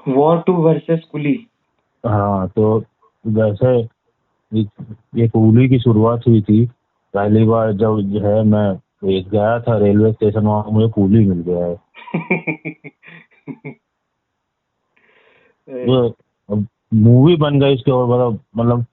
War 2 versus कुली। हाँ, तो जैसे ये ये कूली की शुरुआत हुई थी। पहली बार जब जो है मैं एक गया था रेलवे स्टेशन, वहाँ मुझे कूली मिल गया है। वो मूवी बन गई इसके ऊपर, मतलब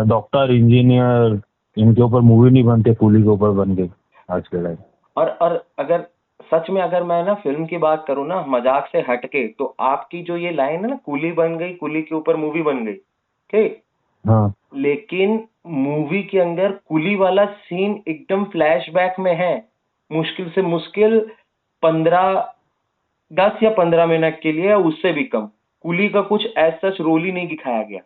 डॉक्टर इंजीनियर इनके ऊपर मूवी नहीं बनते, कूली के ऊपर बन गई आज के टाइम। और अगर सच में अगर मैं ना फिल्म की बात करूँ ना, मजाक से हटके, तो आपकी जो ये लाइन है ना, कुली बन गई, कुली के ऊपर मूवी बन गई, ठीक। हाँ। लेकिन मूवी के अंदर कुली वाला सीन एकदम फ्लैशबैक में है। मुश्किल से मुश्किल 15 10 या 15 मिनट के लिए, या उससे भी कम। कुली का कुछ एज सच रोल ही नहीं दिखाया गया।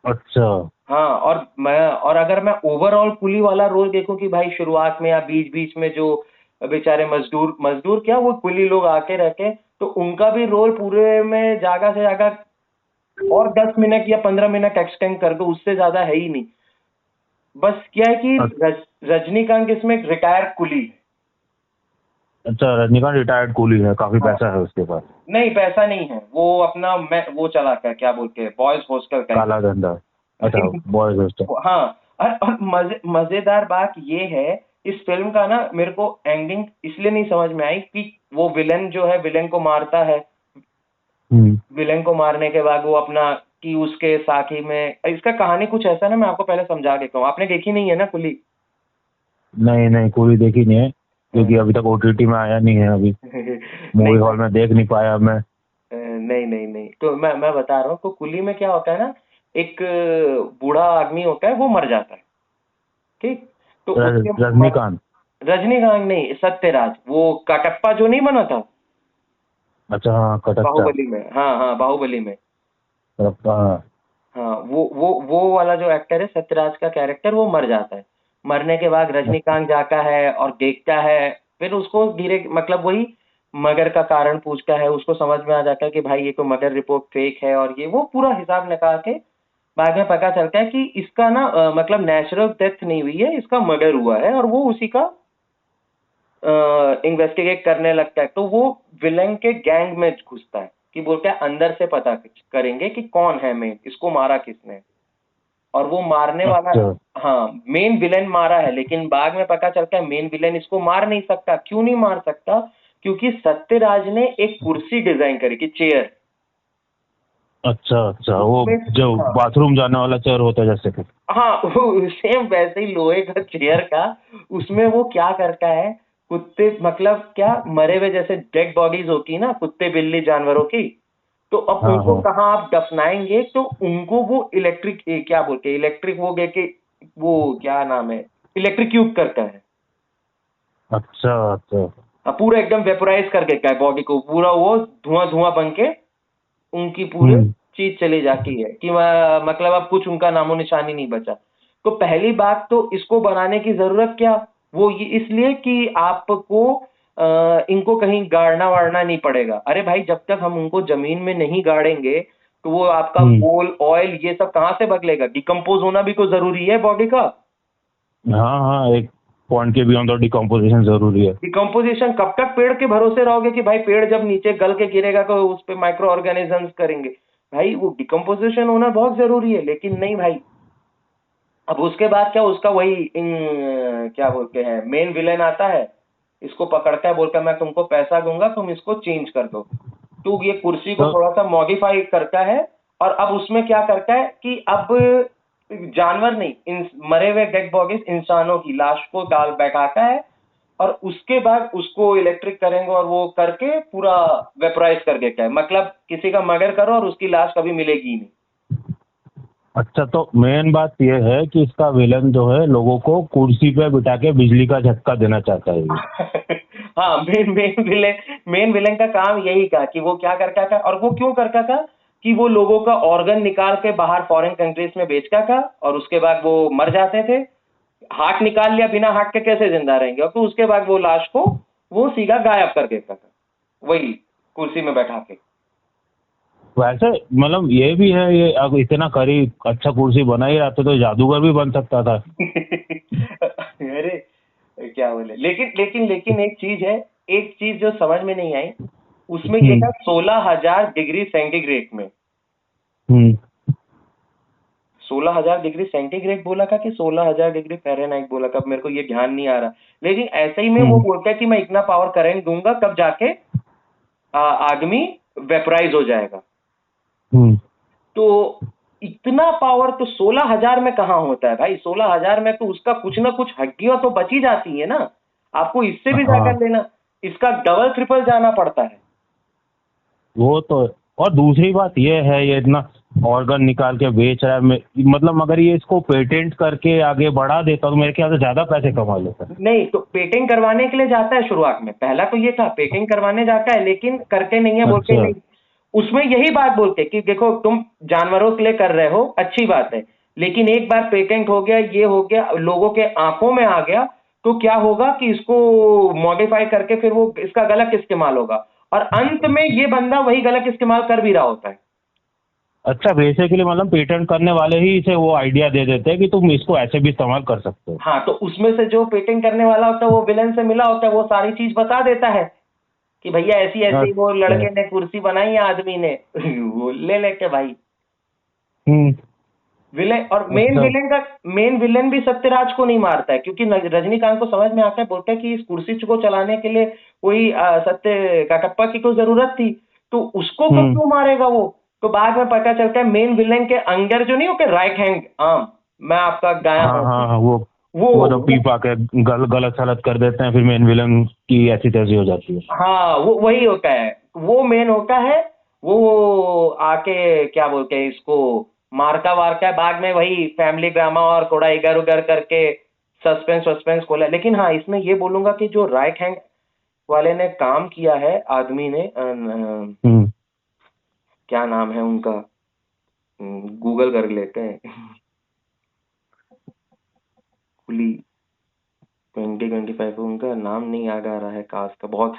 अच्छा। हाँ, और अगर मैं ओवरऑल कुली वाला रोल देखूं कि भाई शुरुआत में या बीच बीच में जो बेचारे मजदूर मजदूर क्या, वो कुली लोग आके रहते, तो उनका भी रोल पूरे में जागा से जागा और 10 मिनट या 15 मिनट एक्सटेंड कर दो, उससे ज्यादा है ही नहीं। बस क्या है कि रजनीकांत इसमें एक रिटायर्ड कुली है। अच्छा, रजनीकांत रिटायर्ड कूली है, काफी हाँ, पैसा है उसके पास। नहीं पैसा नहीं है, वो अपना वो चलाता है, क्या बोलते हैं, बॉयज हॉस्टल टाइप। काला धंधा। अच्छा, बॉयज हॉस्टल। हाँ। और मजेदार बात ये है, इस फिल्म का ना मेरे को एंडिंग इसलिए नहीं समझ में आई कि वो विलन जो है विलन को मारता है। हम्म। विलन को मारने के बाद वो अपना कि उसके साथी में, इसका कहानी कुछ ऐसा ना, मैं आपको पहले समझा देता हूँ, आपने देखी नहीं है ना कुली। नहीं नहीं, कूली देखी नहीं है, क्योंकि अभी तक ओटीटी में आया नहीं है अभी। नहीं मूवी हॉल में देख नहीं पाया मैं। नहीं नहीं नहीं, तो मैं बता रहा हूँ, तो कुली में क्या होता है ना, एक बूढ़ा आदमी होता है, वो मर जाता है, ठीक। तो उसके रजनीकांत। रजनीकांत नहीं, सत्यराज, वो कटप्पा जो नहीं बना था अच्छा, हाँ, कटप्पा। बाहुबली में। हाँ हाँ, बाहुबली में। कटप्पा, हाँ। हाँ, वो वाला जो एक्टर है, सत्यराज का कैरेक्टर, वो मर जाता है। मरने के बाद अच्छा। रजनीकांत जाता है और देखता है, फिर उसको धीरे मतलब वही मगर का कारण पूछता है, उसको समझ में आ जाता है कि भाई ये तो मगर रिपोर्ट फेक है, और ये वो पूरा हिसाब निकाल के बाद में पता चलता है कि इसका ना मतलब नेचुरल डेथ नहीं हुई है, इसका मर्डर हुआ है, और वो उसी का इन्वेस्टिगेट करने लगता है। तो वो विलन के गैंग में घुसता है कि बोलता है अंदर से पता करेंगे कि कौन है मेन, इसको मारा किसने, और वो मारने वाला। अच्छा। हाँ, मेन विलेन मारा है, लेकिन बाद में पता चलता है मेन विलेन इसको मार नहीं सकता। क्यों नहीं मार सकता? क्योंकि सत्यराज ने एक कुर्सी डिजाइन करी कि चेयर, अच्छा। अच्छा, वो उसमें। जो हाँ बाथरूम जाने वाला चेयर होता है जैसे कि। हाँ, वो सेम वैसे ही लोहे का चेयर का। उसमें वो क्या करता है, कुत्ते मतलब क्या, मरे हुए जैसे डेड बॉडीज होती है ना, कुत्ते बिल्ली जानवरों की, तो अब हाँ उनको हाँ। कहाँ आप दफनाएंगे, तो उनको वो इलेक्ट्रिक, क्या बोलते हैं, इलेक्ट्रिक वो दे के, वो क्या नाम है, इलेक्ट्रिक क्यूब करता है। अच्छा अच्छा। हाँ, पूरा एकदम वेपोराइज कर देता है बॉडी को, पूरा वो धुआं धुआं बन के उनकी पूरी हम्म। चीज चली जाती है कि मतलब अब कुछ उनका नामो निशान ही नहीं बचा। तो पहली बात तो इसको बनाने की जरूरत क्या, वो ये इसलिए कि आपको इनको कहीं गाड़ना वाड़ना नहीं पड़ेगा। अरे भाई, जब तक हम उनको जमीन में नहीं गाड़ेंगे, तो वो आपका हम्म। बोल ऑयल ये सब कहाँ से बदलेगा? डिकम्पोज होना भी तो जरूरी है बॉडी का। हाँ हाँ, एक पॉइंट के बियॉन्ड तो डिकम्पोजिशन जरूरी है। डिकम्पोजिशन कब तक पेड़ के भरोसे रहोगे कि भाई पेड़ जब नीचे गल के गिरेगा तो उस पे माइक्रो ऑर्गेनिजम्स करेंगे? भाई वो डिकम्पोजिशन होना बहुत जरूरी है, लेकिन नहीं भाई। अब उसके बाद क्या, उसका वही क्या बोलते हैं, मेन विलेन आता है, इसको पकड़ता है, बोलता है मैं तुमको पैसा दूंगा, तुम इसको चेंज कर दो। तो ये कुर्सी को तो थोड़ा सा मॉडिफाई करता है, और अब उसमें क्या करता है कि अब जानवर नहीं, मरे हुए डेड बॉडीज, इंसानों की लाश को डाल बैठाता है, और उसके बाद उसको इलेक्ट्रिक करेंगे, और वो करके पूरा वेपराइज कर देता है। मतलब किसी का मर्डर करो और उसकी लाश कभी मिलेगी ही नहीं। अच्छा, तो मेन बात यह है कि इसका विलन जो है लोगों को कुर्सी पे बिठा के बिजली का झटका देना चाहता है ये। हाँ, मेन विलेन का काम यही था कि वो क्या करता था, और वो क्यों करता था, कि वो लोगों का ऑर्गन निकाल के बाहर फॉरेन कंट्रीज में बेचता था, और उसके बाद वो मर जाते थे। हार्ट निकाल लिया, बिना हार्ट के कैसे जिंदा रहेंगे, और तो उसके बाद वो लाश को वो सीधा गायब कर देता था, वही कुर्सी में बैठा के। वैसे मतलब ये भी है, ये अब इतना करीब अच्छा कुर्सी बना ही रहा तो जादूगर भी बन सकता था। अरे क्या बोले, लेकिन लेकिन लेकिन एक चीज है, एक चीज जो समझ में नहीं आई, उसमें ये था 16,000 डिग्री सेंटीग्रेड में। हम्म 16,000 डिग्री सेंटीग्रेड बोला था कि 16,000 डिग्री फ़ारेनहाइट बोला था, अब मेरे को ये ध्यान नहीं आ रहा। लेकिन ऐसे ही में वो हम्म बोलता है कि मैं इतना पावर करंट दूंगा तब जाके आदमी वेपराइज हो जाएगा। हम्म तो इतना पावर तो 16,000 में कहाँ होता है भाई? 16,000 में तो उसका कुछ ना कुछ हड्डियां तो बची जाती है ना। आपको इससे भी हाँ जाकर लेना, इसका डबल ट्रिपल जाना पड़ता है। वो तो। और दूसरी बात ये है, ये इतना ऑर्गन निकाल के बेच रहा है, मतलब अगर ये इसको पेटेंट करके आगे बढ़ा देता तो मेरे ख्याल से ज्यादा पैसे कमा लेता। नहीं तो पेटेंट करवाने के लिए जाता है शुरुआत में, पहला तो ये था पेटेंट करवाने जाता है, लेकिन करते नहीं है, बोलते अच्छा। नहीं। उसमें यही बात बोलते कि देखो तुम जानवरों के लिए कर रहे हो, अच्छी बात है, लेकिन एक बार पेटेंट हो गया, ये हो गया, लोगों के आंखों में आ गया, तो क्या होगा कि इसको मॉडिफाई करके फिर वो इसका गलत इस्तेमाल होगा, और अंत में ये बंदा वही गलत इस्तेमाल कर भी रहा होता है। अच्छा, बेसिकली मतलब पेटेंट करने वाले ही इसे वो आइडिया दे देते हैं कि तुम इसको ऐसे भी इस्तेमाल कर सकते हो। हाँ, तो उसमें से जो पेटेंट करने वाला होता है वो विलन से मिला होता है, वो सारी चीज बता देता है कि भैया ऐसी ऐसी वो अच्छा। लड़के ने कुर्सी बनाई है आदमी ने वो ले लेके भाई। हम्म विलेन, और अच्छा। मेन विलेन भी सत्यराज को नहीं मारता है, क्योंकि रजनीकांत को समझ में आता है, बोलता है कि इस कुर्सी को चलाने के लिए कोई सत्य काटप्पा की को जरूरत थी, तो उसको को हम्म क्यों मारेगा वो? तो बाद में पता चलता है मेन विलेन के अंदर जो नहीं होते राइट हैंड आर्म, मैं आपका गाया हाँ हूँ, हाँ हाँ, वो तो वो पी पा के गलत सलत कर देते हैं, फिर मेन विलन की ऐसी तैसी हो जाती है। हाँ वो वही होता है, वो मेन होता है। वो आके क्या बोलते हैं इसको, मारता वारता है, बाद में वही फैमिली ड्रामा और थोड़ा इधर उधर करके सस्पेंस सस्पेंस खोला। लेकिन हाँ, इसमें ये बोलूंगा कि जो राइट हैंड वाले ने काम किया है, आदमी ने हम्म क्या नाम है उनका, गूगल कर लेते हैं कुली 2025, उनका नाम नहीं याद आ रहा है कास्ट का बहुत।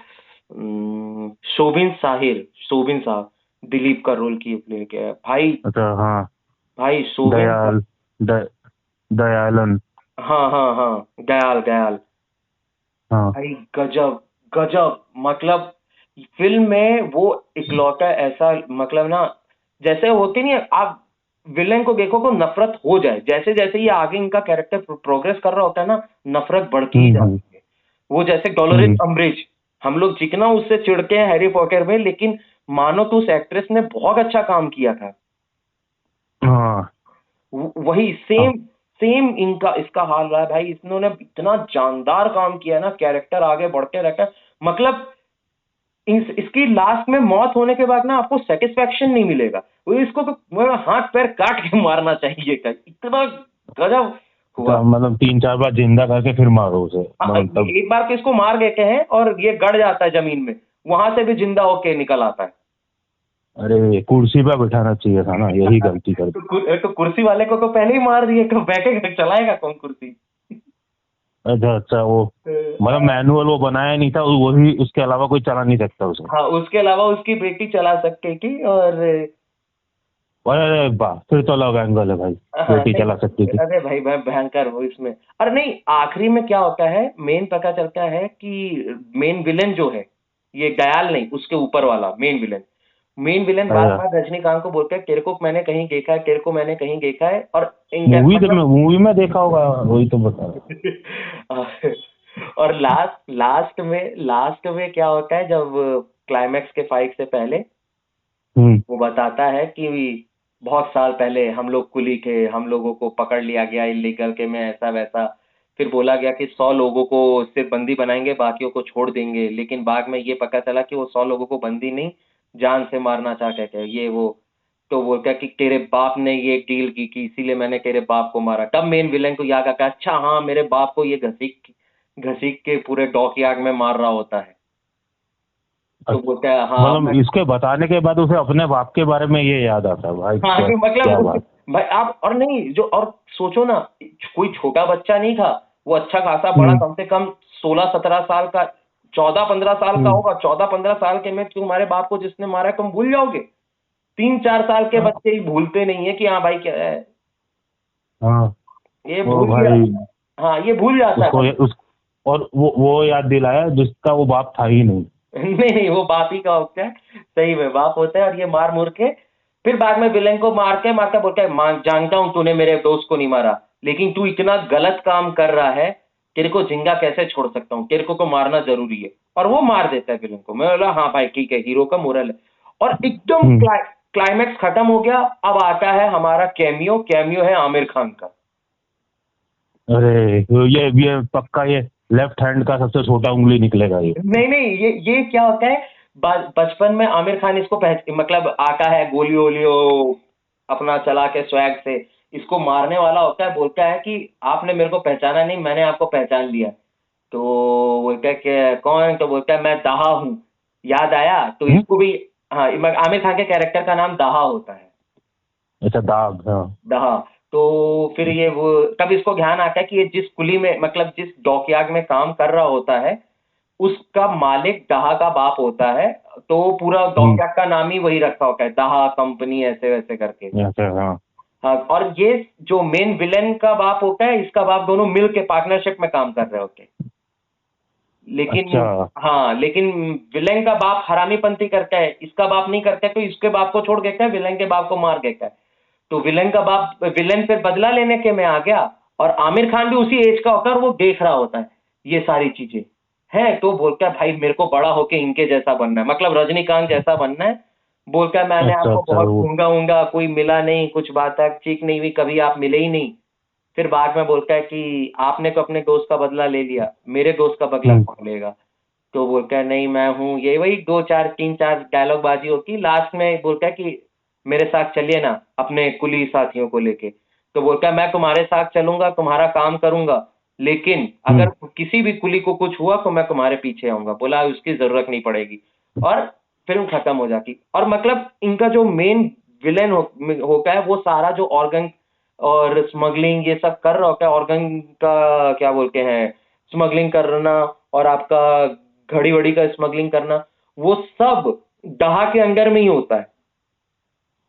शोभिन साहब, दिलीप का रोल की प्ले किया है भाई। अच्छा। हाँ। भाई शोभिन साहब, दयाल द, दयालन। हाँ हाँ हाँ, गयाल गयाल, हाँ। भाई गजब गजब, मतलब फिल्म में वो इकलौता ऐसा, मतलब ना, जैसे होती नहीं है, आप विलेन को देखो को नफरत हो जाए, जैसे जैसे ये आगे इनका कैरेक्टर प्रोग्रेस कर रहा होता है ना, नफरत बढ़ती ही हम्म जाती है। वो जैसे डोलोरेस हम्म अम्ब्रिज, हम लोग जितना उससे चिढ़ते हैं हैरी पॉटर में, लेकिन मानो तो उस एक्ट्रेस ने बहुत अच्छा काम किया था। हाँ वही हाँ सेम सेम इनका इसका हाल रहा है भाई, इन्होंने इतना जानदार काम किया ना, कैरेक्टर आगे बढ़ते रहता है, मतलब इसकी लास्ट में मौत होने के बाद ना आपको सेटिस्फेक्शन नहीं मिलेगा, वो इसको तो हाथ पैर काट के मारना चाहिए था, इतना गजब हुआ। अच्छा, मतलब 3 4 बार जिंदा करके फिर मारो उसे, हाँ, मतलब तब। एक बार तो इसको मार देते हैं और ये गड़ जाता है जमीन में, वहां से भी जिंदा होके निकल आता है। अरे कुर्सी पे बिठाना चाहिए था ना, यही गलती कर दी। तो कुर्सी वाले को तो पहले ही मार दिए, तो बैठेगा चलाएगा कौन कुर्सी? अच्छा अच्छा, वो मतलब मैनुअल वो बनाया नहीं था, वही उसके अलावा कोई चला नहीं सकता उसे। हाँ, उसके अलावा उसकी बेटी चला सकती थी, और अरे वाह, फिर तो अलग एंगल है भाई। हाँ बेटी नहीं, चला सकती थी। अरे भाई मैं भयंकर हूँ इसमें। अरे नहीं, आखिरी में क्या होता है, मेन पता चलता है कि मेन विलेन जो है, ये दयाल नहीं, उसके ऊपर वाला मेन विलेन बार अच्छा। बार रजनीकांत को बोलते हैं तेरे को मैंने कहीं देखा है, तेरे को मैंने कहीं देखा है, और इनका मतलब मूवी में देखा होगा, वही तो बता रहा और लास्ट में क्या होता है, जब क्लाइमैक्स के फाइट से पहले हूँ। वो बताता है कि बहुत साल पहले हम लोग कुली थे, हम लोगों को पकड़ लिया गया इलीगल के में, ऐसा वैसा, फिर बोला गया कि 100 लोगों को सिर्फ बंदी बनाएंगे, बाकियों को छोड़ देंगे, लेकिन बाद में ये पता चला कि वो 100 लोगों को बंदी नहीं, जान से मारना चाहते थे ये वो। तो बोलता है कि तेरे बाप ने ये डील की इसीलिए मैंने तेरे बाप को मारा। तब मेन विलेन को याद आता है, अच्छा हाँ, मेरे बाप को ये घसीक घसीक के पूरे डॉकयार्ड में मार रहा होता है। तो अच्छा, बोलता है हाँ मतलब मैं, इसके बताने के बाद उसे अपने बाप के बारे में ये याद आता है, भाई हाँ क्या कि क्या मतलब बात। भाई आप, और नहीं जो, और सोचो ना, कोई छोटा बच्चा नहीं था, वो अच्छा खासा बड़ा, हम्म कम से कम 16 17 साल का, 14 15 साल का हम्म होगा, 14 15 साल के में तुम्हारे बाप को जिसने मारा है तुम भूल जाओगे? 3 4 साल के हाँ बच्चे ही भूलते नहीं है कि हाँ भाई क्या है, हाँ, ये वो भूल गया। भाई हाँ, ये भूल जाता है उसको भाई। उस और वो याद दिलाया जिसका वो बाप था ही नहीं। नहीं नहीं, वो बाप ही का होता है, सही में बाप होता है। और ये मार मुर के फिर बाद में विलेन को मार के बोलता है, जानता हूं तूने मेरे दोस्त को नहीं मारा, लेकिन तू इतना गलत काम कर रहा है, तेरे को जिंदा कैसे छोड़ सकता हूँ, तेरे को मारना जरूरी है। और वो मार देता है विलेन को। मैं बोला हाँ भाई ठीक है, हीरो का मोरल है। और एकदम हम्म। क्लाइमैक्स खत्म हो गया। अब आता है हमारा कैमियो। कैमियो है आमिर खान का। अरे तो ये पक्का ये लेफ्ट हैंड का सबसे छोटा उंगली निकलेगा ये। नहीं नहीं, ये क्या होता है, बचपन में आमिर खान इसको मतलब आता है गोली वोली अपना चला के स्वैग से इसको मारने वाला होता है। बोलता है कि आपने मेरे को पहचाना नहीं, मैंने आपको पहचान लिया। तो बोलता है कि कौन, तो बोलता है मैं दाहा हूँ, याद आया। तो हम्म? इसको भी, हाँ, आमिर खान के कैरेक्टर का नाम दाहा होता है। अच्छा दाग, हाँ। दहा। तो फिर ये वो, तब इसको ध्यान आता है कि ये जिस कुली में, मतलब जिस डॉकयार्ड में काम कर रहा होता है, उसका मालिक दहा का बाप होता है। तो पूरा हम्म। डॉकयार्ड का नाम ही वही रखा होता है, दहा कंपनी, ऐसे वैसे करके। अच्छा, हाँ। हाँ, और ये जो मेन विलेन का बाप होता है, इसका बाप, दोनों मिल के पार्टनरशिप में काम कर रहे होते हैं। अच्छा। लेकिन, हाँ, लेकिन विलेन का बाप हरामीपंती करता है, इसका बाप नहीं करता है, तो इसके बाप को छोड़ देता है, विलेन के बाप को मार देता है। तो विलेन फिर बदला लेने के में आ गया। और आमिर खान भी उसी एज का होता है और वो देख रहा होता है ये सारी चीजें हैं। तो बोलता है भाई मेरे को बड़ा होके इनके जैसा बनना है, मतलब रजनीकांत जैसा बनना है। बोलता है मैंने अच्छा आपको अच्छा बहुत वो। ढूंढा ऊंगा, कोई मिला नहीं, कुछ बात चीक नहीं हुई, कभी आप मिले ही नहीं। फिर बाद में बोलता है कि आपने तो अपने दोस्त का बदला ले लिया, मेरे दोस्त का बदला हम्म। कौन लेगा। तो बोलता है नहीं मैं हूँ ये, वही दो चार तीन चार डायलॉग बाजी होती। लास्ट में बोलता है कि मेरे साथ चलिए ना अपने कुली साथियों को लेके। तो बोलता है मैं तुम्हारे साथ चलूंगा, तुम्हारा काम करूंगा, लेकिन अगर हम्म। किसी भी कुली को कुछ हुआ तो मैं तुम्हारे पीछे आऊंगा। बोला उसकी जरूरत नहीं पड़ेगी। और फिल्म खत्म हो जाती। और मतलब इनका जो मेन विलेन होता है, वो सारा जो ऑर्गन और स्मगलिंग ये सब कर रहा होता है, ऑर्गन का क्या बोलते हैं, स्मगलिंग करना, और आपका घड़ी वड़ी का स्मगलिंग करना, वो सब दहा के अंडर में ही होता है।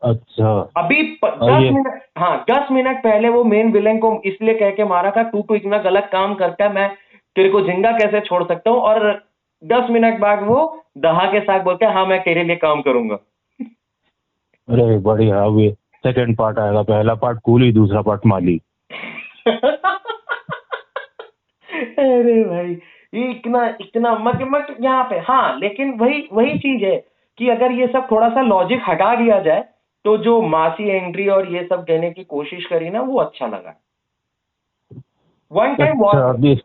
अच्छा। अभी और दस ये मिनट हाँ, 10 मिनट पहले वो मेन विलेन को इसलिए कह के मारा था, तू तो इतना गलत काम करता है, मैं तेरे को जिंदा कैसे छोड़ सकता हूँ। और 10 मिनट बाद वो दहा के साथ बोलते हैं हाँ मैं तेरे लिए काम करूंगा। अरे बढ़िया। अब ये सेकंड पार्ट आएगा, पहला पार्ट कूली, दूसरा पार्ट माली। अरे भाई, ये इतना इतना मत मत यहाँ पे। हाँ, लेकिन वही वही चीज है कि अगर ये सब थोड़ा सा लॉजिक हटा दिया जाए, तो जो मासी एंट्री और ये सब देने की कोशिश करी ना, वो अच्छा लगा। वन टाइम अच्छा वॉच। अभी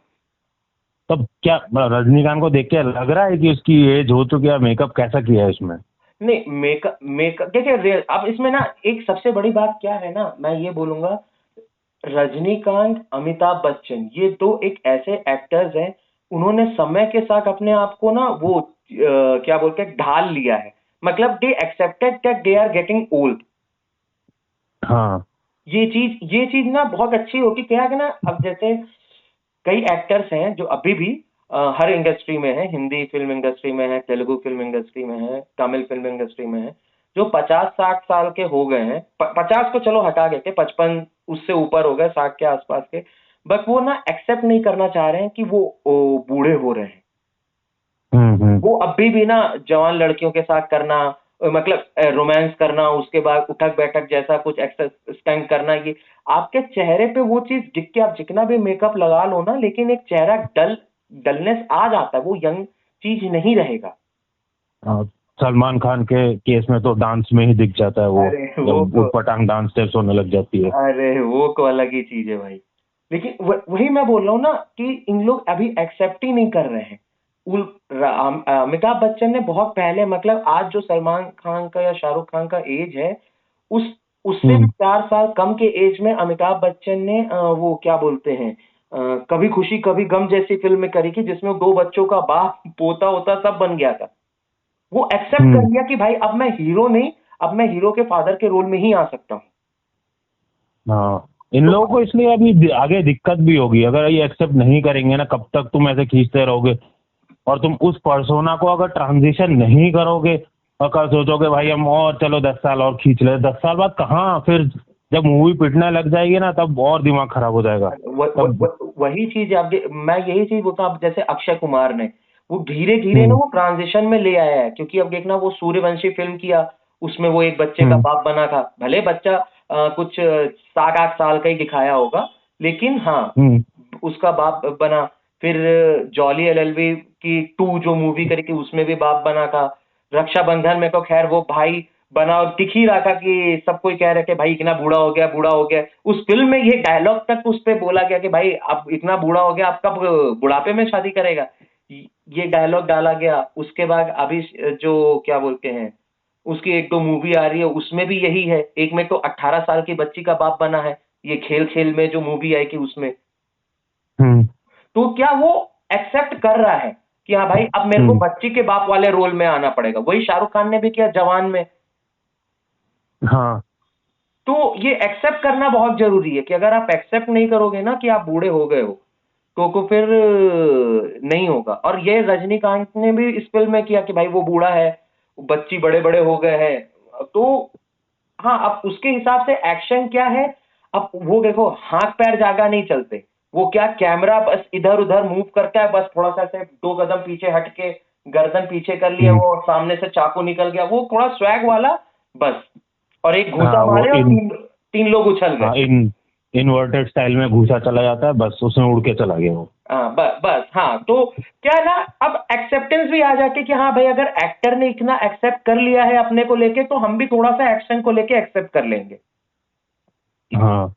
तब क्या रजनीकांत को देख के लग रहा है कि उसकी एज हो चुकी है? मेकअप कैसा किया है इसमें? नहीं, मेकअप मेकअप देखिए अब इसमें ना एक सबसे बड़ी बात क्या है ना, मैं ये बोलूंगा, रजनीकांत, अमिताभ बच्चन, ये दो एक ऐसे एक्टर्स हैं, उन्होंने समय के साथ अपने आप को ना वो क्या बोलते हैं, ढाल लिया है। मतलब they accepted that they are getting old. हाँ। ये चीज ना बहुत अच्छी होती। क्या है कि ना, अब जैसे कई एक्टर्स हैं जो अभी भी हर इंडस्ट्री में है, हिंदी फिल्म इंडस्ट्री में है, तेलुगु फिल्म इंडस्ट्री में है, तमिल फिल्म इंडस्ट्री में है, जो 50-60 साल के हो गए हैं। 50 को चलो हटा गए थे, 55 उससे ऊपर हो गए, 60 के आसपास के। बट वो ना एक्सेप्ट नहीं करना चाह रहे हैं कि वो बूढ़े हो रहे हैं। हम्म। वो अभी भी ना जवान लड़कियों के साथ करना, मतलब रोमांस करना, उसके बाद उठक बैठक जैसा कुछ एक्सटेंड करना, ये आपके चेहरे पे वो चीज दिख के, आप जितना भी मेकअप लगा लो ना, लेकिन एक चेहरा डलनेस आ जाता है, वो यंग चीज नहीं रहेगा। हाँ, सलमान खान के केस में तो डांस में ही दिख जाता है वो, अरे वो जब तो, उठ पटांग डांस स्टेप्स होने लग जाती है। अरे वो तो अलग ही चीज है भाई। लेकिन वही मैं बोल रहा हूँ ना कि इन लोग अभी एक्सेप्ट ही नहीं कर रहे हैं। अमिताभ बच्चन ने बहुत पहले, मतलब आज जो सलमान खान का या शाहरुख खान का एज है, उस उससे भी हम्म। 4 साल कम के एज में अमिताभ बच्चन ने वो क्या बोलते हैं, कभी खुशी कभी गम जैसी फिल्म में करी थी, जिसमें 2 बच्चों का बाप पोता होता सब बन गया था। वो एक्सेप्ट कर हम्म। लिया कि भाई अब मैं हीरो नहीं, अब मैं हीरो के फादर के रोल में ही आ सकता हूँ। हाँ, इन तो लोगों को इसलिए अभी आगे दिक्कत भी होगी अगर ये एक्सेप्ट नहीं करेंगे ना। कब तक तुम ऐसे खींचते रहोगे? और तुम उस पर्सोना को अगर ट्रांजिशन नहीं करोगे और कल सोचोगे भाई हम और चलो 10 साल और खींच ले, 10 साल बाद कहाँ फिर जब मूवी पिटने लग जाएगी ना तब और दिमाग खराब हो जाएगा। तब वही चीज है। अब मैं यही चीज बोलता हूँ, अब जैसे अक्षय कुमार ने वो धीरे धीरे ना वो ट्रांजिशन में ले आया है, क्योंकि अब देखना वो सूर्यवंशी फिल्म किया, उसमें वो एक बच्चे का बाप बना था, भले बच्चा कुछ 7-8 साल का ही दिखाया होगा, लेकिन हाँ उसका बाप बना। फिर जॉली एलएलबी की 2 जो मूवी करी थी उसमें भी बाप बना था। रक्षाबंधन में तो खैर वो भाई बना और दिख ही रहा था कि सब कोई कह रहे थे भाई इतना बूढ़ा हो गया, बूढ़ा हो गया। उस फिल्म में ये डायलॉग तक उस पे बोला गया कि भाई अब इतना बूढ़ा हो गया, अब कब बुढ़ापे में शादी करेगा, ये डायलॉग डाला गया। उसके बाद अभी जो क्या बोलते हैं, उसकी 1-2 मूवी आ रही है उसमें भी यही है। एक में तो 18 साल की बच्ची का बाप बना है, ये खेल खेल में जो मूवी आई थी उसमें। तो क्या वो एक्सेप्ट कर रहा है कि हाँ भाई अब मेरे को बच्ची के बाप वाले रोल में आना पड़ेगा। वही शाहरुख खान ने भी किया जवान में। हाँ। तो ये एक्सेप्ट करना बहुत जरूरी है कि अगर आप एक्सेप्ट नहीं करोगे ना कि आप बूढ़े हो गए हो, तो फिर नहीं होगा। और ये रजनीकांत ने भी इस फिल्म में किया कि भाई वो बूढ़ा है, बच्ची बड़े बड़े हो गए हैं। तो हाँ, अब उसके हिसाब से एक्शन क्या है, अब वो देखो हाथ पैर जागा नहीं चलते, वो क्या कैमरा बस इधर उधर मूव करता है, बस थोड़ा सा से 2 कदम पीछे हट के गर्दन पीछे कर लिया वो, सामने से चाकू निकल गया, वो थोड़ा स्वैग वाला बस। और एक घुसा मारे और 3 लोग उछल गए। इन्वर्टेड स्टाइल में घुसा चला जाता है, बस उसमें उड़ के चला गया वो। हाँ बस हाँ। तो क्या है ना, अब एक्सेप्टेंस भी आ जाती है कि हाँ भाई अगर एक्टर ने इतना एक्सेप्ट कर लिया है अपने को लेके, तो हम भी थोड़ा सा एक्शन को लेके एक्सेप्ट कर लेंगे। हाँ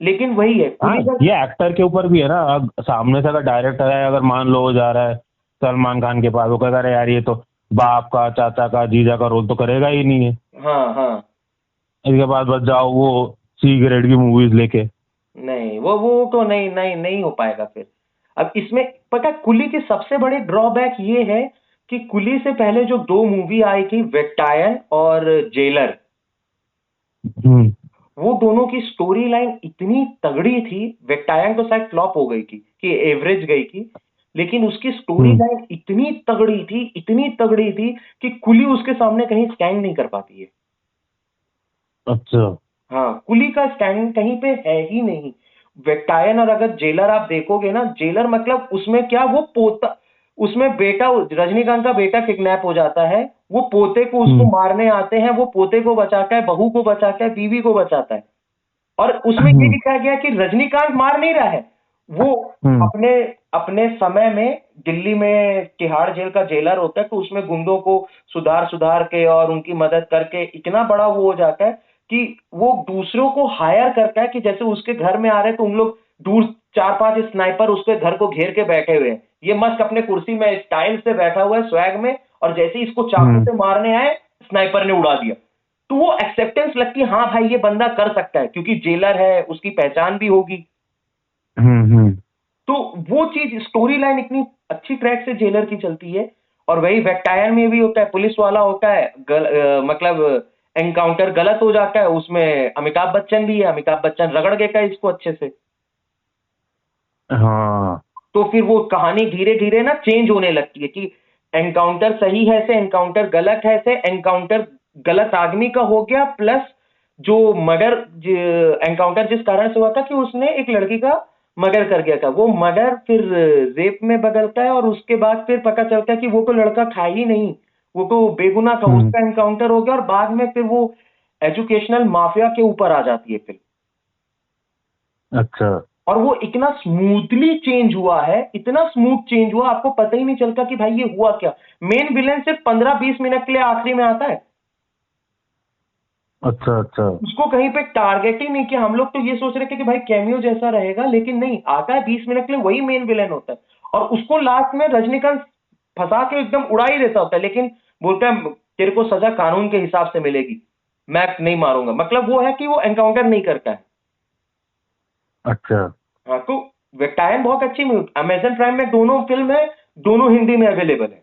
लेकिन वही है ये एक्टर के ऊपर भी है ना। अब सामने से अगर डायरेक्टर है, अगर मान लो जा रहा है सलमान खान के पास, वो कह रहा है यार ये तो बाप का, चाचा का, जीजा का रोल तो करेगा ही नहीं है। हाँ हाँ। इसके बाद बस जाओ वो सी ग्रेड की मूवीज लेके। नहीं वो तो नहीं नहीं नहीं हो पाएगा फिर। अब इसमें पता है कुली की सबसे बड़ी ड्रॉबैक ये है कि कुली से पहले जो 2 मूवी आई थी वेटायन और जेलर, वो दोनों की स्टोरी लाइन इतनी तगड़ी थी। वेटायन तो शायद फ्लॉप हो गई थी कि एवरेज गई थी, लेकिन उसकी स्टोरी लाइन इतनी तगड़ी थी, इतनी तगड़ी थी कि कुली उसके सामने कहीं स्टैंड नहीं कर पाती है। अच्छा। हाँ, कुली का स्टैंड कहीं पे है ही नहीं। वेटायन और अगर जेलर आप देखोगे ना, जेलर मतलब उसमें क्या, वो पोता, उसमें बेटा, रजनीकांत का बेटा किडनैप हो जाता है, वो पोते को उसको मारने आते हैं, वो पोते को बचाता है, बहू को बचाता है, बीवी को बचाता है। और उसमें ये दिखाया गया कि रजनीकांत मार नहीं रहा है, वो अपने अपने समय में दिल्ली में तिहाड़ जेल का जेलर होता है, तो उसमें गुंडों को सुधार सुधार के और उनकी मदद करके इतना बड़ा वो हो जाता है कि वो दूसरों को हायर करता है कि जैसे उसके घर में आ रहे तो उन लोग दूर 4-5 स्नाइपर उसके घर को घेर के बैठे हुए हैं, ये मस्त अपने कुर्सी में स्टाइल से बैठा हुआ है स्वैग में, और जैसे ही इसको चाकू से मारने आए स्नाइपर ने उड़ा दिया। तो वो एक्सेप्टेंस लगती है, हाँ भाई ये बंदा कर सकता है क्योंकि जेलर है, उसकी पहचान भी होगी। तो वो चीज स्टोरी लाइन इतनी अच्छी ट्रैक से जेलर की चलती है। और वही वेटायर में भी होता है, पुलिस वाला होता है, मतलब एनकाउंटर गलत हो जाता है, उसमें अमिताभ बच्चन भी है, अमिताभ बच्चन रगड़ देता है इसको अच्छे से। हाँ। तो फिर वो कहानी धीरे धीरे ना चेंज होने लगती है कि एनकाउंटर सही है से एनकाउंटर गलत है से एनकाउंटर गलत आदमी का हो गया, प्लस जो मर्डर एनकाउंटर जिस कारण से हुआ था कि उसने एक लड़की का मर्डर कर गया था, वो मर्डर फिर रेप में बदलता है, और उसके बाद फिर पता चलता है कि वो तो लड़का था ही नहीं, वो तो बेगुनाह था, उसका एनकाउंटर हो गया, और बाद में फिर वो एजुकेशनल माफिया के ऊपर आ जाती है फिल्म। अच्छा। और वो इतना स्मूथली चेंज हुआ है, इतना स्मूथ चेंज हुआ, आपको पता ही नहीं चलता कि भाई ये हुआ क्या। मेन विलेन सिर्फ 15-20 मिनट के लिए आखिरी में आता है। अच्छा अच्छा। उसको कहीं पे टारगेट ही नहीं किया। हम लोग तो ये सोच रहे थे कि भाई कैमियो जैसा रहेगा, लेकिन नहीं, आता है 20 मिनट के लिए, वही मेन विलेन होता है। और उसको लास्ट में रजनीकांत फंसा के एकदम उड़ा ही देता होता है, लेकिन बोलता है तेरे को सजा कानून के हिसाब से मिलेगी, मैं नहीं मारूंगा। मतलब वो है कि वो एनकाउंटर नहीं करता है। अच्छा। हाँ, तो टाइम बहुत अच्छी मूवी, अमेजन प्राइम में दोनों फिल्म है, दोनों हिंदी में अवेलेबल है।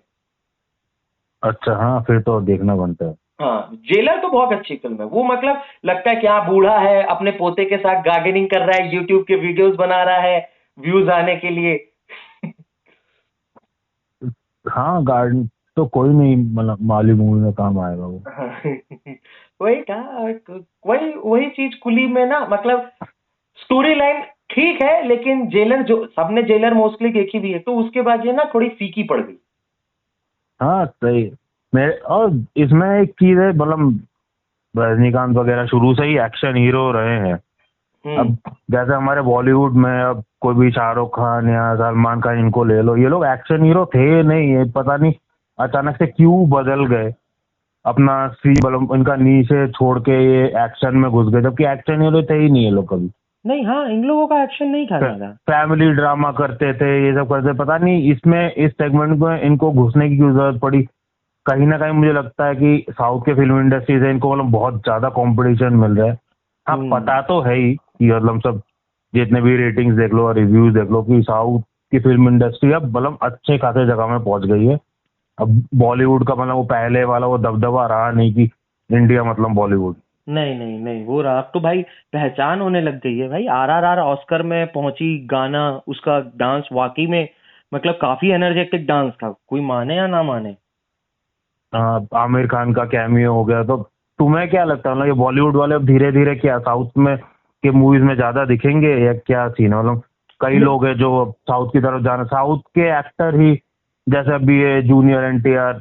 अच्छा हाँ, फिर तो देखना बनता है। हाँ, जेलर तो बहुत अच्छी फिल्म है वो, मतलब लगता है कि हाँ बूढ़ा है, अपने पोते के साथ गार्डनिंग कर रहा है, यूट्यूब के वीडियोस बना रहा है व्यूज आने के लिए। हाँ, गार्डन तो कोई नहीं, मतलब माली मूवी में काम आएगा वो। वही था, वही वही चीज कुली में ना, मतलब स्टोरी लाइन ठीक है, लेकिन जेलर जो सबने जेलर मोस्टली देखी भी है, तो उसके बाद ये ना थोड़ी फीकी पड़ गई। हाँ सही। मेरे और इसमें एक चीज है, मतलब रजनीकांत वगैरह शुरू से ही एक्शन हीरो रहे हैं। अब जैसे हमारे बॉलीवुड में अब कोई भी शाहरुख खान या सलमान खान इनको ले लो, ये लोग एक्शन हीरो थे नहीं, ये पता नहीं अचानक से क्यों बदल गए, अपना सी मतलब इनका नीचे छोड़ के ये एक्शन में घुस गए, जबकि एक्शन हीरो थे ही नहीं ये लोग कभी। नहीं, हाँ, इन लोगों का एक्शन नहीं था ज्यादा। फैमिली ड्रामा करते थे, ये सब करते, पता नहीं इसमें इस सेगमेंट में इनको घुसने की क्यों जरूरत पड़ी। कहीं ना कहीं मुझे लगता है कि साउथ के फिल्म इंडस्ट्री से इनको मतलब बहुत ज्यादा कंपटीशन मिल रहा है। हाँ पता तो है ही कि मतलब सब जितने भी रेटिंग्स देख लो और रिव्यूज देख लो कि साउथ की फिल्म इंडस्ट्री अब मतलब अच्छे खासे जगह में पहुंच गई है। अब बॉलीवुड का मतलब वो पहले वाला वो दबदबा रहा नहीं कि इंडिया मतलब बॉलीवुड। नहीं नहीं नहीं, वो रहा। अब तो भाई पहचान होने लग गई है भाई। RRR ऑस्कर में पहुंची, गाना, उसका डांस वाकई में मतलब काफी एनर्जेटिक डांस था, कोई माने या ना माने। आमिर खान का कैमियो हो गया, तो तुम्हें क्या लगता है मतलब ये बॉलीवुड वाले अब धीरे धीरे क्या साउथ में के मूवीज में ज्यादा दिखेंगे या क्या सीन है? मतलब कई नहीं, लोग हैं जो साउथ की तरफ जाना, साउथ के एक्टर ही, जैसे अभी ये जूनियर NTR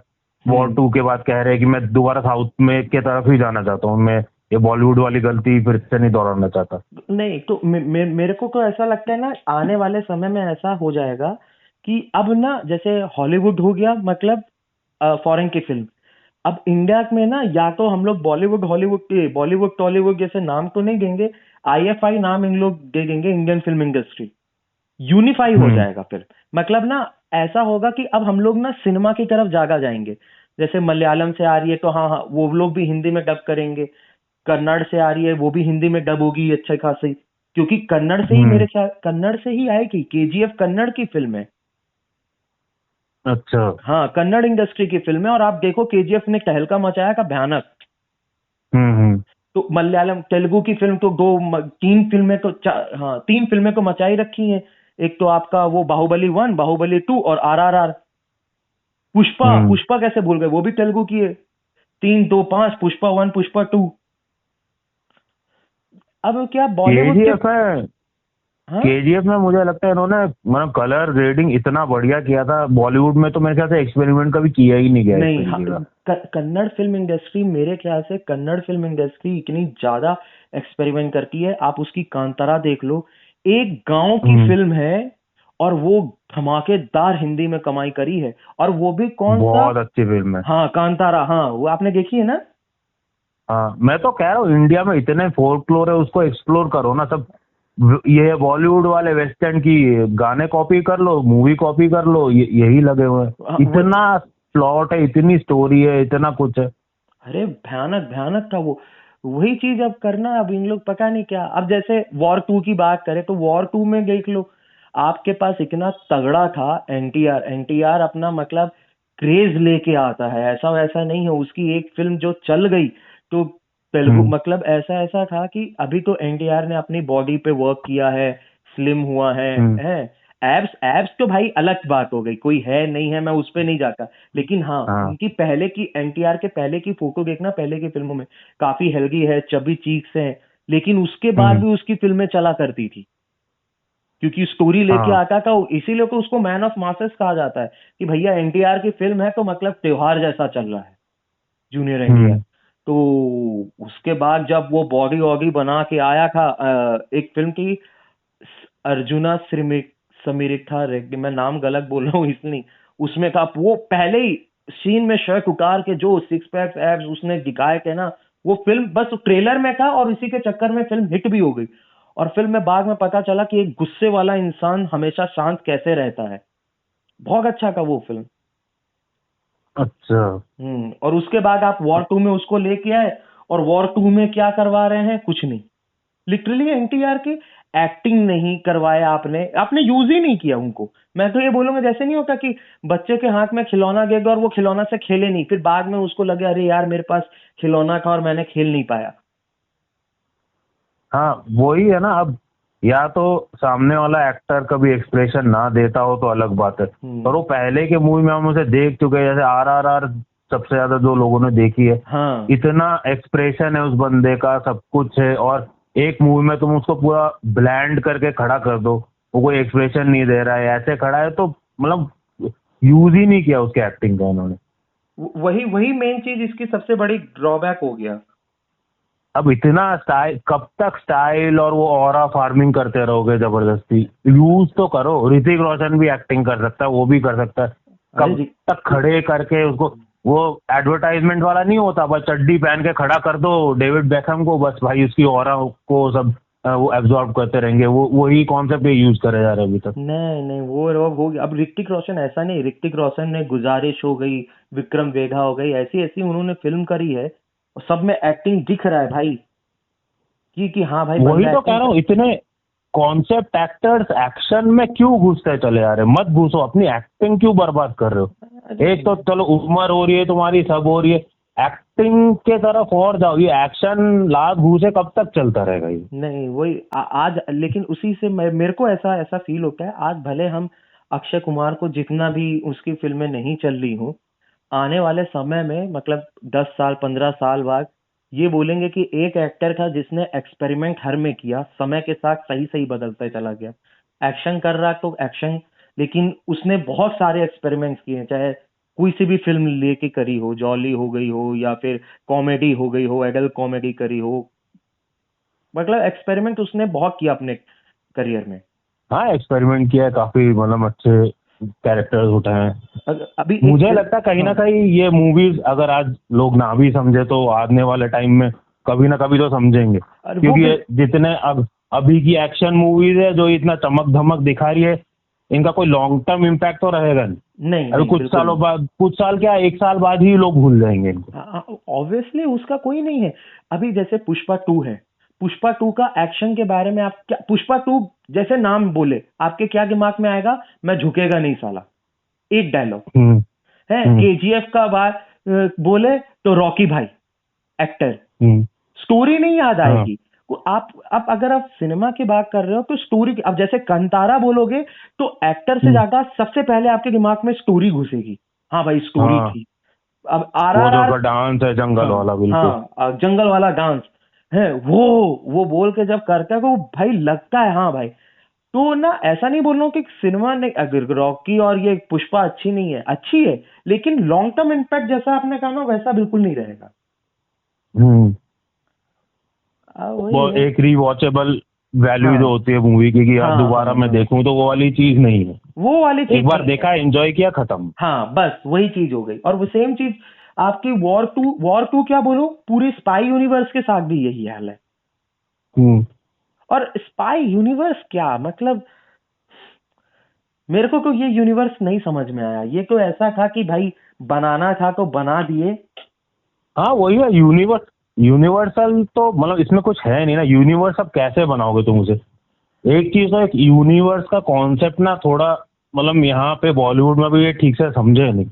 वॉर 2 के बाद कह रहे हैं कि मैं दोबारा साउथ में के तरफ ही जाना चाहता हूँ, मैं ये बॉलीवुड वाली गलती फिर से नहीं दोहराना चाहता। नहीं तो मेरे को तो ऐसा लगता है ना, आने वाले समय में ऐसा हो जाएगा कि अब ना जैसे हॉलीवुड हो गया मतलब फॉरेन की फिल्म, अब इंडिया में ना या तो हम लोग बॉलीवुड हॉलीवुड के बॉलीवुड टॉलीवुड जैसे नाम तो नहीं देंगे, IFI नाम इन लोग दे देंगे, इंडियन फिल्म इंडस्ट्री यूनिफाई हो हम्म। जाएगा फिर। मतलब ना ऐसा होगा कि अब हम लोग ना सिनेमा की तरफ ज्यादा जाएंगे। जैसे मलयालम से आ रही है तो हाँ हाँ वो लोग भी हिंदी में डब करेंगे, कन्नड़ से आ रही है वो भी हिंदी में डब होगी अच्छे खासी, क्योंकि कन्नड़ से ही मेरे हम्म। ख्याल कन्नड़ से ही आएगी। KGF कन्नड़ की फिल्म है। अच्छा। हाँ, कन्नड़ इंडस्ट्री की फिल्म है, और आप देखो KGF ने तहलका मचाया का भयानक। हम्म। तो मलयालम तेलुगु की फिल्म तो तीन फिल्में तो हाँ, तीन फिल्में तो मचाई रखी हैं। एक तो आपका वो बाहुबली 1, बाहुबली 2 और RRR। पुष्पा, हम्म। पुष्पा कैसे भूल गए, वो भी तेलुगु की है। 3, 2, 5, पुष्पा 1, पुष्पा 2। अब क्या बॉलीवुड के। KGF है। हाँ, KGF में मुझे लगता है इन्होंने मतलब कलर ग्रेडिंग इतना बढ़िया किया था, बॉलीवुड में तो मेरे ख्याल से एक्सपेरिमेंट कभी किया ही नहीं गया इस नहीं, हाँ, तरीके का। कन्नड़ फिल्म इंडस्ट्री, मेरे ख्याल से कन्नड़ फिल्म इंडस्ट्री इतनी ज्यादा एक्सपेरिमेंट करती है। आप उसकी कांतारा देख लो, एक गांव की हम्म। फिल्म है और वो धमाकेदार हिंदी में कमाई करी है। और वो भी कौन सा। बहुत अच्छी फिल्म है। हाँ, कांतारा, हाँ, वो आपने देखी है ना। हाँ मैं तो कह रहा हूँ इंडिया में इतने फोल्कलोर है, उसको एक्सप्लोर करो ना सब। ये बॉलीवुड वाले वेस्टर्न की गाने कॉपी कर लो, मूवी कॉपी कर लो, यही लगे हुए हैं। वो, इतना प्लॉट है, इतनी स्टोरी है, इतना कुछ है। अरे भयानक भयानक था वो। वही चीज अब करना, अब इन लोग पता नहीं क्या। अब जैसे वॉर 2 की बात करें तो वॉर 2 में देख लो, आपके पास इतना तगड़ा था NTR। NTR अपना मतलब क्रेज लेके आता है, ऐसा वैसा नहीं है। उसकी एक फिल्म जो चल गई तो तेलुगु हम्म। मतलब ऐसा ऐसा था कि अभी तो NTR ने अपनी बॉडी पे वर्क किया है, स्लिम हुआ हम्म। है। एब्स एब्स तो भाई अलग बात हो गई, कोई है नहीं है मैं उस पे नहीं जाता। लेकिन हाँ, हाँ। उनकी पहले की NTR के पहले की फोटो देखना, पहले की फिल्मों में काफी हेल्दी है, चबी चीक्स है। लेकिन उसके बाद हम्म। भी उसकी फिल्में चला करती थी, क्योंकि स्टोरी लेके हाँ। आता था। इसीलिए तो उसको मैन ऑफ मासेस कहा जाता है कि भैया NTR की फिल्म है तो मतलब त्योहार जैसा चल रहा है, जूनियर NTR। हम्म। तो उसके बाद जब वो बॉडी वॉडी बना के आया था, एक फिल्म थी अर्जुना समीरिथा रेड्डी, मैं नाम गलत बोल रहा हूँ इसलिए। उसमें था वो पहले ही सीन में शर्ट उतार के जो सिक्स पैक्स एब्स उसने दिखाए थे ना, वो फिल्म बस ट्रेलर में था और इसी के चक्कर में फिल्म हिट भी हो गई। और फिल्म में बाद में पता चला कि एक गुस्से वाला इंसान हमेशा शांत कैसे रहता है। बहुत अच्छा था वो फिल्म। अच्छा। और उसके बाद आप वॉर 2 में उसको लेके आए, और वॉर 2 में क्या करवा रहे हैं, कुछ नहीं। लिटरली NTR की एक्टिंग नहीं करवाया आपने, आपने यूज ही नहीं किया उनको। मैं तो ये बोलूंगा, जैसे नहीं होता कि बच्चे के हाथ में खिलौना दे दो और वो खिलौना से खेले नहीं, फिर बाद में उसको लगे अरे यार मेरे पास खिलौना था और मैंने खेल नहीं पाया। हाँ वही है ना। अब या तो सामने वाला एक्टर कभी एक्सप्रेशन ना देता हो तो अलग बात है, पर वो हम्म। पहले के मूवी में हम उसे देख चुके हैं, जैसे RRR सबसे ज्यादा जो लोगों ने देखी है। हाँ, इतना एक्सप्रेशन है उस बंदे का, सब कुछ है, और एक मूवी में तुम उसको पूरा ब्लैंड करके खड़ा कर दो, वो कोई एक्सप्रेशन नहीं दे रहा है, ऐसे खड़ा है, तो मतलब यूज ही नहीं किया उसके एक्टिंग का उन्होंने। वही वही मेन चीज इसकी सबसे बड़ी ड्रॉबैक हो गया। अब इतना स्टाइल, कब तक स्टाइल और वो ऑरा फार्मिंग करते रहोगे? जबरदस्ती यूज तो करो। ऋतिक रोशन भी एक्टिंग कर सकता है, वो भी कर सकता है। अरे कब तक खड़े करके उसको, वो एडवर्टाइजमेंट वाला नहीं होता, बस चड्डी पहन के खड़ा कर दो डेविड बेकहम को, बस भाई उसकी ऑरा को सब वो एब्जॉर्ब करते रहेंगे। वो वही कॉन्सेप्ट यूज करे जा रहे हैं अभी तक। नहीं नहीं, वो अब हो गया। अब ऋतिक रोशन ऐसा नहीं, ऋतिक रोशन ने गुजारिश हो गई, विक्रम वेधा हो गई, ऐसी ऐसी उन्होंने फिल्म करी है और सब में एक्टिंग दिख रहा है भाई कि हाँ भाई वही बंदा तो कह एक्टिंग रहा कर। हूँ, इतने कॉन्सेप्ट एक्टर्स एक्शन में क्यों घुसते चले आ रहे? मत घुसो, अपनी एक्टिंग क्यों बर्बाद कर रहे हो? अरे एक तो चलो उम्र हो रही है तुम्हारी, सब हो रही है, एक्टिंग के तरफ और जाओ। ये एक्शन लात घूसे कब तक चलता रहेगा ये? नहीं, वही आज लेकिन उसी से मेरे को ऐसा ऐसा फील होता है, आज भले हम अक्षय कुमार को जितना भी उसकी फिल्में नहीं चल रही हूँ, आने वाले समय में मतलब 10 साल 15 साल बाद ये बोलेंगे कि एक एक्टर था जिसने एक्सपेरिमेंट हर में किया, समय के साथ सही सही बदलता चला गया। एक्शन कर रहा तो एक्शन, लेकिन उसने बहुत सारे एक्सपेरिमेंट्स किए हैं, चाहे कोई सी भी फिल्म लेके करी हो, जॉली हो गई हो या फिर कॉमेडी हो गई हो, एडल्ट कॉमेडी करी हो, मतलब एक्सपेरिमेंट उसने बहुत किया अपने करियर में। हाँ, एक्सपेरिमेंट किया है काफी, मतलब अच्छे कैरेक्टर्स उठाए हैं। अभी एक मुझे फिल्म। लगता है कहीं ना हाँ, कहीं ये मूवीज अगर आज लोग ना भी समझे तो आने वाले टाइम में कभी ना कभी तो समझेंगे, और वो क्योंकि फिल्म। ये जितने अब अभी की एक्शन मूवीज है जो इतना चमक धमक दिखा रही है, इनका कोई लॉन्ग टर्म इम्पैक्ट तो रहेगा नहीं। नहीं अभी नहीं, कुछ बिल्कुल सालों नहीं। बाद, कुछ साल क्या, एक साल बाद ही लोग भूल जाएंगे इनको। ऑब्वियसली उसका कोई नहीं है। अभी जैसे पुष्पा 2 है, पुष्पा 2 का एक्शन के बारे में आप क्या, पुष्पा 2 जैसे नाम बोले आपके क्या दिमाग में आएगा? मैं झुकेगा नहीं साला, एक डायलॉग हम्म। है। हम्म। केजीएफ का बात बोले तो रॉकी भाई एक्टर, हम्म। स्टोरी नहीं याद हाँ। आएगी। आप अगर आप सिनेमा की बात कर रहे हो तो स्टोरी, अब जैसे कंतारा बोलोगे तो एक्टर से हम्म। ज्यादा सबसे पहले आपके दिमाग में स्टोरी घुसेगी। हाँ भाई स्टोरी हाँ, थी। अब आर वो आर जो आर उसका डांस है जंगल हाँ वाला, बिल्कुल। हाँ, जंगल वाला डांस है, वो बोल के जब करता है तो वो भाई लगता है हाँ भाई। तो ना ऐसा नहीं बोल रहा हूँ कि सिनेमा ने, अगर रॉकी और ये पुष्पा अच्छी नहीं है, अच्छी है, लेकिन लॉन्ग टर्म इम्पैक्ट जैसा आपने कहा ना वैसा बिल्कुल नहीं रहेगा। हम्म। वही वो है। एक रीवॉचेबल वैल्यू जो हाँ होती है मूवी की, कि यार हाँ दोबारा हाँ मैं हाँ, देखूं, तो वो वाली चीज नहीं है। वो वाली एक चीज बार नहीं है। देखा, एंजॉय किया, खत्म। हाँ बस वही चीज हो गई। और वो सेम चीज आपकी वॉर टू क्या बोलो, पूरी स्पाई यूनिवर्स के साथ भी यही हाल है। हम्म। और स्पाई यूनिवर्स क्या मतलब, मेरे को ये यूनिवर्स नहीं समझ में आया। ये तो ऐसा था कि भाई बनाना था तो बना दिए। हाँ, वही है यूनिवर्स। यूनिवर्सल तो मतलब इसमें कुछ है नहीं ना, यूनिवर्स अब कैसे बनाओगे तुम उसे? एक चीज तो, एक यूनिवर्स का कॉन्सेप्ट ना थोड़ा, मतलब यहाँ पे बॉलीवुड में भी ये ठीक से समझे नहीं।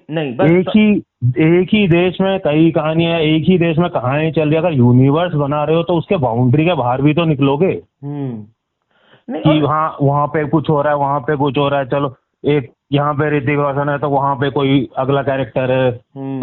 नहीं बस। एक ही देश में कई कहानियां, एक ही देश में कहानी चल रही है। अगर यूनिवर्स बना रहे हो तो उसके बाउंड्री के बाहर भी तो निकलोगे, नहीं कि और हाँ वहां पे कुछ हो रहा है, वहां पे कुछ हो रहा है, चलो एक यहाँ पे ऋतिक रोशन है तो वहां पे कोई अगला कैरेक्टर है,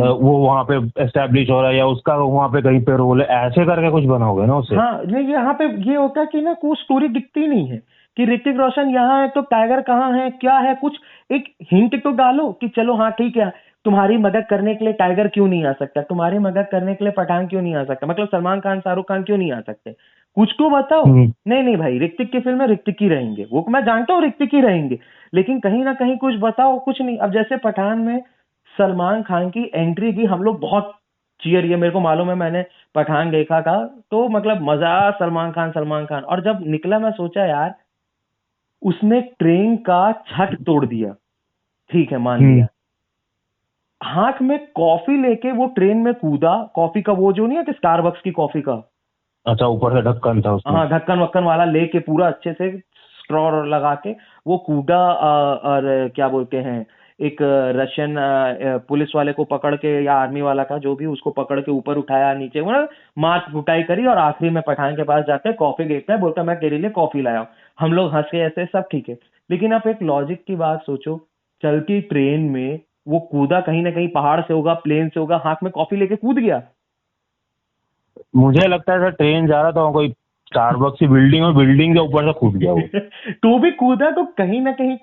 वो वहां पे एस्टेब्लिश हो रहा है, या उसका वहां पे कहीं पे रोल है, ऐसे करके कुछ बनाओगे ना उसे। हाँ नहीं, यहाँ पे ये होता है कि ना कोई स्टोरी दिखती नहीं है कि ऋतिक रोशन यहाँ है तो टाइगर कहाँ है, क्या है, कुछ एक हिंट तो डालो कि चलो हाँ ठीक है, तुम्हारी मदद करने के लिए टाइगर क्यों नहीं आ सकता, तुम्हारी मदद करने के लिए पठान क्यों नहीं आ सकता, मतलब सलमान खान शाहरुख खान क्यों नहीं आ सकते, कुछ तो बताओ। हम्म। नहीं नहीं भाई, ऋतिक की फिल्म में ऋतिक ही रहेंगे, वो मैं जानता हूँ ऋतिक ही रहेंगे, लेकिन कहीं ना कहीं कुछ बताओ, कुछ नहीं। अब जैसे पठान में सलमान खान की एंट्री की हम लोग बहुत चीयर, ये मेरे को मालूम है, मैंने पठान देखा था तो मतलब मजा, सलमान खान सलमान खान। और जब निकला मैं सोचा यार उसने ट्रेन का छत तोड़ दिया, ठीक है मान हम्म। लिया, हाथ में कॉफी लेके वो ट्रेन में कूदा, कॉफी का वो जो नहीं है कि स्टारबक्स की कॉफी का, अच्छा, ऊपर से ढक्कन था उसमें। हाँ ढक्कन वक्कन वाला लेके पूरा अच्छे से स्ट्रॉ लगा के वो कूदा। और क्या बोलते हैं, एक रशियन पुलिस वाले को पकड़ के या आर्मी वाला था जो भी, उसको पकड़ के ऊपर उठाया, नीचे वो मार कुटाई करी, और आखिरी में पठान के पास जाते कॉफी देता है, बोलता मैं तेरे लिए कॉफी लाया हूँ। हम लोग हंस के ऐसे सब ठीक है, लेकिन आप एक लॉजिक की बात सोचो, चलती ट्रेन में वो कूदा, कहीं ना कहीं पहाड़ से होगा, प्लेन से होगा, हाथ में कॉफी लेके कूद गया। मुझे लगता है सर, ट्रेन जा रहा था, वहाँ कोई स्टारबक्स की बिल्डिंग, और बिल्डिंग के ऊपर से कूद गया वो। तो भी कूदा तो कहीं ना कहीं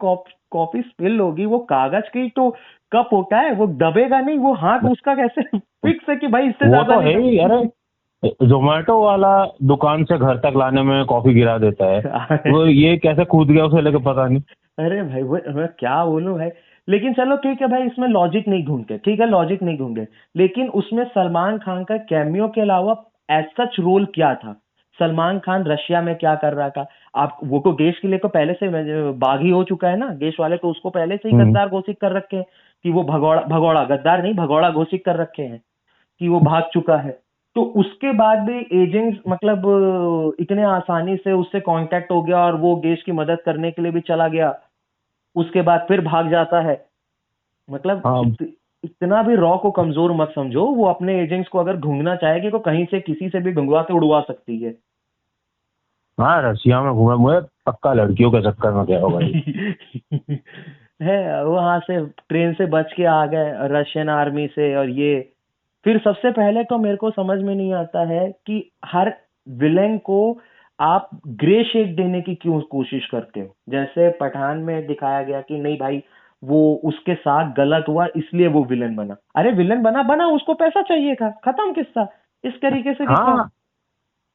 कॉफी स्पिल होगी, वो कागज की तो कप होता है वो दबेगा नहीं, वो हाथ उसका कैसे फिक्स है कि भाई इससे वो ज्यादा तो नहीं है ही। अरे जोमेटो वाला दुकान से घर तक लाने में कॉफी गिरा देता है, वो ये कैसे कूद गया उसे लेके पता नहीं। अरे भाई वो मैं क्या बोलूं भाई। लेकिन चलो ठीक है भाई, इसमें लॉजिक नहीं ढूंढते, ठीक है लॉजिक नहीं ढूंढे, लेकिन उसमें सलमान खान का कैमियो के अलावा एज सच रोल क्या था? सलमान खान रशिया में क्या कर रहा था? आप वो तो देश के लिए तो पहले से बागी हो चुका है ना, देश वाले तो उसको पहले से ही हम्म। गद्दार घोषित कर रखे हैं कि वो भगौड़ा भगौड़ा, गद्दार नहीं भगौड़ा घोषित कर रखे हैं कि वो भाग चुका है। तो उसके बाद भी एजेंट्स मतलब इतने आसानी से उससे कांटेक्ट हो गया और वो देश की मदद करने के लिए भी चला गया, उसके बाद फिर भाग जाता है। मतलब हाँ इतना भी रॉ को कमजोर मत समझो, वो अपने एजेंट्स को अगर ढूंढना चाहेगी तो कहीं से किसी से भी ढूंढवा के उड़वा सकती है। हाँ, रशिया में घूमे, मुझे पक्का लड़कियों के चक्कर में गया होगा ये। है वहां से ट्रेन से बच के आ गए रशियन आर्मी से। और ये फिर सबसे पहले तो मेरे को समझ में नहीं आता है कि हर विलेन को आप ग्रे शेड देने की क्यों कोशिश करते हो? जैसे पठान में दिखाया गया कि नहीं भाई वो उसके साथ गलत हुआ इसलिए वो विलेन बना। अरे विलेन बना बना, उसको पैसा चाहिए था, खत्म किस्सा। इस तरीके से दिखाओ। हाँ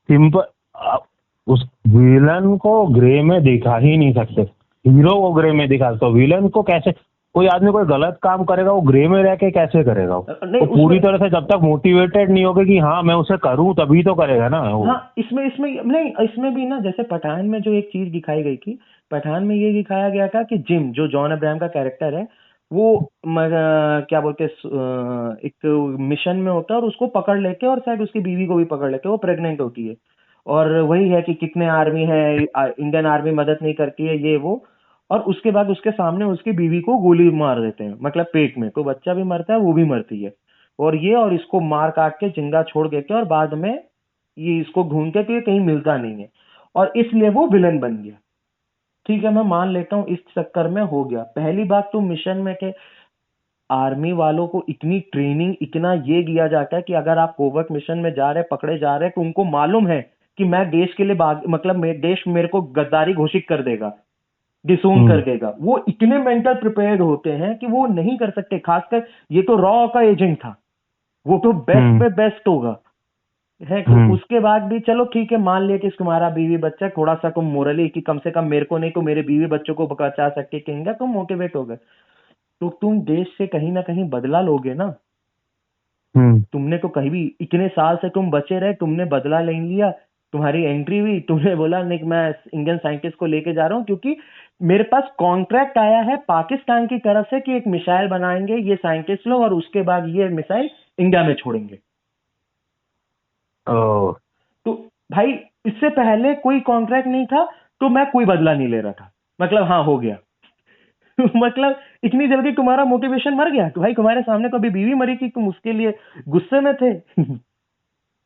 सिंपल। उस विलन को ग्रे में दिखा ही नहीं सकते, हीरो को ग्रे में दिखा सकते हो, विलन को कैसे? कोई आदमी कोई गलत काम करेगा वो ग्रे में रह के कैसे करेगा? नहीं वो उसमें, पूरी तरह से जब तक मोटिवेटेड नहीं होगा कि हाँ मैं उसे करूं तभी तो करेगा ना वो। हाँ इसमें इसमें नहीं, इसमें भी ना जैसे पठान में जो एक चीज दिखाई गई थी, पठान में ये दिखाया गया था कि जिम जो जॉन अब्राहम का कैरेक्टर है वो क्या बोलते हैं एक मिशन में होता है और उसको पकड़ लेके और शायद उसकी बीवी को भी पकड़ लेके वो प्रेग्नेंट होती है। और वही है कि कितने आर्मी है, इंडियन आर्मी मदद नहीं करती है ये वो। और उसके बाद उसके सामने उसकी बीवी को गोली मार देते हैं, मतलब पेट में, तो बच्चा भी मरता है वो भी मरती है। और ये और इसको मार काट के जिंदा छोड़ देते हैं और बाद में ये इसको ढूंढते तो ये कहीं मिलता नहीं है और इसलिए वो विलन बन गया। ठीक है मैं मान लेता हूँ इस चक्कर में हो गया। पहली बात तो मिशन में के आर्मी वालों को इतनी ट्रेनिंग इतना ये दिया जाता है कि अगर आप कोवर्ट मिशन में जा रहे पकड़े जा रहे हैं तो उनको मालूम है कि मैं देश के लिए मतलब देश मेरे को गद्दारी घोषित कर देगा, डिसोन कर हम्म। देगा। वो इतने मेंटल प्रिपेयर्ड होते हैं कि वो नहीं कर सकते। खासकर ये तो रॉ का एजेंट था, वो तो बेस्ट हम्म। में बेस्ट होगा है। तो हम्म। उसके बाद भी चलो ठीक है मान लिया कि तुम्हारा बीवी बच्चा थोड़ा सा तुम मोरली कि कम से कम मेरे को नहीं तो मेरे बीवी बच्चों को बचा सकते कहेंगे, तुम मोटिवेट हो गए। तो तुम देश से कहीं ना कहीं बदला लोगे ना। हम्म। तुमने तो कहीं भी इतने साल से तुम बचे रहे, तुमने बदला ले लिया, तुम्हारी एंट्री हुई, तुमने बोला नहीं मैं इंडियन साइंटिस्ट को लेके जा रहा हूँ क्योंकि मेरे पास कॉन्ट्रैक्ट आया है पाकिस्तान की तरफ से कि एक मिसाइल बनाएंगे ये साइंटिस्ट लोग और उसके बाद ये मिसाइल इंडिया में छोड़ेंगे। ओ, तो भाई इससे पहले कोई कॉन्ट्रैक्ट नहीं था तो मैं कोई बदला नहीं ले रहा था, मतलब हाँ हो गया। मतलब इतनी जल्दी तुम्हारा मोटिवेशन मर गया? तो भाई तुम्हारे सामने कभी बीवी मरी थी, तुम उसके लिए गुस्से में थे?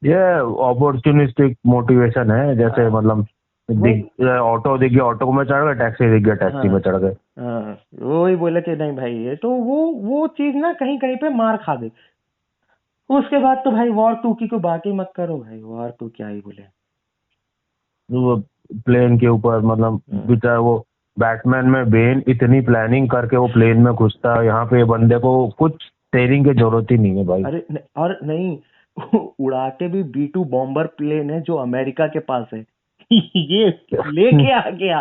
ये अपॉर्चुनिस्टिक मोटिवेशन है, जैसे मतलब ऑटो दिख गया ऑटो में चढ़ गए, टैक्सी दिख गया टैक्सी में हाँ चढ़ गए। हाँ वो ही बोले कि नहीं भाई ये तो वो चीज ना कहीं कहीं पे मार खा गई। उसके बाद तो भाई वॉर टू की को बात ही मत करो भाई, वॉर टू क्या ही बोले। वो प्लेन के ऊपर मतलब हाँ। बेचारा वो बैटमैन में बेन इतनी प्लानिंग करके वो प्लेन में घुसता है, यहाँ पे बंदे को कुछ ट्रेनिंग की जरूरत ही नहीं है भाई। अरे और नहीं उड़ाते भी B2 बॉम्बर प्लेन है जो अमेरिका के पास है। ये लेके आ गया।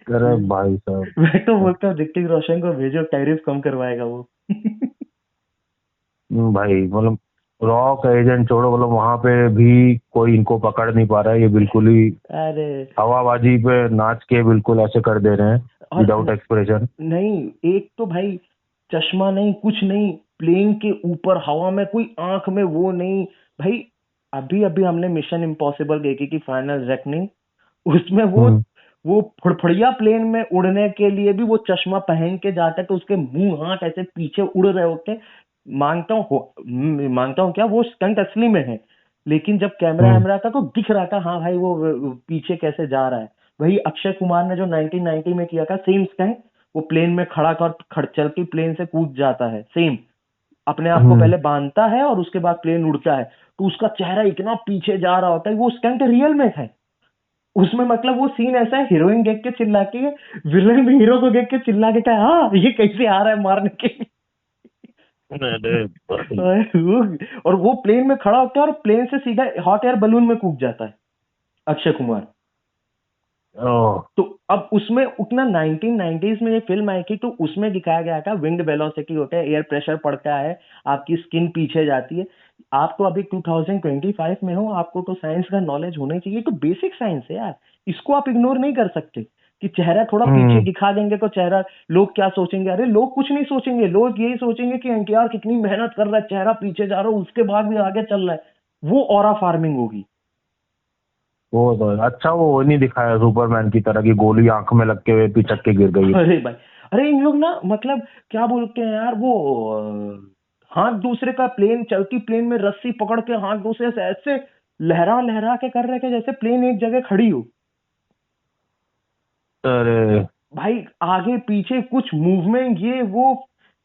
अरे भाई साहब। मैं तो बोलता हूँ ऋतिक रोशन को भेजो, टैरिफ कम करवाएगा वो। भाई मतलब रॉक एजेंट छोड़ो, मतलब वहां पे भी कोई इनको पकड़ नहीं पा रहा है, ये बिल्कुल ही अरे हवाबाजी पे नाच के बिल्कुल ऐसे कर दे रहे हैं और विदाउट एक्सप्रेशन। नहीं एक तो भाई चश्मा नहीं कुछ नहीं, प्लेन के ऊपर हवा में, कोई आंख में वो नहीं भाई। अभी अभी हमने मिशन इम्पॉसिबल देखी कि फाइनल रेकनिंग, उसमें हम्म। वो फुड़फुड़िया प्लेन में उड़ने के लिए भी वो चश्मा पहन के जाता है तो उसके मुंह हाथ ऐसे पीछे उड़ रहे होते। मानता हूँ क्या वो स्टंट असली में है, लेकिन जब कैमरा हम्म। वैमरा था तो दिख रहा था हाँ भाई वो पीछे कैसे जा रहा है। वही अक्षय कुमार ने जो 1990 में किया था सेम स्टंट, वो प्लेन में खड़ा कर चलती प्लेन से कूद जाता है सेम, अपने आप को हम्म। पहले बांधता है और उसके बाद प्लेन उड़ता है तो उसका चेहरा इतना पीछे जा रहा होता है, वो स्टंट रियल में है। उसमें मतलब वो सीन ऐसा है, हीरोइन देख के चिल्लाती है, विलन भी हीरो को देख के चिल्ला के कहा, हाँ ये कैसे आ रहा है मारने के लिए। अरे भाई। और वो प्लेन में खड़ा होता है और प्लेन से सीधा हॉट एयर बलून में कूद जाता है अक्षय कुमार। ओह। तो अब उसमें उतना 1990s में ये फिल्म आई थी, तो उसमें दिखाया गया था विंड वेलोसिटी होता है, एयर प्रेशर पड़ता है, आपकी स्किन पीछे जाती है। आप तो अभी 2025 में हो, आपको तो साइंस का नॉलेज होना ही चाहिए, तो बेसिक साइंस है यार, इसको आप इग्नोर नहीं कर सकते कि चेहरा थोड़ा पीछे दिखा देंगे तो चेहरा, लोग क्या सोचेंगे? अरे लोग कुछ नहीं सोचेंगे, लोग यही सोचेंगे कि एनटीआर कितनी मेहनत कर रहा है, चेहरा पीछे जा रहा है उसके बाद भी आगे चल रहा है। वो ऑरा फार्मिंग होगी। वो तो अच्छा, वो नहीं दिखाया सुपरमैन की तरह की गोली आंख में लग के हुए पिचक के गिर गई। अरे भाई, अरे इन लोग ना मतलब क्या बोलते हैं यार, वो हाथ दूसरे का, प्लेन चलती प्लेन में रस्सी पकड़ के हाथ दूसरे से ऐसे लहरा लहरा के कर रहे थे जैसे प्लेन एक जगह खड़ी हो। अरे भाई आगे पीछे कुछ मूवमेंट, ये वो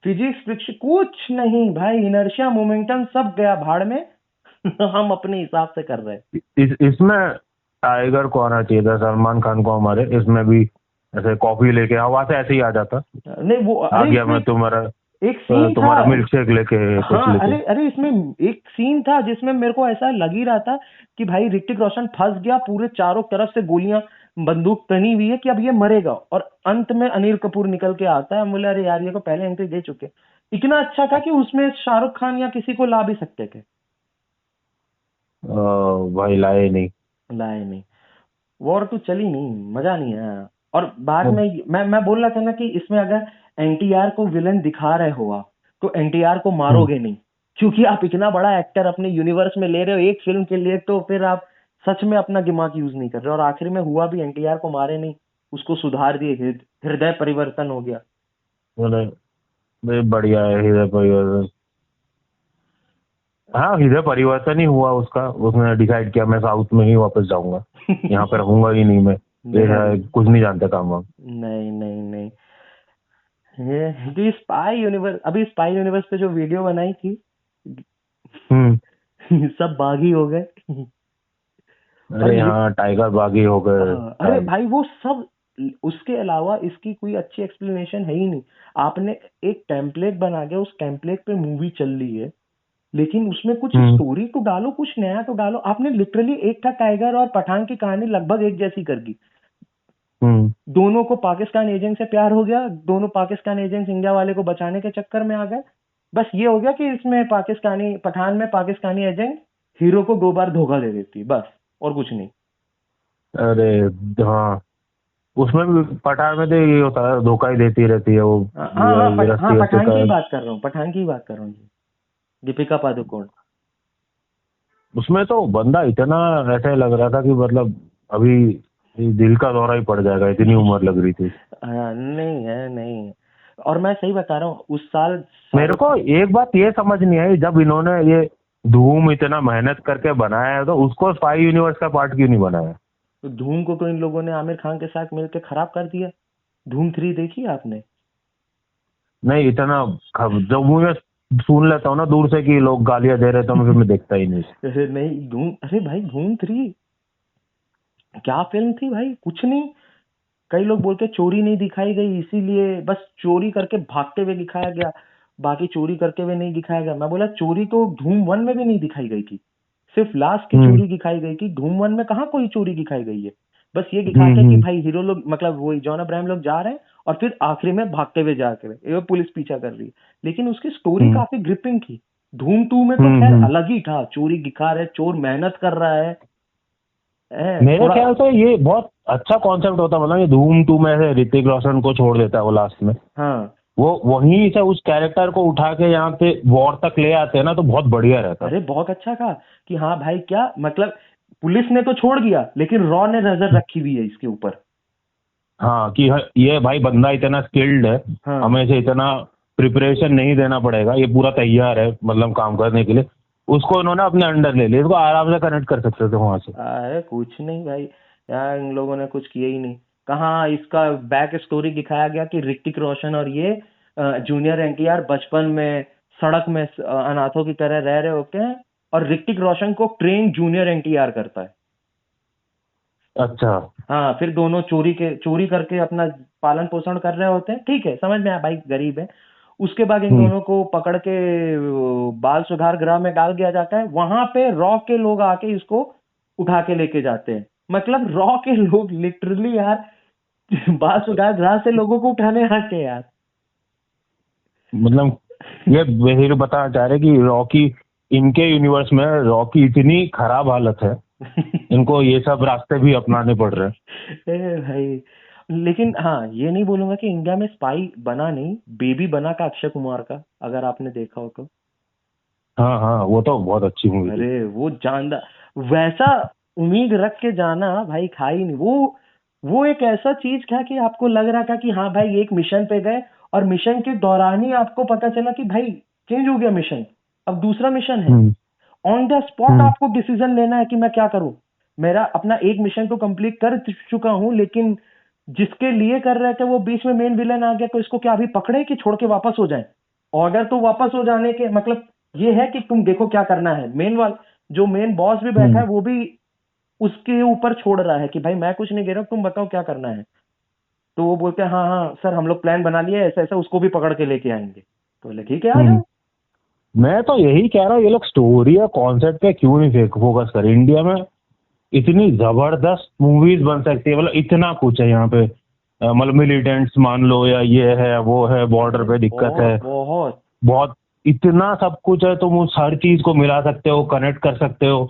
फिजिक्स फ्रिक्शन कुछ नहीं भाई, इनर्शिया मोमेंटम सब गया भाड़ में। हम अपने हिसाब से कर रहे इसमें टाइगर को आना चाहिए था, सलमान खान को हमारे, इसमें भी ऐसे कॉफी लेके हवा से ऐसे ही आ जाता। हैं। नहीं वो, आ अरे गया इसमें मैं तुम्हारा एक सीन था। तुम्हारा मिल्क शेक लेके कुछ हाँ लेके। अरे अरे, इसमें एक सीन था जिसमें मेरे को ऐसा लग ही रहा था कि भाई ऋतिक रोशन फंस गया, पूरे चारों तरफ से गोलियां बंदूक तनी हुई है कि अब ये मरेगा, और अंत में अनिल कपूर निकल के आता है। हम बोले अरे यार ये को पहले एंट्री दे चुके। इतना अच्छा था कि उसमें शाहरुख खान या किसी को ला भी सकते थे, भाई लाए नहीं। लाए नहीं। वॉर तो चली नहीं, मजा नहीं आया। और बाद में मैं बोल रहा था ना कि इसमें अगर एनटीआर को विलन दिखा रहे हो आप, तो एनटीआर को हम्म। मारोगे नहीं, क्योंकि आप इतना बड़ा एक्टर अपने यूनिवर्स में ले रहे हो एक फिल्म के लिए, तो फिर आप सच में अपना दिमाग यूज नहीं कर रहे। और आखिर में हुआ भी, एनटीआर को मारे नहीं, उसको सुधार दिए, हृदय परिवर्तन हो गया। बोले, भाई बढ़िया है हृदय परिवर्तन। हाँ, हृदय परिवर्तन ही हुआ उसका, उसने डिसाइड किया मैं साउथ में ही वापस जाऊंगा, यहाँ पे रहूंगा ही नहीं मैं। ये नहीं कुछ नहीं जानते काम वाम। नहीं नहीं नहीं, ये स्पाई यूनिवर्स, अभी स्पाई यूनिवर्स पे जो वीडियो बनाई थी, हम्म। सब बागी हो गए। और अरे हाँ, टाइगर बागी हो गए अरे शायद। भाई वो सब, उसके अलावा इसकी कोई अच्छी एक्सप्लेनेशन है ही नहीं। आपने एक टेम्पलेट बना के उस टेम्पलेट पे मूवी चल रही है, लेकिन उसमें कुछ हम्म। स्टोरी तो डालो, कुछ नया तो डालो। आपने लिटरली एक था टाइगर और पठान की कहानी लगभग एक जैसी कर दी। हम्म। दोनों को पाकिस्तान एजेंट से प्यार हो गया, दोनों पाकिस्तान एजेंट्स इंडिया वाले को बचाने के चक्कर में आ गए। बस ये हो गया कि इसमें पाकिस्तानी, पठान में पाकिस्तानी एजेंट हीरो को 2 बार धोखा दे देती, बस, और कुछ नहीं। अरे हाँ, उसमें भी पठान में तो ये होता है, धोखा ही देती रहती है वो। हाँ हाँ हाँ, हाँ रस्सी वस्सी पठान की का। ही बात कर रहा हूँ, पठान की ही बात कर रहा हूँ जी, दीपिका पादुकोण। उसमें तो बंदा इतना ऐसे लग रहा था कि मतलब अभी दिल का दौरा ही पड़ जाएगा, इतनी उम्र लग रही थी। हाँ नहीं है, नहीं है। और मैं सही बता रहा हूँ, उस साल मेरे शाहरुख को खान, एक बात ये समझ नहीं आई, जब इन्होंने ये धूम इतना मेहनत करके बनाया है तो उसको स्पाई यूनिवर्स का पार्ट क्यों नहीं बनाया? तो धूम को तो इन लोगों ने आमिर खान के साथ मिलकर खराब कर दिया। धूम 3 देखी है आपने? नहीं, इतना जब मुझे सुन लेता हूँ ना दूर से कि लोग गालियां दे रहे तो मैं फिर मैं देखता ही नहीं। अरे नहीं धूम, अरे भाई धूम 3 क्या फिल्म थी भाई, कुछ नहीं। कई लोग बोलते हैं चोरी नहीं दिखाई गई इसीलिए, बस चोरी करके भागते हुए दिखाया गया, बाकी चोरी करते हुए नहीं दिखाया गया। मैं बोला चोरी तो धूम 1 में भी नहीं दिखाई गई थी, सिर्फ लास्ट की हम्म। चोरी दिखाई गई थी। धूम 1 में कहाँ कोई चोरी दिखाई गई है। बस ये हम्म। दिखाते हैं कि भाई हीरो लोग, मतलब वही जॉन अब्राहम लोग जा रहे हैं और फिर आखिरी में भागते हुए जाके ये पुलिस पीछा कर रही है, लेकिन उसकी स्टोरी हम्म। काफी ग्रिपिंग थी। धूम 2 में तो हम्म। खैर अलग ही था, चोरी दिखा रहे, चोर मेहनत कर रहा है, मेरे थोड़ा। ख्याल से ये बहुत अच्छा कॉन्सेप्ट होता, मतलब ये धूम 2 में से ऋतिक रोशन को छोड़ देता है वो लास्ट में, हाँ वो वहीं से उस कैरेक्टर को उठा के यहाँ पे वॉर तक ले आते हैं ना, तो बहुत बढ़िया रहता। अरे बहुत अच्छा था कि हाँ भाई, क्या मतलब, पुलिस ने तो छोड़ दिया लेकिन रॉ ने नजर रखी हुई है इसके ऊपर। हाँ कि ये भाई बंदा इतना स्किल्ड है, हाँ हमें से इतना प्रिपरेशन नहीं देना पड़ेगा, ये पूरा तैयार है मतलब काम करने के लिए। उसको इन्होंने अपने अंडर ले लिया, इसको आराम से कनेक्ट कर सकते थे वहां से। अरे कुछ नहीं भाई, यार इन लोगों ने कुछ किया ही नहीं। कहाँ इसका बैक स्टोरी दिखाया गया कि ऋतिक रोशन और ये जूनियर एनटीआर बचपन में सड़क में अनाथों की तरह रह रहे होते हैं, और ऋतिक रोशन को ट्रेन जूनियर एनटीआर करता है। अच्छा। हाँ, फिर दोनों चोरी करके अपना पालन पोषण कर रहे होते हैं, ठीक है, समझ में आया भाई गरीब है। उसके बाद इन हम्म। दोनों को पकड़ के बाल सुधार गृह में डाल दिया जाता है। वहां पे रॉ के लोग आके इसको उठा के लेके जाते हैं। मतलब रॉ के लोग लिटरली यार बाल सुधार गृह से लोगों को उठाने आके यार। मतलब ये बेसिकली बताना चाह रहे कि रॉकी, इनके यूनिवर्स में रॉकी इतनी खराब हालत है, इनको ये सब रास्ते भी अपनाने पड़ रहे हैं। ए भाई, लेकिन हाँ ये नहीं बोलूंगा कि इंडिया में स्पाई बना नहीं, बेबी बना का अक्षय कुमार का, अगर आपने देखा हो तो। हाँ हाँ, वो तो बहुत अच्छी मूवी थी। अरे वो जानदार, वैसा उम्मीद रख के जाना भाई, खा ही नहीं वो एक ऐसा चीज था कि आपको लग रहा था कि हाँ भाई एक मिशन पे गए, और मिशन के दौरान ही आपको पता चला कि भाई चेंज हो गया मिशन, अब दूसरा मिशन है। हम्म। ऑन द स्पॉट हम्म। आपको डिसीजन लेना है कि मैं क्या करूं। मेरा अपना एक मिशन तो कंप्लीट कर चुका हूं, लेकिन जिसके लिए कर रहे थे वो बीच में मेन विलन आ गया, तो इसको क्या अभी पकड़े कि छोड़ के वापस हो जाए। ऑर्डर तो वापस हो जाने के मतलब ये है कि तुम देखो क्या करना है। मेन वाल जो मेन बॉस भी बैठा हम्म। है वो भी उसके ऊपर छोड़ रहा है कि भाई मैं कुछ नहीं कह रहा हूं, तुम बताओ क्या करना है। तो वो बोलते हैं हाँ हाँ सर हम लोग प्लान बना लिए, ऐसा ऐसा उसको भी पकड़ के लेके आएंगे। तो बोले ठीक है आ हम्म। जाओ। मैं तो यही कह रहा हूँ, ये लोग स्टोरी या कॉन्सेप्ट पे क्यों नहीं फोकस कर। इंडिया में इतनी जबरदस्त मूवीज बन सकती है, मतलब इतना कुछ है यहाँ पे। मतलब मिलिटेंट्स मान लो, या ये है वो है, बॉर्डर अरे पे दिक्कत बहुत है, बहुत। बहुत, इतना सब कुछ है। तुम उस हर चीज को मिला सकते हो, कनेक्ट कर सकते हो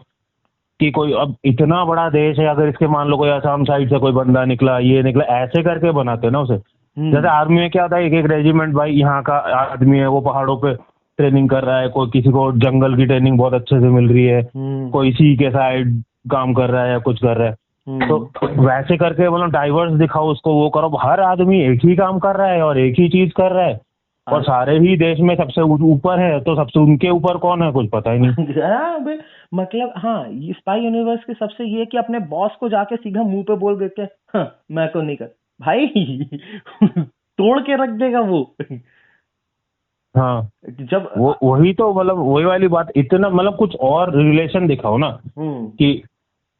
कि कोई अब इतना बड़ा देश है, अगर इसके मान लो कोई असम साइड से कोई बंदा निकला, ये निकला, ऐसे करके बनाते हैं ना उसे। जैसे हम्म आर्मी में क्या होता है, एक एक रेजिमेंट भाई यहाँ का आदमी है, वो पहाड़ों पे ट्रेनिंग कर रहा है, कोई किसी को जंगल की ट्रेनिंग बहुत अच्छे से मिल रही है, हम्म कोई सी के साइड काम कर रहा है या कुछ कर रहा है। तो वैसे करके मतलब डाइवर्स दिखाओ उसको, वो करो। हर आदमी एक ही काम कर रहा है और एक ही चीज कर रहा है, और अरे सारे ही देश में सबसे ऊपर है, तो सबसे उनके ऊपर कौन है कुछ पता ही नहीं। हाँ, मतलब हाँ ये स्पाई यूनिवर्स के सबसे ये है कि अपने बॉस को जाके सीधा मुंह पे बोल देते हैं हाँ मैं तो नहीं कर भाई तोड़ के रख देगा वो। हाँ, जब वो वही तो, मतलब वही वाली बात। इतना मतलब कुछ और रिलेशन दिखाओ ना, हम्म कि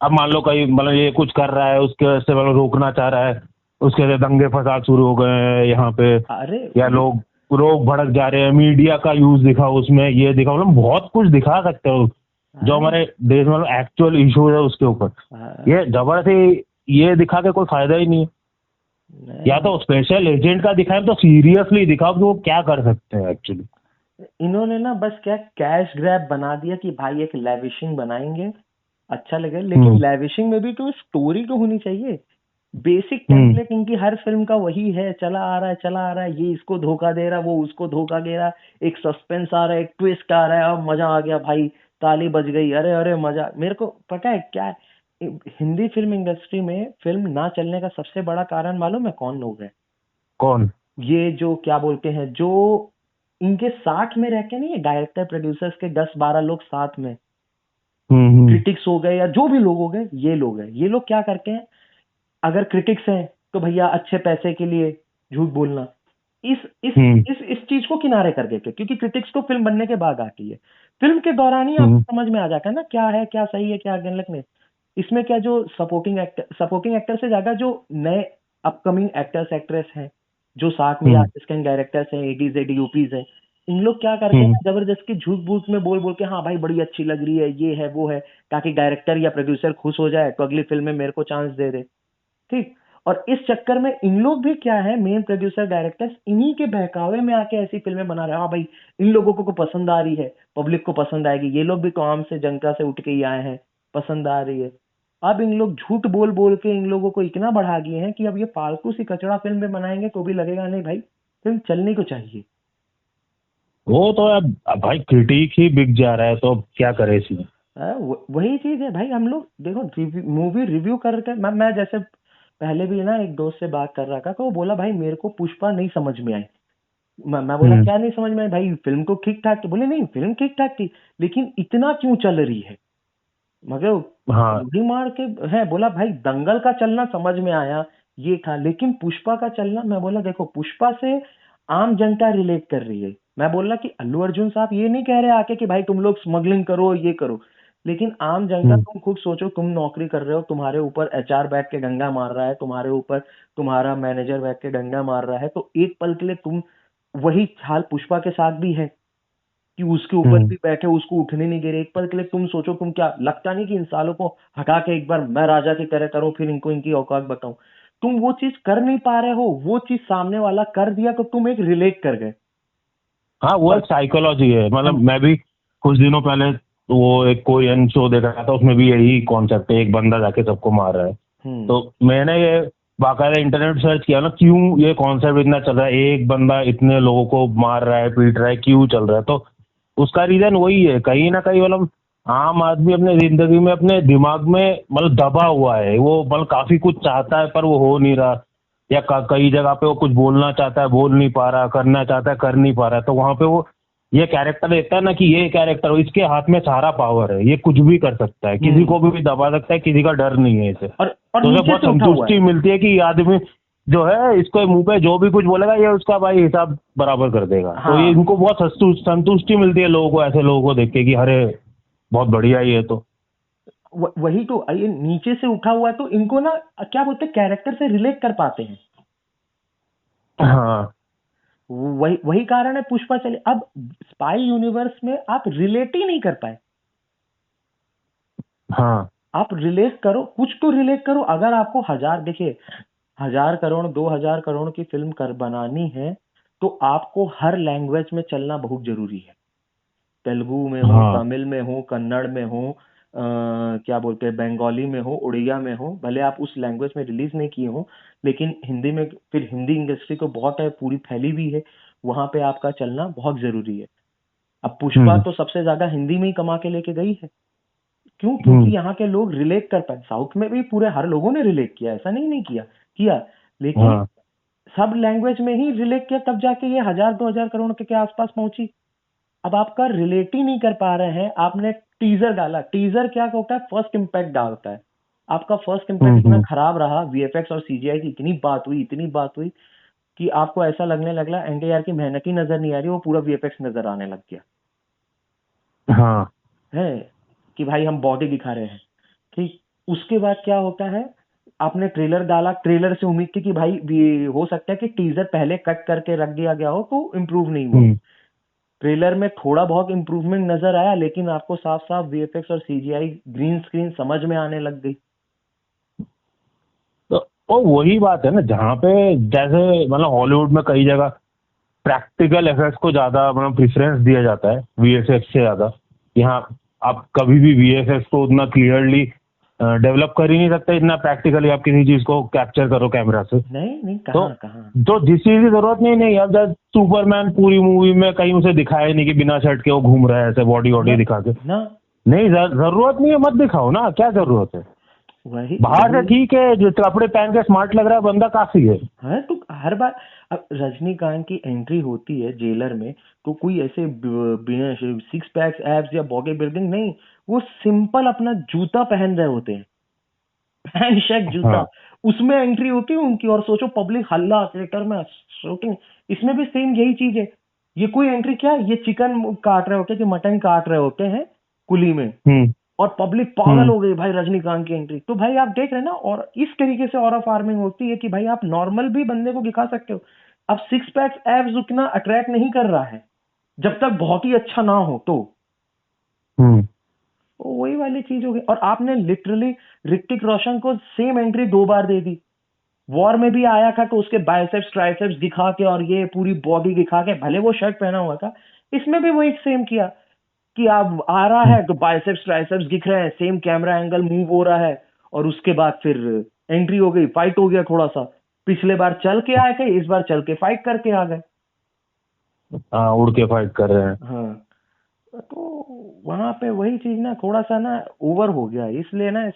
अब मान लो कहीं मतलब ये कुछ कर रहा है, उसके वजह से मतलब रोकना चाह रहा है, उसके वजह से दंगे फसाद शुरू हो गए हैं यहाँ पे, अरे या वही लोग भड़क जा रहे हैं, मीडिया का यूज दिखाओ उसमें, ये दिखाओ, मतलब बहुत कुछ दिखा सकते हो जो अरे हमारे देश में मतलब एक्चुअल इश्यूज है उसके ऊपर। हाँ, ये जबरदस्ती ये दिखा के कोई फायदा ही नहीं है। या नहीं तो स्पेशल एजेंट का दिखाए तो सीरियसली दिखाओ कि वो क्या कर सकते हैं एक्चुअली। इन्होंने ना बस क्या कैश ग्रैब बना दिया कि भाई एक लेविशिंग बनाएंगे, अच्छा लगेगा, लेकिन हम्म। लेविशिंग में भी तो स्टोरी तो होनी चाहिए। बेसिक हम्म। टेम्पलेट इनकी हर फिल्म का वही है, चला आ रहा है चला आ रहा है, ये इसको धोखा दे रहा है वो उसको धोखा दे रहा है, एक सस्पेंस आ रहा है एक ट्विस्ट आ रहा है, अब मजा आ गया भाई, ताली बज गई, अरे अरे मजा। मेरे को पता है क्या है, हिंदी फिल्म इंडस्ट्री में फिल्म ना चलने का सबसे बड़ा कारण मालूम है कौन लोग हैं? कौन? ये जो क्या बोलते हैं, जो इनके साथ में रह के नहीं, डायरेक्टर प्रोड्यूसर्स के 10-12 लोग साथ में, हम्म। क्रिटिक्स हो गए या जो भी लोग हो गए, ये लोग हैं। ये लोग क्या करते हैं, अगर क्रिटिक्स हैं तो भैया अच्छे पैसे के लिए झूठ बोलना, इस इस हम्म। इस चीज को किनारे कर देते हैं, क्योंकि क्रिटिक्स तो फिल्म बनने के बाद आती है। फिल्म के दौरान ही हम्म। आपको समझ में आ जाता है ना क्या है, क्या सही है, क्या गलत नहीं। इसमें क्या, जो सपोर्टिंग एक्टर से ज्यादा जो नए अपकमिंग एक्टर्स एक्ट्रेस हैं, जो साथ में हम्म। असिस्टेंट डायरेक्टर्स हैं, एडीज एडीओपीज हैं, इन लोग क्या करते हम्म। हैं, जबरदस्ती झूठ बूठ में बोल बोल के हाँ भाई बड़ी अच्छी लग रही है, ये है वो है, ताकि डायरेक्टर या प्रोड्यूसर खुश हो जाए तो अगली फिल्म में मेरे को चांस दे दे। ठीक। और इस चक्कर में इन लोग भी क्या है, मेन प्रोड्यूसर डायरेक्टर्स इन्हीं के बहकावे में आके ऐसी फिल्में बना रहे हैं। हाँ भाई इन लोगों को पसंद आ रही है, पब्लिक को पसंद आएगी, ये लोग भी तो आम से जनता से उठ के ही आए हैं, पसंद आ रही है। अब इन लोग झूठ बोल बोल के इन लोगों को इतना बढ़ा दिए हैं कि अब ये फालतू सी कचड़ा फिल्म में बनाएंगे तो भी लगेगा नहीं भाई फिल्म चलनी को चाहिए। वो तो अब भाई क्रिटिक ही बिक जा रहा है, तो अब क्या करे इसमें। वही चीज है भाई, हम लोग देखो मूवी रिव्यू करके, मैं जैसे पहले भी ना एक दोस्त से बात कर रहा था, तो वो बोला भाई मेरे को पुष्पा नहीं समझ में आई। मैं बोला हम्म। क्या नहीं समझ में आई भाई, फिल्म तो ठीक ठाक थी। बोले नहीं फिल्म ठीक ठाक थी, लेकिन इतना क्यों चल रही है, मगर हाँ। गोली मार के है। बोला भाई दंगल का चलना समझ में आया, ये था, लेकिन पुष्पा का चलना, मैं बोला देखो पुष्पा से आम जनता रिलेट कर रही है। मैं बोला कि अल्लू अर्जुन साहब ये नहीं कह रहे आके कि भाई तुम लोग स्मगलिंग करो ये करो, लेकिन आम जनता, तुम खुद सोचो, तुम नौकरी कर रहे हो, तुम्हारे ऊपर एचआर बैठ के डंडा मार रहा है, तुम्हारे ऊपर तुम्हारा मैनेजर बैठ के डंडा मार रहा है, तो एक पल के लिए तुम, वही हाल पुष्पा के साथ भी है कि उसके ऊपर भी बैठे, उसको उठने नहीं दे रहे। एक पल के लिए तुम सोचो, तुम क्या लगता नहीं कि इन सालों को हटा के एक बार मैं राजा की तरह करूं, फिर इनको इनकी औकात बताऊं? तुम वो चीज कर नहीं पा रहे हो, वो चीज सामने वाला कर दिया तो तुम एक रिलेट कर गए। हाँ, वो एक साइकोलॉजी है। मतलब मैं भी कुछ दिनों पहले वो एक कोरियन शो देख रहा था, उसमें भी यही कॉन्सेप्ट है, एक बंदा जाके सबको मार रहा है। तो मैंने ये बाकायदा इंटरनेट सर्च किया ना, क्यों ये कॉन्सेप्ट इतना चल रहा है, एक बंदा इतने लोगों को मार रहा है, पीट रहा है, क्यों चल रहा है? तो उसका रीजन वही है, कहीं ना कहीं मतलब आम आदमी अपने जिंदगी में अपने दिमाग में मतलब दबा हुआ है। वो मतलब काफी कुछ चाहता है पर वो हो नहीं रहा, या कई जगह पे वो कुछ बोलना चाहता है, बोल नहीं पा रहा, करना चाहता है, कर नहीं पा रहा। तो वहां पे वो ये कैरेक्टर देखता है ना कि ये कैरेक्टर, इसके हाथ में सारा पावर है, ये कुछ भी कर सकता है, किसी को भी दबा सकता है, किसी का डर नहीं है इसे। और तो नीचे उसे बहुत से उठा हुआ है। संतुष्टि मिलती है कि ये आदमी जो है, इसको मुंह पे जो भी कुछ बोलेगा ये उसका भाई हिसाब बराबर कर देगा। तो ये इनको बहुत संतुष्टि मिलती है लोगों को, ऐसे लोगों को देख के कि अरे बहुत बढ़िया ही है। तो वही तो, ये नीचे से उठा हुआ है, तो इनको ना क्या बोलते हैं, कैरेक्टर से रिलेट कर पाते हैं। हाँ, वही कारण है पुष्पा चले। अब स्पाई यूनिवर्स में आप रिलेट ही नहीं कर पाए। हाँ, आप रिलेट करो, कुछ तो रिलेट करो। अगर आपको देखिए 1,000 करोड़ 2,000 करोड़ की फिल्म बनानी है, तो आपको हर लैंग्वेज में चलना बहुत जरूरी है। तेलुगु में हो, हाँ, तमिल में हो, कन्नड़ में हो, क्या बोलते हैं, बंगाली में हो, उड़िया में हो, भले आप उस लैंग्वेज में रिलीज नहीं किए हो, लेकिन हिंदी में, फिर हिंदी इंडस्ट्री तो बहुत है, पूरी फैली हुई है, वहां पे आपका चलना बहुत जरूरी है। अब पुष्पा तो सबसे ज्यादा हिंदी में ही कमा के लेके गई है। क्यों? क्योंकि यहाँ के लोग रिलेट कर पाए। साउथ में भी पूरे हर लोगों ने रिलेट किया, ऐसा नहीं किया, लेकिन हाँ, सब लैंग्वेज में ही रिलेट किया, तब जाके ये 1,000-2,000 करोड़ के आसपास पहुंची। अब आपका रिलेट ही नहीं कर पा रहे हैं। आपने टीजर डाला, टीजर क्या होता है, फर्स्ट इंपैक्ट डालता है। आपका फर्स्ट इंपैक्ट इतना खराब रहा, वीएफएक्स और सीजीआई की इतनी बात हुई कि आपको ऐसा लगने लगला एनटीआर की मेहनत ही नजर नहीं आ रही, वो पूरा वीएफएक्स नजर आने लग गया। हाँ, है कि भाई हम बॉडी दिखा रहे हैं। ठीक, उसके बाद क्या होता है, आपने ट्रेलर डाला, ट्रेलर से उम्मीद थी कि भाई हो सकता है कि टीजर पहले कट करके रख दिया गया हो तो इम्प्रूव नहीं हुआ। ट्रेलर में थोड़ा बहुत इम्प्रूवमेंट नजर आया, लेकिन आपको साफ साफ वीएफएक्स और सीजीआई ग्रीन स्क्रीन समझ में आने लग गई। तो वही बात है ना, जहाँ पे जैसे मतलब हॉलीवुड में कई जगह प्रैक्टिकल इफेक्ट्स को ज्यादा मतलब प्रेफरेंस दिया जाता है वीएफएक्स से ज्यादा। यहाँ आप कभी भी वीएफएक्स को उतना क्लियरली डेवलप कर ही नहीं सकते, इतना प्रैक्टिकली आप किसी चीज को कैप्चर करो कैमरा से। नहीं, तो कहाँ जिस चीज की जरूरत नहीं, अब जब सुपरमैन पूरी मूवी में कहीं उसे दिखाया नहीं कि बिना शर्ट के वो घूम रहा है ऐसे बॉडी वॉडी दिखा के ना, नहीं, जरूरत नहीं है, मत दिखाओ ना, क्या जरूरत है? वही बाहर से ठीक है, जो कपड़े पहन के स्मार्ट लग रहा है बंदा काफी है। तो हर बार अब रजनीकांत की एंट्री होती है जेलर में, तो कोई ऐसे सिक्स पैक्स एब्स या बॉडी बिल्डिंग नहीं, वो सिंपल अपना जूता पहन रहे होते हैं, पैंट शर्ट जूता। उसमें एंट्री होती है उनकी, और सोचो पब्लिक हल्ला, थिएटर में शूटिंग। इसमें भी सेम यही चीज है। ये कोई एंट्री क्या, ये चिकन काट रहे होते कि मटन काट रहे होते हैं कुली में, और पब्लिक पागल हो गई भाई रजनीकांत की एंट्री। तो भाई आप देख रहे हैं ना, और इस तरीके से ऑरा फार्मिंग होती है कि भाई आप नॉर्मल भी बंदे को दिखा सकते हो। अब सिक्स पैक्स एब्स उतना अट्रैक्ट नहीं कर रहा है जब तक बहुत ही अच्छा ना हो। तो वही वाली चीज हो गई। और आपने लिटरली ऋतिक रोशन को सेम एंट्री 2 बार दे दी। वॉर में भी आया था तो उसके बाइसेप्स ट्राइसेप्स दिखा के और ये पूरी बॉडी दिखा के, भले वो शर्ट पहना हुआ था। इसमें भी वही सेम किया कि आप आ रहा है तो बाइसेप्स ट्राइसेप्स दिख रहे हैं, सेम कैमरा एंगल मूव हो रहा है, और उसके बाद फिर एंट्री हो गई, फाइट हो गया थोड़ा सा। पिछले बार चल के आए थे, इस बार चल के फाइट करके आ गए। हाँ, उड़ के फाइट कर रहे हैं। हाँ, तो वहां पे वही चीज ना थोड़ा सा ना ओवर हो गया, इसलिए ना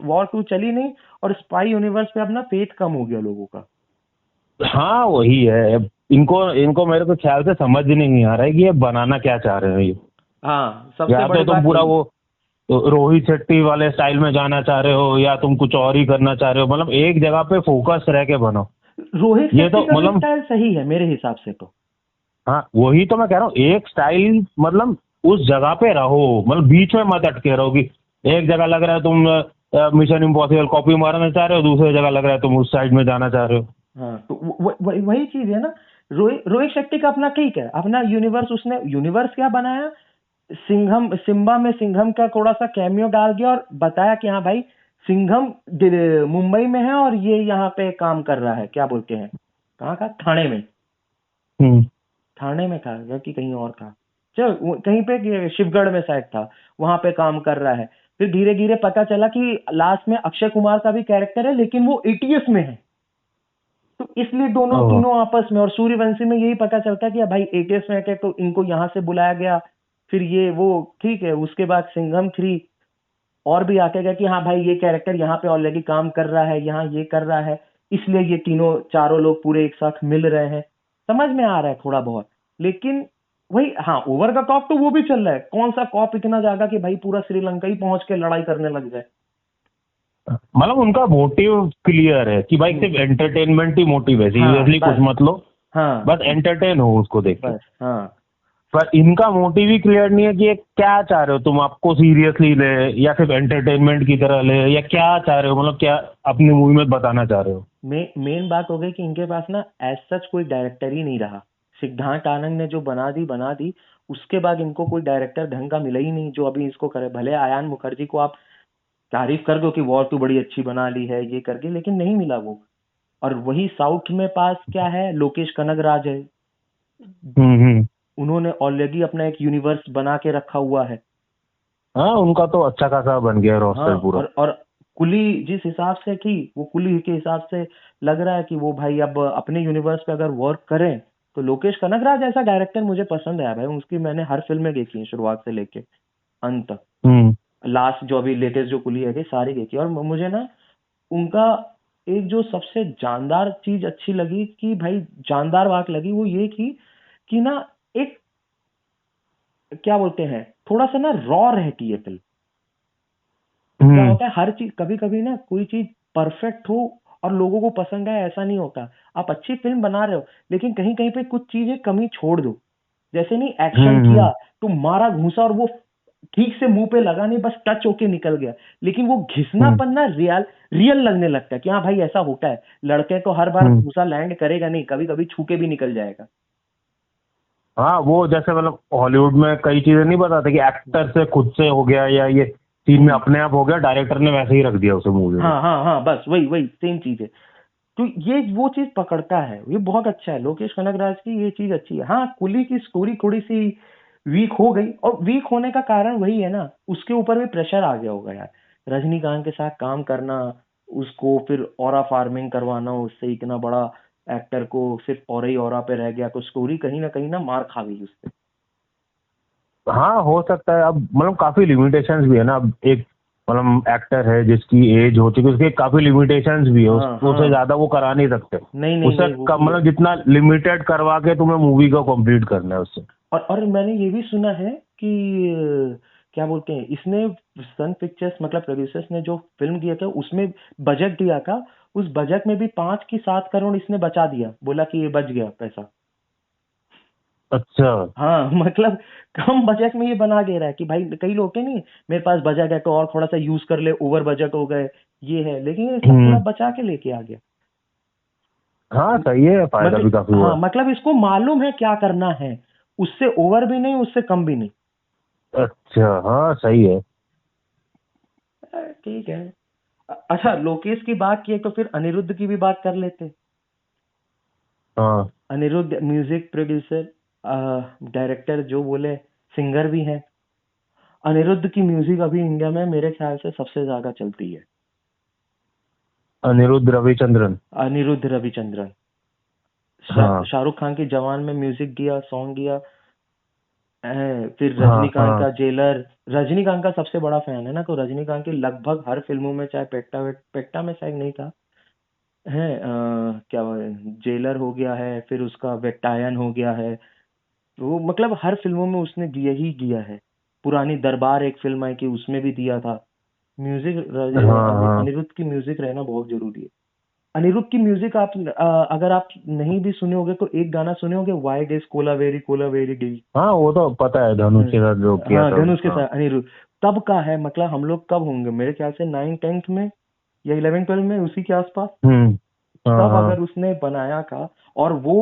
वॉर 2 चली नहीं, और स्पाई यूनिवर्स पे अब ना फेथ कम हो गया लोगों का। हाँ, वही है। इनको मेरे को ख्याल से समझ नहीं आ रहा है कि ये बनाना क्या चाह रहे हैं ये। हाँ, सबसे या बड़ी तो तुम बात पूरा वो तो रोहित शेट्टी वाले स्टाइल में जाना चाह रहे हो, या तुम कुछ और ही करना चाह रहे हो। मतलब एक जगह पे फोकस रह के बनो। रोहित ये शेट्टी तो का मतलब स्टाइल सही है मेरे हिसाब से तो। हाँ, वही तो मैं कह रहा हूँ, एक स्टाइल मतलब उस जगह पे रहो, मतलब बीच में मत अटके रहो कि एक जगह लग रहा है तुम मिशन इम्पॉसिबल कॉपी मारना चाह रहे हो, दूसरी जगह लग रहा है तुम उस साइड में जाना चाह रहे हो। हाँ, तो वही चीज है ना। रोहित शेट्टी का अपना ठीक है, अपना यूनिवर्स, उसने यूनिवर्स क्या बनाया, सिम्बा में सिंघम का थोड़ा सा कैमियो डाल दिया और बताया कि हाँ भाई सिंघम मुंबई में है और ये यहाँ पे काम कर रहा है, क्या बोलते हैं, कहाँ का, थाने में, हम्म। थाने में था या कि कहीं और था, चलो कहीं पे शिवगढ़ में शायद था, वहां पे काम कर रहा है। फिर धीरे धीरे पता चला कि लास्ट में अक्षय कुमार का भी कैरेक्टर है लेकिन वो एटीएस में है, तो इसलिए दोनों ओह। तीनों आपस में, और सूर्यवंशी में यही पता चलता है कि भाई एटीएस में है तो इनको यहाँ से बुलाया गया, फिर ये वो ठीक है। उसके बाद सिंघम 3 और भी आके गया कि हाँ भाई ये कैरेक्टर यहाँ पे ऑलरेडी काम कर रहा है, यहाँ ये कर रहा है, इसलिए ये तीनों चारों लोग पूरे एक साथ मिल रहे हैं। समझ में आ रहा है थोड़ा बहुत, लेकिन वही हाँ, ओवर का कॉप तो वो भी चल रहा है, कौन सा कॉप इतना ज्यादा कि भाई पूरा श्रीलंका ही पहुंच के लड़ाई करने लग जाए। मतलब उनका मोटिव क्लियर है कि भाई सिर्फ एंटरटेनमेंट ही मोटिव है, सीरियसली कुछ बस, मत लो, हाँ बस एंटरटेन हो उसको देख के। बस, हाँ पर इनका मोटिव ही क्लियर नहीं है कि ये क्या चाह रहे हो तुम, आपको सीरियसली ले या सिर्फ एंटरटेनमेंट की तरह ले, या क्या चाह रहे हो, मतलब क्या अपनी मूवी में बताना चाह रहे हो। मेन बात हो गई कि इनके पास ना एज सच कोई डायरेक्टर ही नहीं रहा। सिद्धार्थ आनंद ने जो बना दी, उसके बाद इनको कोई डायरेक्टर ढंग का मिला ही नहीं जो अभी इसको करे। भले आयान मुखर्जी को आप तारीफ कर दो कि वॉर 2 बड़ी अच्छी बना ली है ये करके, लेकिन नहीं मिला वो। और वही साउथ में पास क्या है, लोकेश कनगराज है, हम्म। उन्होंने ऑलरेडी अपना एक यूनिवर्स बना के रखा हुआ है। हाँ, उनका तो अच्छा खासा बन गया रोस्टर हाँ, पूरा। और कुली जिस हिसाब से थी, वो कुली के हिसाब से लग रहा है कि वो भाई अब अपने यूनिवर्स पे अगर वर्क करें तो लोकेश कनगराज ऐसा डायरेक्टर मुझे पसंद है भाई। उसकी मैंने हर फिल्में देखी हैं शुरुआत से लेके अंत तक। हम्म। लास्ट जो अभी लेटेस्ट जो कुली है सारी देखी, और मुझे ना उनका एक जो सबसे जानदार चीज अच्छी लगी कि भाई जानदार बात लगी वो ये की कि ना एक क्या बोलते हैं, थोड़ा सा ना रॉ रहती है फिल्म। क्या होता है हर चीज, कभी कभी ना कोई चीज परफेक्ट हो और लोगों को पसंद आए ऐसा नहीं होता। आप अच्छी फिल्म बना रहे हो लेकिन कहीं कहीं पे कुछ चीजें कमी छोड़ दो। जैसे नहीं एक्शन किया तो मारा घूसा और वो ठीक से मुंह पे लगा नहीं, बस टच होके निकल गया, लेकिन वो घिसनापन ना रियल लगने लगता है कि हाँ भाई ऐसा होता है। लड़के तो हर बार घूसा लैंड करेगा नहीं, कभी कभी छू के भी निकल जाएगा। हाँ, वो जैसे मतलब हॉलीवुड में कई चीजें नहीं बताते कि एक्टर से खुद से हो गया या ये सीन में अपने आप हो गया, डायरेक्टर ने वैसे ही रख दिया उसे मूवी में। हाँ हाँ हाँ, बस वही वही सेम चीज है। तो ये वो चीज पकड़ता है, ये बहुत अच्छा है लोकेश कनगराज की, ये चीज अच्छी है। हाँ, कुली की स्टोरी थोड़ी सी वीक हो गई, और वीक होने का कारण वही है ना, उसके ऊपर भी प्रेशर आ गया होगा यार, रजनीकांत के साथ काम करना, उसको फिर ऑरा फार्मिंग करवाना, उससे इतना बड़ा एक्टर को सिर्फ ऑरा ही ऑरा पे रह गया, तो स्टोरी कहीं ना मार खा गई उससे। हाँ, हो सकता है। अब मतलब काफी लिमिटेशंस भी है ना, अब एक मतलब एक्टर है जिसकी एज हो चुकी है, उसके काफी लिमिटेशंस भी है, उससे ज्यादा वो करा नहीं सकते। नहीं उससे वो मतलब जितना लिमिटेड करवा के तुम्हें मूवी को कंप्लीट करना है उससे। और मैंने ये भी सुना है कि क्या बोलते हैं, इसने सन पिक्चर्स मतलब प्रोड्यूसर्स ने जो फिल्म दिया था उसमें बजट दिया था, उस बजट में भी 5 की 7 करोड़ इसने बचा दिया, बोला कि ये बच गया पैसा। अच्छा। हाँ मतलब कम बजट में ये बना दे रहा है कि भाई कई लोग के नहीं, मेरे पास बजट है तो और थोड़ा सा यूज कर ले, ओवर बजट हो गए ये है, लेकिन ये सब थोड़ा बचा के लेके आ गया। हाँ, सही है, फायदा भी काफी हुआ हाँ मतलब इसको मालूम है क्या करना है, उससे ओवर भी नहीं उससे कम भी नहीं। अच्छा, हाँ सही है। ठीक है। अच्छा, लोकेश की बात की है तो फिर अनिरुद्ध की भी बात कर लेते। हाँ। अनिरुद्ध म्यूजिक प्रोड्यूसर, डायरेक्टर जो बोले, सिंगर भी है। अनिरुद्ध की म्यूजिक अभी इंडिया में मेरे ख्याल से सबसे ज्यादा चलती है। अनिरुद्ध रविचंद्रन। अनिरुद्ध रविचंद्रन, हाँ शाहरुख खान की जवान में म्यूजिक दिया, सॉन्ग दिया है। फिर हाँ रजनीकांत का हाँ। जेलर, रजनीकांत का सबसे बड़ा फैन है ना, तो रजनीकांत की लगभग हर फिल्मों में, चाहे पेट्टा में शायद नहीं था, है क्या जेलर हो गया है, फिर उसका वेट्टायन हो गया है, वो मतलब हर फिल्मों में उसने दिया ही दिया है। पुरानी दरबार एक फिल्म आई कि उसमें भी दिया था। म्यूजिक हाँ हाँ। अनिरुद्ध की म्यूजिक रहना बहुत जरूरी है। अनिरुद्ध की म्यूजिक आप अगर आप नहीं भी सुने होगे तो एक गाना सुने होगे, why this Kolaveri Di. हाँ वो तो पता है, धनुष के साथ जो किया हाँ था। धनुष के हाँ। साथ अनिरुद्ध। तब का है, मतलब हम लोग कब होंगे, मेरे ख्याल से 9th 10th में या 11th 12th में, उसी के आसपास। हम्म। हाँ तब हाँ। अगर उसने बनाया था, और वो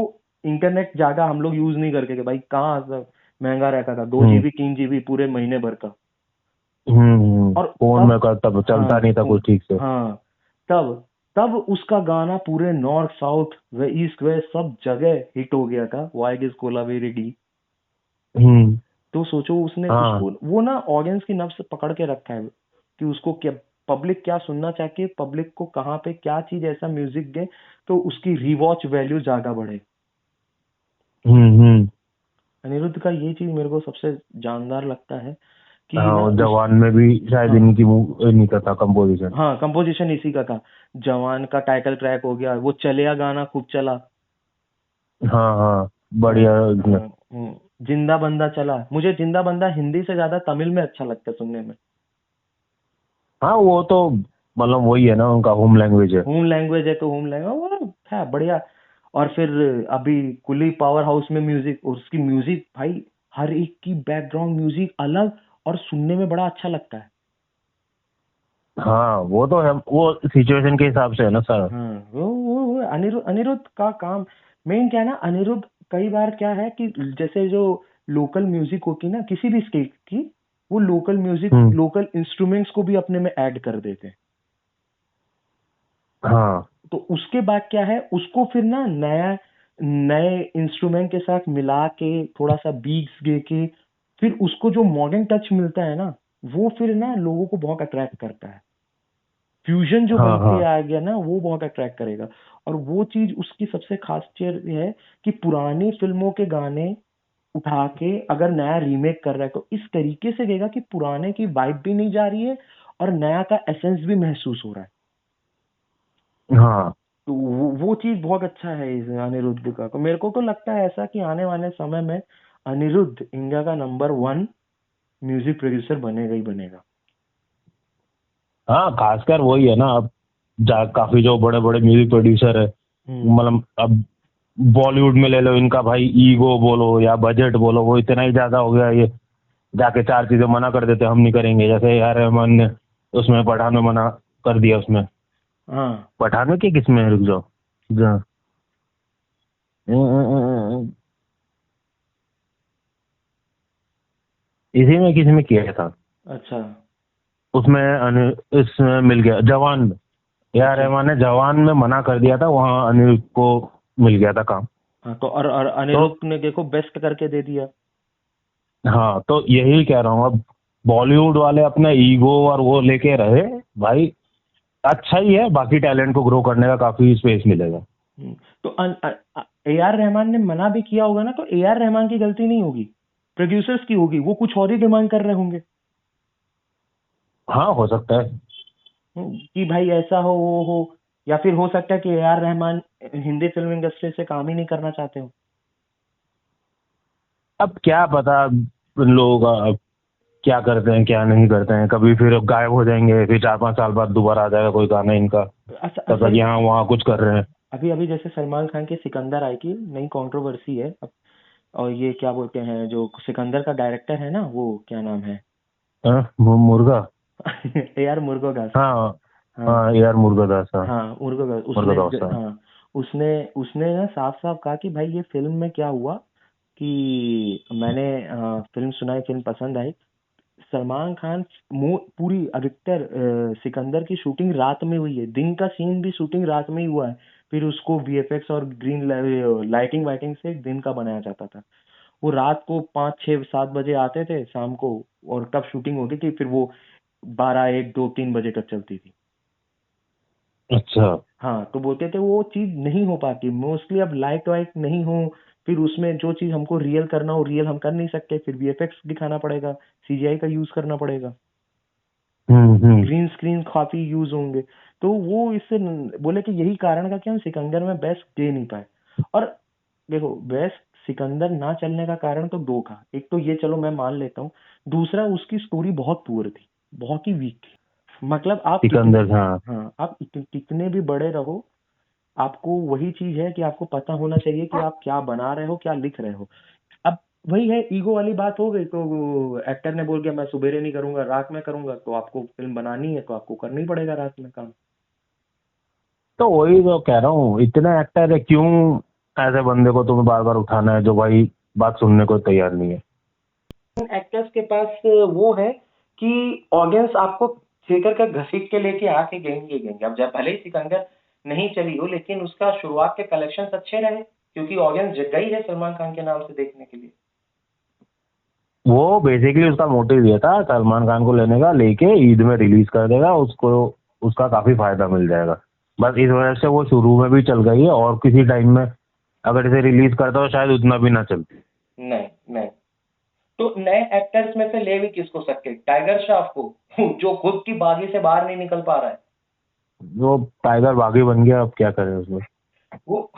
इंटरनेट ज्यादा हम लोग यूज नहीं करके, भाई कहाँ महंगा रहता था, 2 GB 3 GB पूरे महीने भर का। और फोन तब, में का तब चलता हाँ नहीं था कुछ ठीक से। हाँ, तब तब उसका गाना पूरे नॉर्थ साउथ व ईस्ट वेस्ट सब जगह हिट हो गया था, वाई दिस कोलावेरी डी। हम्म। तो सोचो उसने हाँ उसको, वो ना ऑडियंस की नब्ज पकड़ के रखा है कि उसको क्या, पब्लिक क्या सुनना चाहती है, पब्लिक को कहाँ पे क्या चीज ऐसा म्यूजिक दे तो उसकी रिवॉच वैल्यू ज्यादा बढ़े। हम्म। अनिरुद्ध का ये चीज मेरे को सबसे जानदार लगता है कि हाँ ना और उस, जवान में भी शायद हाँ इनकी इन्हीं का था कंपोजिशन। हाँ कंपोजिशन इसी का था। जवान का टाइटल ट्रैक हो गया, वो चलिया गाना खूब चला। हाँ हाँ हाँ बढ़िया हाँ, जिंदा बंदा चला, मुझे जिंदा बंदा हिंदी से ज्यादा तमिल में अच्छा लगता है सुनने में। हाँ वो तो मतलब वही है ना, उनका होम लैंग्वेज है। होम लैंग्वेज है तो होम लैंग्वेज वो है बढ़िया। और फिर अभी कुली पावर हाउस में म्यूजिक, उसकी म्यूजिक भाई हर एक की बैकग्राउंड म्यूजिक अलग, और सुनने में बड़ा अच्छा लगता है। हाँ वो तो है, वो सिचुएशन के हिसाब से है ना सर। हाँ वो अनिरुद्ध अनिरुद्ध का काम मेन क्या है ना, अनिरुद्ध कई बार क्या है कि जैसे जो लोकल म्यूजिक होती है ना किसी भी स्टेट की, वो लोकल म्यूजिक हम्म। लोकल इंस्ट्रूमेंट्स को भी अपने में ऐड कर देते हैं। हाँ तो उसके बाद क्या है, उसको फिर ना नया नए इंस्ट्रूमेंट के साथ मिला के थोड़ा सा बीट्स दे के, फिर उसको जो मॉडर्न टच मिलता है ना, वो फिर ना लोगों को बहुत अट्रैक्ट करता है। फ्यूजन जो बन हाँ के हाँ। आ गया ना, वो बहुत अट्रैक्ट करेगा। और वो चीज उसकी सबसे खास चीज ये है कि पुरानी फिल्मों के गाने उठा के अगर नया रीमेक कर रहा है तो इस तरीके से देगा कि पुराने की वाइब भी नहीं जा रही है, और नया का एसेंस भी महसूस हो रहा है। हाँ तो वो चीज बहुत अच्छा है इस अनिरुद्ध का। तो मेरे को तो लगता है ऐसा कि आने वाले समय में अनिरुद्ध इंडिया का नंबर 1 म्यूजिक प्रोड्यूसर बनेगा ही बनेगा। हाँ खासकर वही है ना अब, काफी जो बड़े बड़े म्यूजिक प्रोड्यूसर है, हम्म। मतलब अब बॉलीवुड में ले लो इनका भाई, ईगो बोलो या बजट बोलो, वो इतना ही ज्यादा हो गया, ये जाके चार चीजें मना कर देते हम नहीं करेंगे। जैसे यार रहमान ने उसमें पठान में मना कर दिया उसमें, हाँ पठान में कि किसमें, रुक जाओ जा- इसी में किसी में किया था, अच्छा उसमें इसमें मिल गया जवान में। यार अच्छा। रहमान ने जवान में मना कर दिया था, वहाँ अनिरुद्ध को मिल गया था काम। हाँ तो और तो अनिरुद्ध ने देखो बेस्ट करके दे दिया। हाँ तो यही कह रहा हूँ, अब बॉलीवुड वाले अपना ईगो और वो लेके रहे भाई, अच्छा ही है, बाकी टैलेंट को ग्रो करने का काफी स्पेस मिलेगा। तो ए आर रहमान ने मना भी किया होगा ना, तो ए आर रहमान की गलती नहीं होगी, प्रोड्यूसर्स की होगी, वो कुछ और ही डिमांड कर रहे होंगे। हाँ हो सकता है। कि भाई ऐसा हो वो हो, या फिर हो सकता है कि A R Rahman Hindi film industry से काम ही नहीं करना चाहते हो। अब क्या पता इन लोगों का अब क्या करते हैं क्या नहीं करते हैं, कभी फिर गायब हो जाएंगे, फिर 4 5 साल बाद दोबारा आ जाएगा कोई गाना इनका, तब तक असल यहाँ वहाँ कुछ कर रहे हैं। अभी अभी जैसे सलमान खान की सिकंदर आई थी, नई कंट्रोवर्सी है अब। और ये क्या बोलते हैं, जो सिकंदर का डायरेक्टर है ना, वो क्या नाम है? हाँ, मुर्गा। A R Murugadoss. हाँ हाँ हाँ यार मुर्गादास, हाँ हाँ मुरुगदास। मुर्गा दास हाँ। हाँ उसने उसने ना साफ साफ कहा कि भाई ये फिल्म में क्या हुआ कि मैंने फिल्म सुनाई, फिल्म पसंद आई। सलमान खान पूरी अधिकतर सिकंदर की शूटिंग रात में हुई है, दिन का सीन भी शूटिंग रात में ही हुआ है। फिर उसको वीएफएक्स और ग्रीन लाइटिंग वाइटिंग से दिन का बनाया जाता था। वो रात को 5 6 7 बजे आते थे शाम को, और तब शूटिंग होती थी, फिर वो 12 1 2 3 बजे तक चलती थी। अच्छा। हाँ तो बोलते थे वो चीज नहीं हो पाती मोस्टली, अब लाइट वाइट नहीं हो, फिर उसमें जो चीज हमको रियल करना हो रियल हम कर नहीं सकते, फिर वीएफएक्स दिखाना पड़ेगा, सीजीआई का यूज करना पड़ेगा, हम्म। ग्रीन स्क्रीन काफी यूज होंगे। तो वो इससे बोले कि यही कारण था कि हम सिकंदर में बेस्ट दे नहीं पाए। और देखो बेस्ट सिकंदर ना चलने का कारण तो दो था, एक तो ये चलो मैं मान लेता हूँ, दूसरा उसकी स्टोरी बहुत पुअर थी, बहुत ही वीक थी। मतलब आप कितने, सिकंदर हाँ। हाँ आप कितने भी बड़े रहो, आपको वही चीज है कि आपको पता होना चाहिए कि आप क्या बना रहे हो, क्या लिख रहे हो। अब वही है, ईगो वाली बात हो गई। तो एक्टर ने बोल के मैं सुबेरे नहीं करूंगा, रात में करूंगा, तो आपको फिल्म बनानी है तो आपको करना ही पड़ेगा रात में काम। तो वही तो कह रहा हूँ, इतने एक्टर है, क्यों ऐसे बंदे को तुम्हें बार बार उठाना है जो भाई बात सुनने को तैयार नहीं है। एक्टर्स के पास वो है कि ऑडियंस आपको थिएटर का घसीट के लेके आके गेंगे। अब जब भले ही सिकंदर नहीं चली हो, लेकिन उसका शुरुआत के कलेक्शंस अच्छे रहे, क्योंकि ऑडियंस जग गई है सलमान खान के नाम से देखने के लिए। वो बेसिकली उसका मोटिव ये था सलमान खान को लेने का, लेके ईद में रिलीज कर देगा, उसको उसका काफी फायदा मिल जाएगा। बस इस वजह से वो शुरू में भी चल गई है, और किसी टाइम में अगर इसे रिलीज करता तो शायद उतना भी ना चलती। नहीं नहीं, तो नए एक्टर्स में से ले भी किसको सकते, टाइगर श्रॉफ को जो खुद की बागी से बाहर नहीं निकल पा रहा है। वो टाइगर बागी बन गया, अब क्या करें उसमें। वो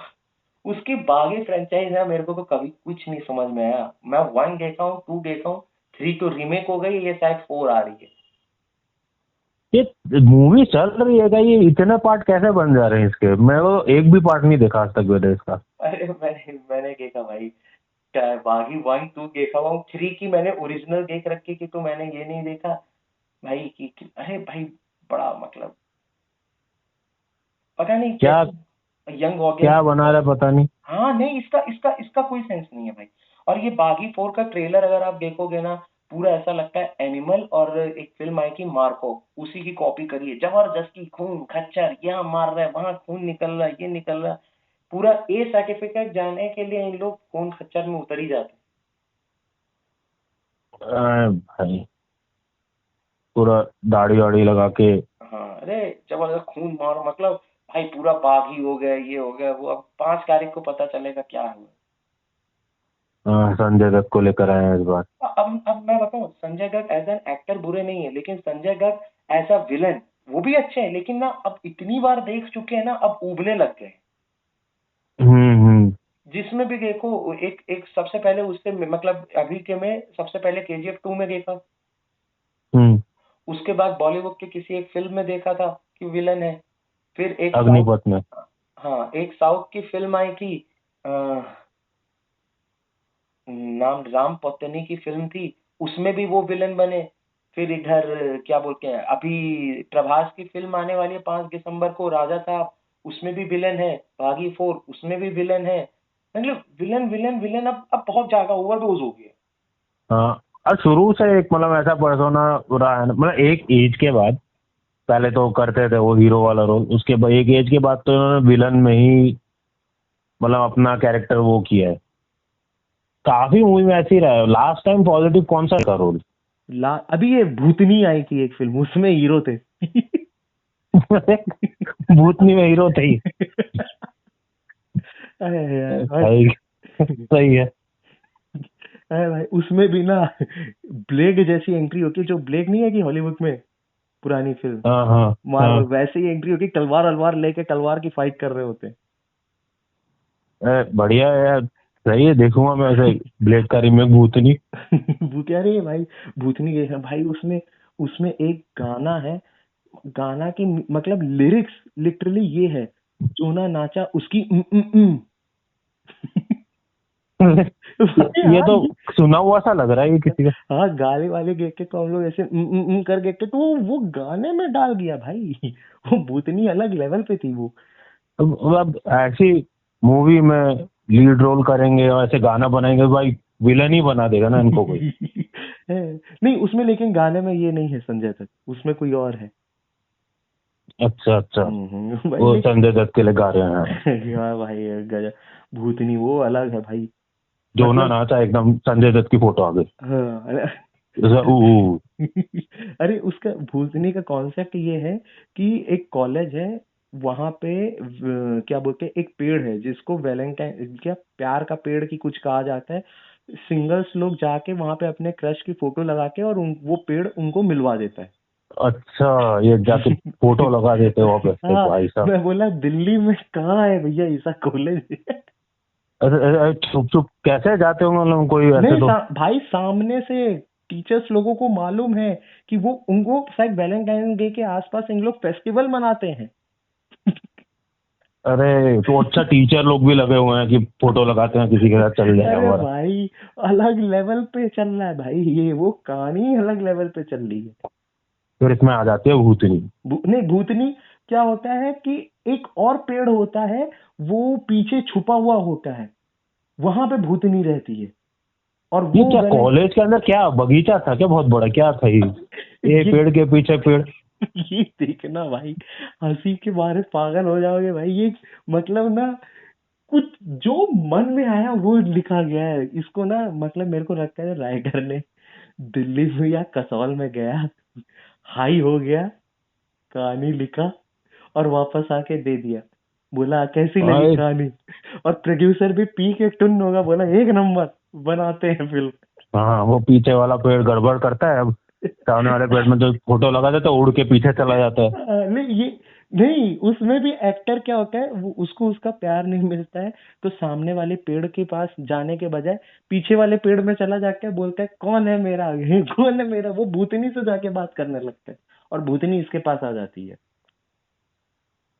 उसकी बागी फ्रेंचाइज है, मेरे को तो कभी कुछ नहीं समझ में आया। मैं 1 देखा हूँ, 2 देखा हूँ, 3 तो रीमेक हो गई, ये शायद 4 आ रही है। ये मूवी चल रही है क्या? ये इतने पार्ट कैसे बन जा रहे हैं इसके? मैं वो एक भी पार्ट नहीं देखा आज तक मैंने इसका। अरे मैंने देखा भाई, क्या है, बागी 1 2 देखा हुआ हूँ, 3 की मैंने ओरिजिनल देख रखी कि, तो मैंने ये नहीं देखा भाई अरे भाई, बड़ा मतलब पता नहीं क्या कैसे यंग क्या ऑडियंस। बना रहा है पता नहीं। हाँ नहीं, इसका इसका इसका कोई सेंस नहीं है भाई। और ये बागी 4 का ट्रेलर अगर आप देखोगे ना, पूरा ऐसा लगता है एनिमल और एक फिल्म आई थी मार्को, उसी की कॉपी करी है। जबरदस्ती खून खच्चर, यहाँ मार रहा है, वहां खून निकल रहा है, ये निकल रहा है। पूरा ए सर्टिफिकेट जाने के लिए इन लोग खून खच्चर में उतर ही जाते भाई पूरा दाढ़ी वाड़ी लगा के। हैं। हाँ अरे, जबरदस्त खून मार मतलब भाई, पूरा बाघ ही हो गया, ये हो गया वो। अब 5 तारीख को पता चलेगा क्या हुआ। संजय दत्त को लेकर आए हैं इस बार। अब मैं बताऊं, Sanjay Dutt as an actor बुरे नहीं है, लेकिन Sanjay Dutt as a villain वो भी अच्छे हैं। लेकिन ना, अब इतनी बार देख चुके हैं ना, अब उबने लग गए। हम्म। जिसमें भी देखो, एक एक सबसे पहले उससे मतलब अभी के में सबसे पहले केजीएफ 2 में देखा, हम्म। उसके बाद बॉलीवुड के किसी एक फिल्म में देखा था कि विलन है। फिर एक साउथ, अग्निपथ में। हाँ एक साउथ की फिल्म आई थी, अ, नाम राम पोतनी की फिल्म थी, उसमें भी वो विलन बने। फिर इधर क्या बोलते हैं, अभी प्रभास की फिल्म आने वाली है 5 दिसंबर को, राजा साहब, उसमें भी विलन है। बागी 4 उसमें भी विलन है। मतलब विलन विलन विलन, अब बहुत ज्यादा ओवरडोज हो गया। हाँ, और शुरू से एक मतलब ऐसा पर्सोना रहा है मतलब एक एज के बाद। पहले तो करते थे वो हीरो वाला रोल, उसके बाद एक एज के बाद तो इन्होंने विलन में ही मतलब अपना कैरेक्टर वो किया है। काफी मूवी में ऐसे ही रहा है। लास्ट टाइम पॉजिटिव कौन सा था रोल? अभी ये भूतनी आई थी एक फिल्म, उसमें हीरो थे। भूतनी में हीरो थे ही। अरे यार सही। सही है। अरे भाई, उसमें भी ना ब्लेड जैसी एंट्री होती है, जो ब्लेड नहीं है कि हॉलीवुड में पुरानी फिल्म हाँ हाँ मार्वल, हाँ। वैसे ही एंट्री होती, तलवार अलवार लेके तलवार की फाइट कर रहे होते हैं। बढ़िया है यार। सही है, देखूंगा मैं ऐसे ब्लेड का रीमेक भूतनी। वो कह रही है भाई, भूतनी के भाई, उसमें उसमें एक गाना है, गाना की मतलब लिरिक्स लिटरली ये है, जो ना नाचा उसकी ये हाँ तो सुना हुआ सा लग रहा है ये किसी का। हाँ, गाली वाले देख के तो हम लोग ऐसे कर देखते, तो वो गाने में डाल दिया भाई। वो भूतनी अलग लेवल पे थी वो। अब ऐसी मूवी में लीड रोल करेंगे और ऐसे गाना बनाएंगे भाई, विलन ही बना देगा ना इनको कोई। नहीं उसमें, लेकिन गाने में ये नहीं है संजय दत्त, उसमें कोई और है। अच्छा अच्छा। भाई वो लेकिन संजय दत्त के लिए गा रहे हैं। हाँ भाई, गजब। भूतनी वो अलग है भाई। जो ना मतलब नाचा एकदम संजय दत्त की फोटो आ गई। हाँ जैसे ऊ। अरे उसका भूतनी का कॉन्सेप्ट ये है कि एक कॉलेज है, वहां पे क्या बोलते हैं, एक पेड़ है जिसको वैलेंटाइन, क्या प्यार का पेड़ की कुछ कहा जाता है। सिंगल्स लोग जाके वहां पे अपने क्रश की फोटो लगा के, और वो पेड़ उनको मिलवा देता है। अच्छा, ये जाके फोटो लगा देते हो आप ऐसे हाँ, भाई साहब? मैं बोला दिल्ली में कहाँ है भैया ऐसा कॉलेज। अरे चुप चुप कैसे जाते होंगे मतलब कोई ऐसे नहीं तो। भाई, सामने से टीचर्स लोगों को मालूम है कि वो उनको शायद वैलेंटाइन डे के आसपास इन लोग फेस्टिवल मनाते हैं। अरे तो अच्छा टीचर लोग भी लगे हुए हैं कि फोटो लगाते हैं किसी के साथ चल जाए अरे हमारा। भाई अलग लेवल पे चल रहा है भाई, ये वो कहानी अलग लेवल पे चल रही है। फिर इसमें आ जाती है भूतनी। नहीं भूतनी क्या होता है कि एक और पेड़ होता है, वो पीछे छुपा हुआ होता है, वहां पे भूतनी रहती है और ये वो क्या गले कॉलेज के अंदर क्या बगीचा था क्या बहुत बड़ा, क्या था ये ये पेड़ के पीछे पेड़। ये देखना भाई, हंसी के मारे पागल हो जाओगे भाई। ये मतलब ना कुछ जो मन में आया वो लिखा गया है इसको ना, मतलब मेरे को लगता है राइटर ने दिल्ली में या कसौल में गया, हाई हो गया, कहानी लिखा और वापस आके दे दिया, बोला कैसी लगी भाई कहानी, और प्रोड्यूसर भी पी के टुन्न होगा, बोला एक नंबर, बनाते हैं फिल्म। हाँ वो पीछे वाला पेड़ गड़बड़ करता है, अब सामने वाले पेड़ में जो फोटो लगा देता है उड़ के पीछे चला जाता है। नहीं ये नहीं, उसमें भी एक्टर क्या होता है, वो उसको उसका प्यार नहीं मिलता है, तो सामने वाले पेड़ के पास जाने के बजाय पीछे वाले पेड़ में चला जाके बोलता है कौन है मेरा आगे, कौन है मेरा, वो भूतनी से जाके बात करने लगता है और भूतनी इसके पास आ जाती है।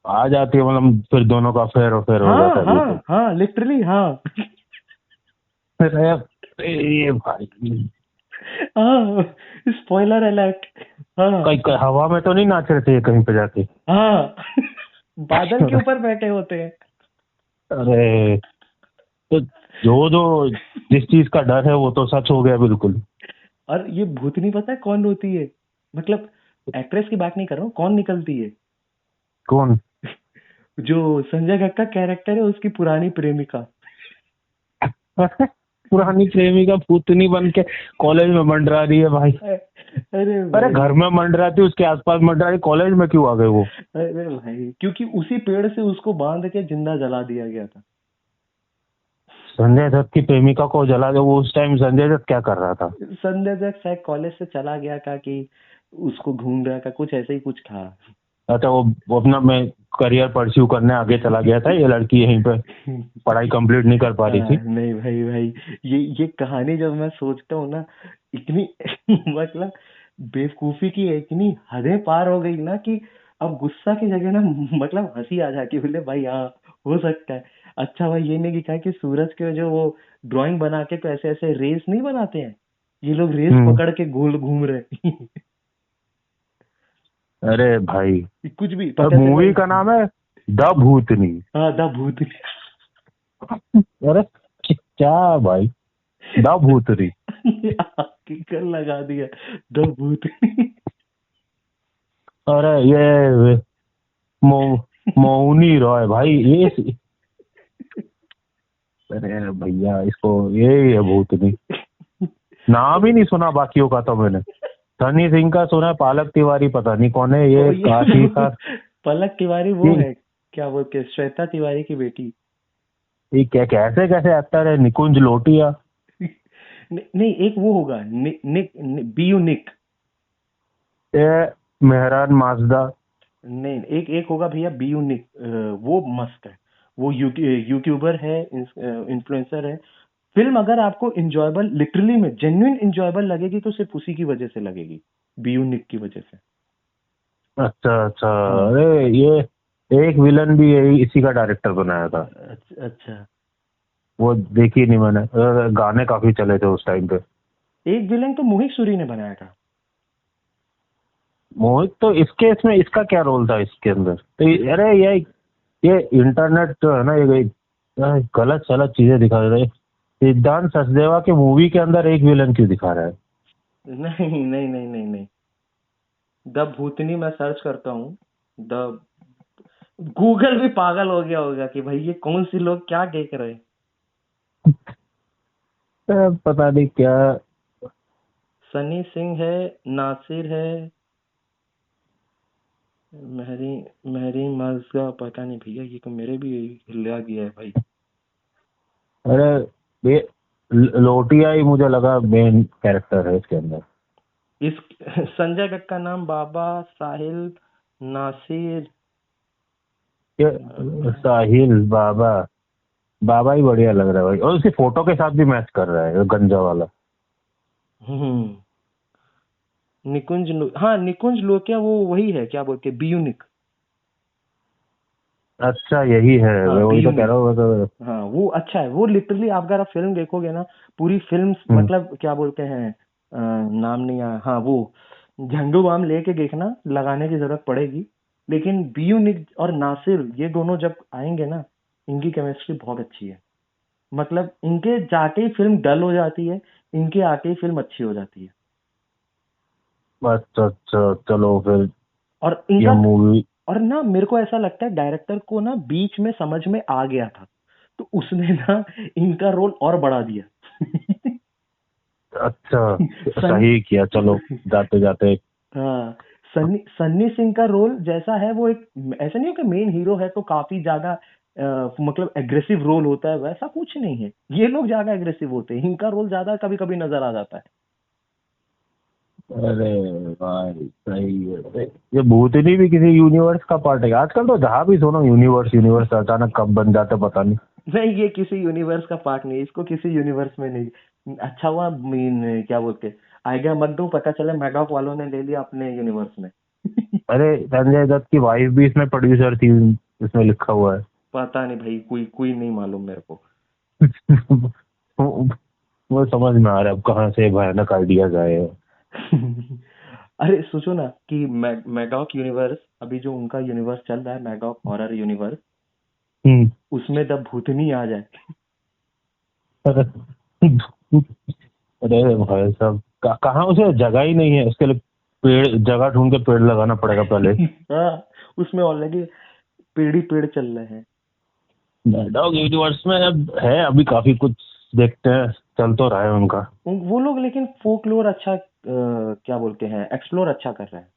आ जाती है मतलब फिर दोनों का फेर हो जाता हाँ है बिल्कुल। हाँ हाँ लिटरली हाँ। अरे ये भाई हाँ स्पॉइलर अलर्ट। हाँ कहीं कहीं हवा में तो नहीं नाच रहे थे कहीं पे जाके। हाँ बादल के ऊपर बैठे होते हैं। अरे तो जो जो जिस चीज का डर है वो तो सच हो गया बिल्कुल। और ये भूतनी पता है कौन होती है, मतलब एक्ट्रेस की बात नहीं कर रहा हूँ, कौन निकलती है, कौन? जो संजय दत्त का कैरेक्टर है उसकी पुरानी प्रेमिका। पुरानी प्रेमिका भूतनी बन के कॉलेज में मंडरा रही है भाई। अरे अरे भाई, घर में मंडराती उसके आसपास मंडरा रही, कॉलेज में क्यों आ गए वो? अरे भाई क्योंकि उसी पेड़ से उसको बांध के जिंदा जला दिया गया था। संजय दत्त की प्रेमिका को जला दे, वो उस टाइम संजय दत्त क्या कर रहा था? संजय दत्त शायद कॉलेज से चला गया था कि उसको घूम रहा था, कुछ ऐसे ही कुछ था। अच्छा वो अपना मैं करियर परस्यू करने आगे चला गया था, ये लड़की यहीं पे पढ़ाई कंप्लीट नहीं कर पा रही थी। नहीं भाई भाई, ये कहानी जब मैं सोचता हूँ ना, इतनी मतलब बेवकूफी की इतनी हदें पार हो गई ना कि अब गुस्सा की जगह ना मतलब हंसी आ जाती है, बोले भाई हाँ हो सकता है। अच्छा भाई ये नहीं दिखा कि सूरज के जो वो ड्राइंग बना के तो ऐसे ऐसे रेस नहीं बनाते हैं, ये लोग रेस हम्म। पकड़ के गोल घूम रहे हैं। अरे भाई कुछ भी और पता चला। मूवी का नाम है द भूतनी। हाँ द भूत। अरे क्या भाई, द भूतनी। किकर लगा दिया, द भूत। अरे ये मो मौनी रॉय भाई ये अरे भैया इसको ये है भूतनी, नाम ही नहीं सुना बाकियों का तो मैंने। सनी सिंह का सुना है, पालक तिवारी पता नहीं कौन है, ओ ये ये काशी का। पलक तिवारी वो ये है, क्या बोलते हैं, श्वेता तिवारी की बेटी। ये क्या कैसे कैसे एक्टर है, निकुंज लोटिया। नहीं एक वो होगा बीयू निक। ये मेहरान माजदा। नहीं एक एक होगा भैया बीयू निक, वो मस्त है, वो यूट्यूबर है, इन्फ्लुएंसर है। फिल्म अगर आपको इंजॉयबल, लिटरली में जेन्युइन इंजॉयबल लगेगी तो सिर्फ उसी की वजह से लगेगी, बीयू निक की वजह से। अच्छा अच्छा। हाँ अरे ये एक विलन भी यही इसी का डायरेक्टर बनाया था। अच्छा। वो देखी नहीं मैंने, गाने काफी चले थे उस टाइम पे। एक विलन तो मोहित सूरी ने बनाया था। मोहित तो इसके इसमें इसका क्या रोल था इसके अंदर तो अरे ये इंटरनेट जो है ना ये गलत सलत चीजें दिखा रहे हैं। सिद्धांत सचदेवा के मूवी के अंदर एक विलन क्यों दिखा रहा है? नहीं नहीं नहीं नहीं नहीं, द भूतनी मैं सर्च करता हूँ। द गूगल भी पागल हो गया होगा कि भाई ये कौन सी लोग क्या देख रहे हैं। पता नहीं क्या। सनी सिंह है, नासिर है, महरी महरी मजगा, पता नहीं भैया, ये तो मेरे भी हिला गया है भाई। अरे ये लोटिया ही मुझे लगा मेन कैरेक्टर है इसके अंदर। इस संजय दत्त का नाम बाबा साहिल नासिर। ये साहिल बाबा, बाबा ही बढ़िया लग रहा है भाई, और उसकी फोटो के साथ भी मैच कर रहा है वो गंजा वाला। हम्म हाँ निकुंज लोकिया, वो वही है क्या बोलते हैं, बीयूनिक। अच्छा यही है, हाँ मैं बी वही तो कह यूनिट। रहा हूँ तो। हाँ वो अच्छा है, वो लिटरली आप अगर आप फिल्म देखोगे ना, पूरी फिल्म हम्म। मतलब क्या बोलते हैं, नाम नहीं आया, हाँ वो झंडू बाम लेके देखना, लगाने की जरूरत पड़ेगी। लेकिन बी यूनिट और नासिर ये दोनों जब आएंगे ना, इनकी केमिस्ट्री बहुत अच्छी है। मतलब इनके जाके ही फिल्म डल हो जाती है, इनके आके ही फिल्म अच्छी हो जाती है। अच्छा अच्छा, चलो फिर और ये इनका, मूवी। और ना मेरे को ऐसा लगता है डायरेक्टर को ना बीच में समझ में आ गया था, तो उसने ना इनका रोल और बढ़ा दिया। अच्छा, सन सही किया, चलो जाते जाते। हाँ, सन्नी सन्नी सिंह का रोल जैसा है वो एक, ऐसा नहीं है कि मेन हीरो है तो काफी ज्यादा मतलब एग्रेसिव रोल होता है, वैसा कुछ नहीं है। ये लोग ज्यादा एग्रेसिव होते हैं, इनका रोल ज्यादा कभी कभी नजर आ जाता है। अरे भाई सही है। अरे, ये भूतनी भी किसी यूनिवर्स का पार्ट है आजकल तो, जहाँ भी सुनो यूनिवर्स यूनिवर्स, अचानक कब बन जाता पता नहीं। नहीं, ये किसी यूनिवर्स का पार्ट नहीं है, इसको किसी यूनिवर्स में नहीं। अच्छा हुआ मीन क्या बोलते, आइडिया मत दूं, पता चले मैडॉक वालों ने ले लिया अपने यूनिवर्स में। अरे संजय दत्त की वाइफ भी इसमें प्रोड्यूसर थी, इसमें लिखा हुआ है। पता नहीं भाई, कोई कोई नहीं मालूम मेरे को। वो वो समझ में आ रहा है अब कहाँ से भयानक आइडियाज आए हैं। अरे सोचो ना कि मैडॉक यूनिवर्स, अभी जो उनका यूनिवर्स चल रहा है मैडॉक हॉरर यूनिवर्स, हम्म। उसमें जब भूतनी आ जाए। अरे अरे भाई साहब, कहाँ उसे जगह ही नहीं है उसके लिए। पेड़, जगह ढूंढ के पेड़ लगाना पड़ेगा पहले। हाँ, उसमें ऑलरेडी पेड़ ही पेड़ चल रहे हैं। डॉग यूनिवर्स में अब है, अभी काफी कुछ देखते हैं, चल तो रहा है उनका। वो लोग लेकिन फोकलोर अच्छा क्या बोलते हैं, एक्सप्लोर अच्छा कर रहे हैं।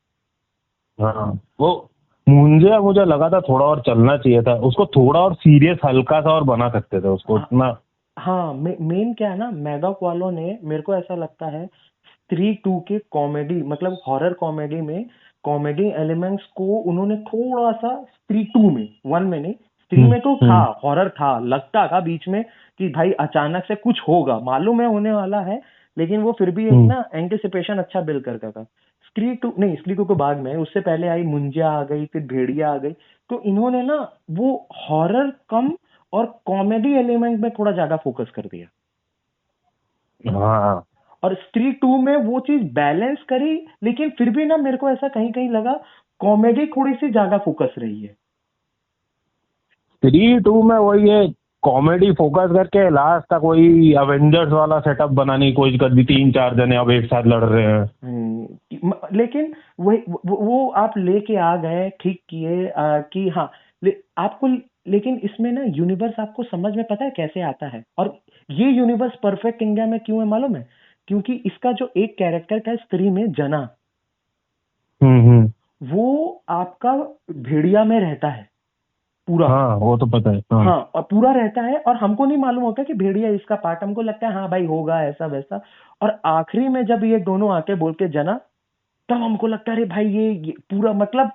हाँ, वो मुंजे मुझे लगा था थोड़ा और चलना चाहिए था उसको, थोड़ा और सीरियस हल्का सा और बना सकते थे उसको हाँ, उतना। हाँ मेन क्या है ना, मैडॉक वालों ने, मेरे को ऐसा लगता है स्त्री टू के कॉमेडी मतलब हॉरर कॉमेडी में, कॉमेडी एलिमेंट्स को उन्होंने थोड़ा सा स्त्री टू में, वन में नहीं, स्त्री में तो था, हम्म। हॉरर था, लगता था बीच में कि भाई अचानक से कुछ होगा, मालूम है होने वाला है, लेकिन वो फिर भी एक हम्म। ना एंटिसिपेशन अच्छा बिल्ड करता था। स्त्री टू नहीं, स्त्री टू के बाद में उससे पहले आई मुंजिया आ गई, फिर भेड़िया आ गई। तो इन्होंने ना वो हॉरर कम और कॉमेडी एलिमेंट में थोड़ा ज्यादा फोकस कर दिया। हाँ, और स्त्री टू में वो चीज बैलेंस करी, लेकिन फिर भी ना मेरे को ऐसा कहीं कहीं लगा कॉमेडी थोड़ी सी ज्यादा फोकस रही है। 3 2 में वही है, कॉमेडी फोकस करके लास्ट तक वही अवेंजर्स वाला सेटअप बनाने की कोशिश कर दी, 3 4 जने अब एक साथ लड़ रहे हैं। लेकिन वो आप लेके आ गए, ठीक किए कि हाँ, आपको, लेकिन इसमें ना यूनिवर्स आपको समझ में पता है कैसे आता है, और ये यूनिवर्स परफेक्ट इंडिया में क्यों है मालूम है? क्योंकि इसका जो एक कैरेक्टर था स्त्री में, जना, हम्म। वो आपका भेड़िया में रहता है पूरा। हाँ वो तो पता है, हाँ। हाँ, और पूरा रहता है, और हमको नहीं मालूम होता कि भेड़िया इसका पार्ट, हमको लगता है हाँ भाई होगा ऐसा वैसा। और आखिरी में जब ये दोनों आके बोल के जना, तब हमको लगता है अरे भाई ये पूरा मतलब,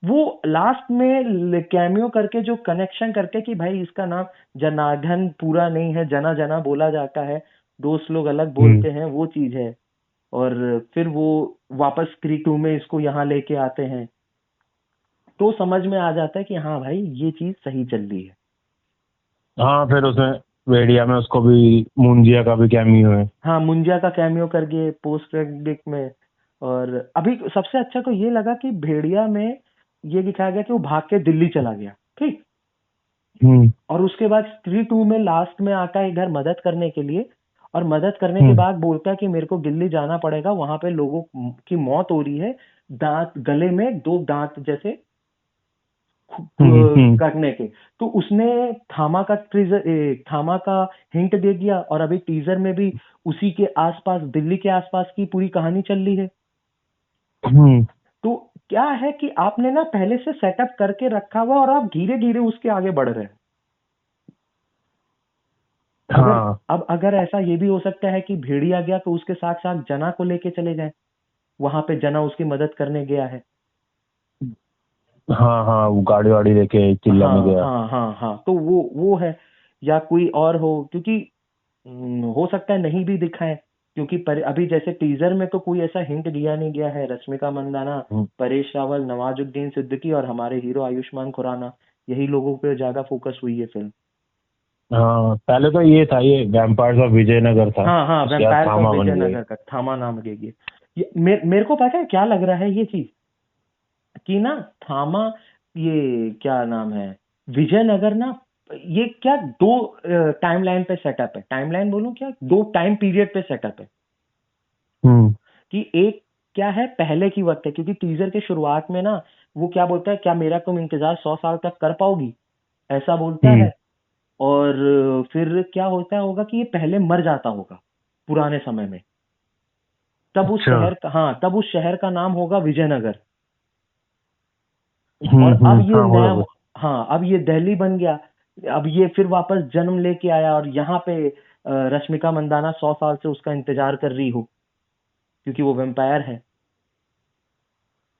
वो लास्ट में कैमियो करके जो कनेक्शन करके कि भाई इसका नाम जनार्दन पूरा नहीं है, जना जना बोला जाता है, दोस्त लोग अलग हम्म। बोलते हैं, वो चीज है। और फिर वो वापस क्री टू में इसको यहाँ लेके आते हैं, तो समझ में आ जाता है कि हाँ भाई ये चीज सही चल रही है। हाँ फिर उसमें वेडिया में उसको भी, मुंजिया का भी कैमियो है। हाँ, मुंजिया का कैमियो करके पोस्ट क्रेडिट में। और अभी सबसे अच्छा तो ये लगा कि भेड़िया में ये दिखाया गया कि वो भाग के दिल्ली चला गया, ठीक। हम्म। और उसके बाद स्त्री टू में लास्ट में आता है इधर मदद करने के लिए, और मदद करने के हम्म। बाद बोलता है कि मेरे को दिल्ली जाना पड़ेगा, वहां पे लोगों की मौत हो रही है, दांत गले में दो दांत जैसे हम्म। करने के। तो उसने थामा का ट्रीजर थामा का हिंट दे दिया, और अभी टीजर में भी उसी के आसपास, दिल्ली के आसपास की पूरी कहानी चल रही है। हम्म। तो क्या है कि आपने ना पहले से सेटअप करके रखा हुआ, और आप धीरे धीरे उसके आगे बढ़ रहे हैं। अगर हाँ अब अगर ऐसा ये भी हो सकता है कि भेड़िया गया तो उसके साथ साथ जना को लेके चले जाए, वहां पे जना उसकी मदद करने गया है। हाँ हाँ, वो गाड़ी वाड़ी लेके चिल्ला में हाँ गया। हाँ हाँ हाँ, तो वो है, या कोई और हो, क्योंकि हो सकता है नहीं भी दिखाएं, क्योंकि अभी जैसे टीजर में तो कोई ऐसा हिंट दिया नहीं गया है, रश्मिका मंदाना, हम्म। परेश रावल, नवाजुद्दीन सिद्दीकी और हमारे हीरो आयुष्मान खुराना, यही लोगों पे ज्यादा फोकस हुई है फिल्म। हाँ, पहले तो ये था, ये वैम्पायर्स ऑफ विजयनगर था, हाँ हाँ, उसके बाद वैम्पायर्स ऑफ थामा बन गया ये। विजयनगर का थामा नाम रहेगी। ये मेरे को पता है क्या लग रहा है ये चीज, कि ना थामा, ये क्या नाम है, विजयनगर ना, ये क्या दो टाइमलाइन पे सेटअप है, टाइमलाइन बोलूं क्या, दो टाइम पीरियड पे सेटअप है। हम्म। कि एक क्या है, पहले की वक्त है, क्योंकि टीजर के शुरुआत में ना वो क्या बोलता है, क्या मेरा तुम इंतजार 100 साल तक कर पाओगी, ऐसा बोलता हम्म। है। और फिर क्या होता होगा कि ये पहले मर जाता होगा पुराने समय में, तब उस अच्छा। शहर का, हाँ तब उस शहर का नाम होगा विजयनगर। और अब ये हाँ, होगा नया, कुछ। हाँ अब ये दिल्ली बन गया। अब ये फिर वापस जन्म लेके आया, और यहाँ पे रश्मिका मंदाना 100 साल से उसका इंतजार कर रही हो, क्योंकि वो वेम्पायर है।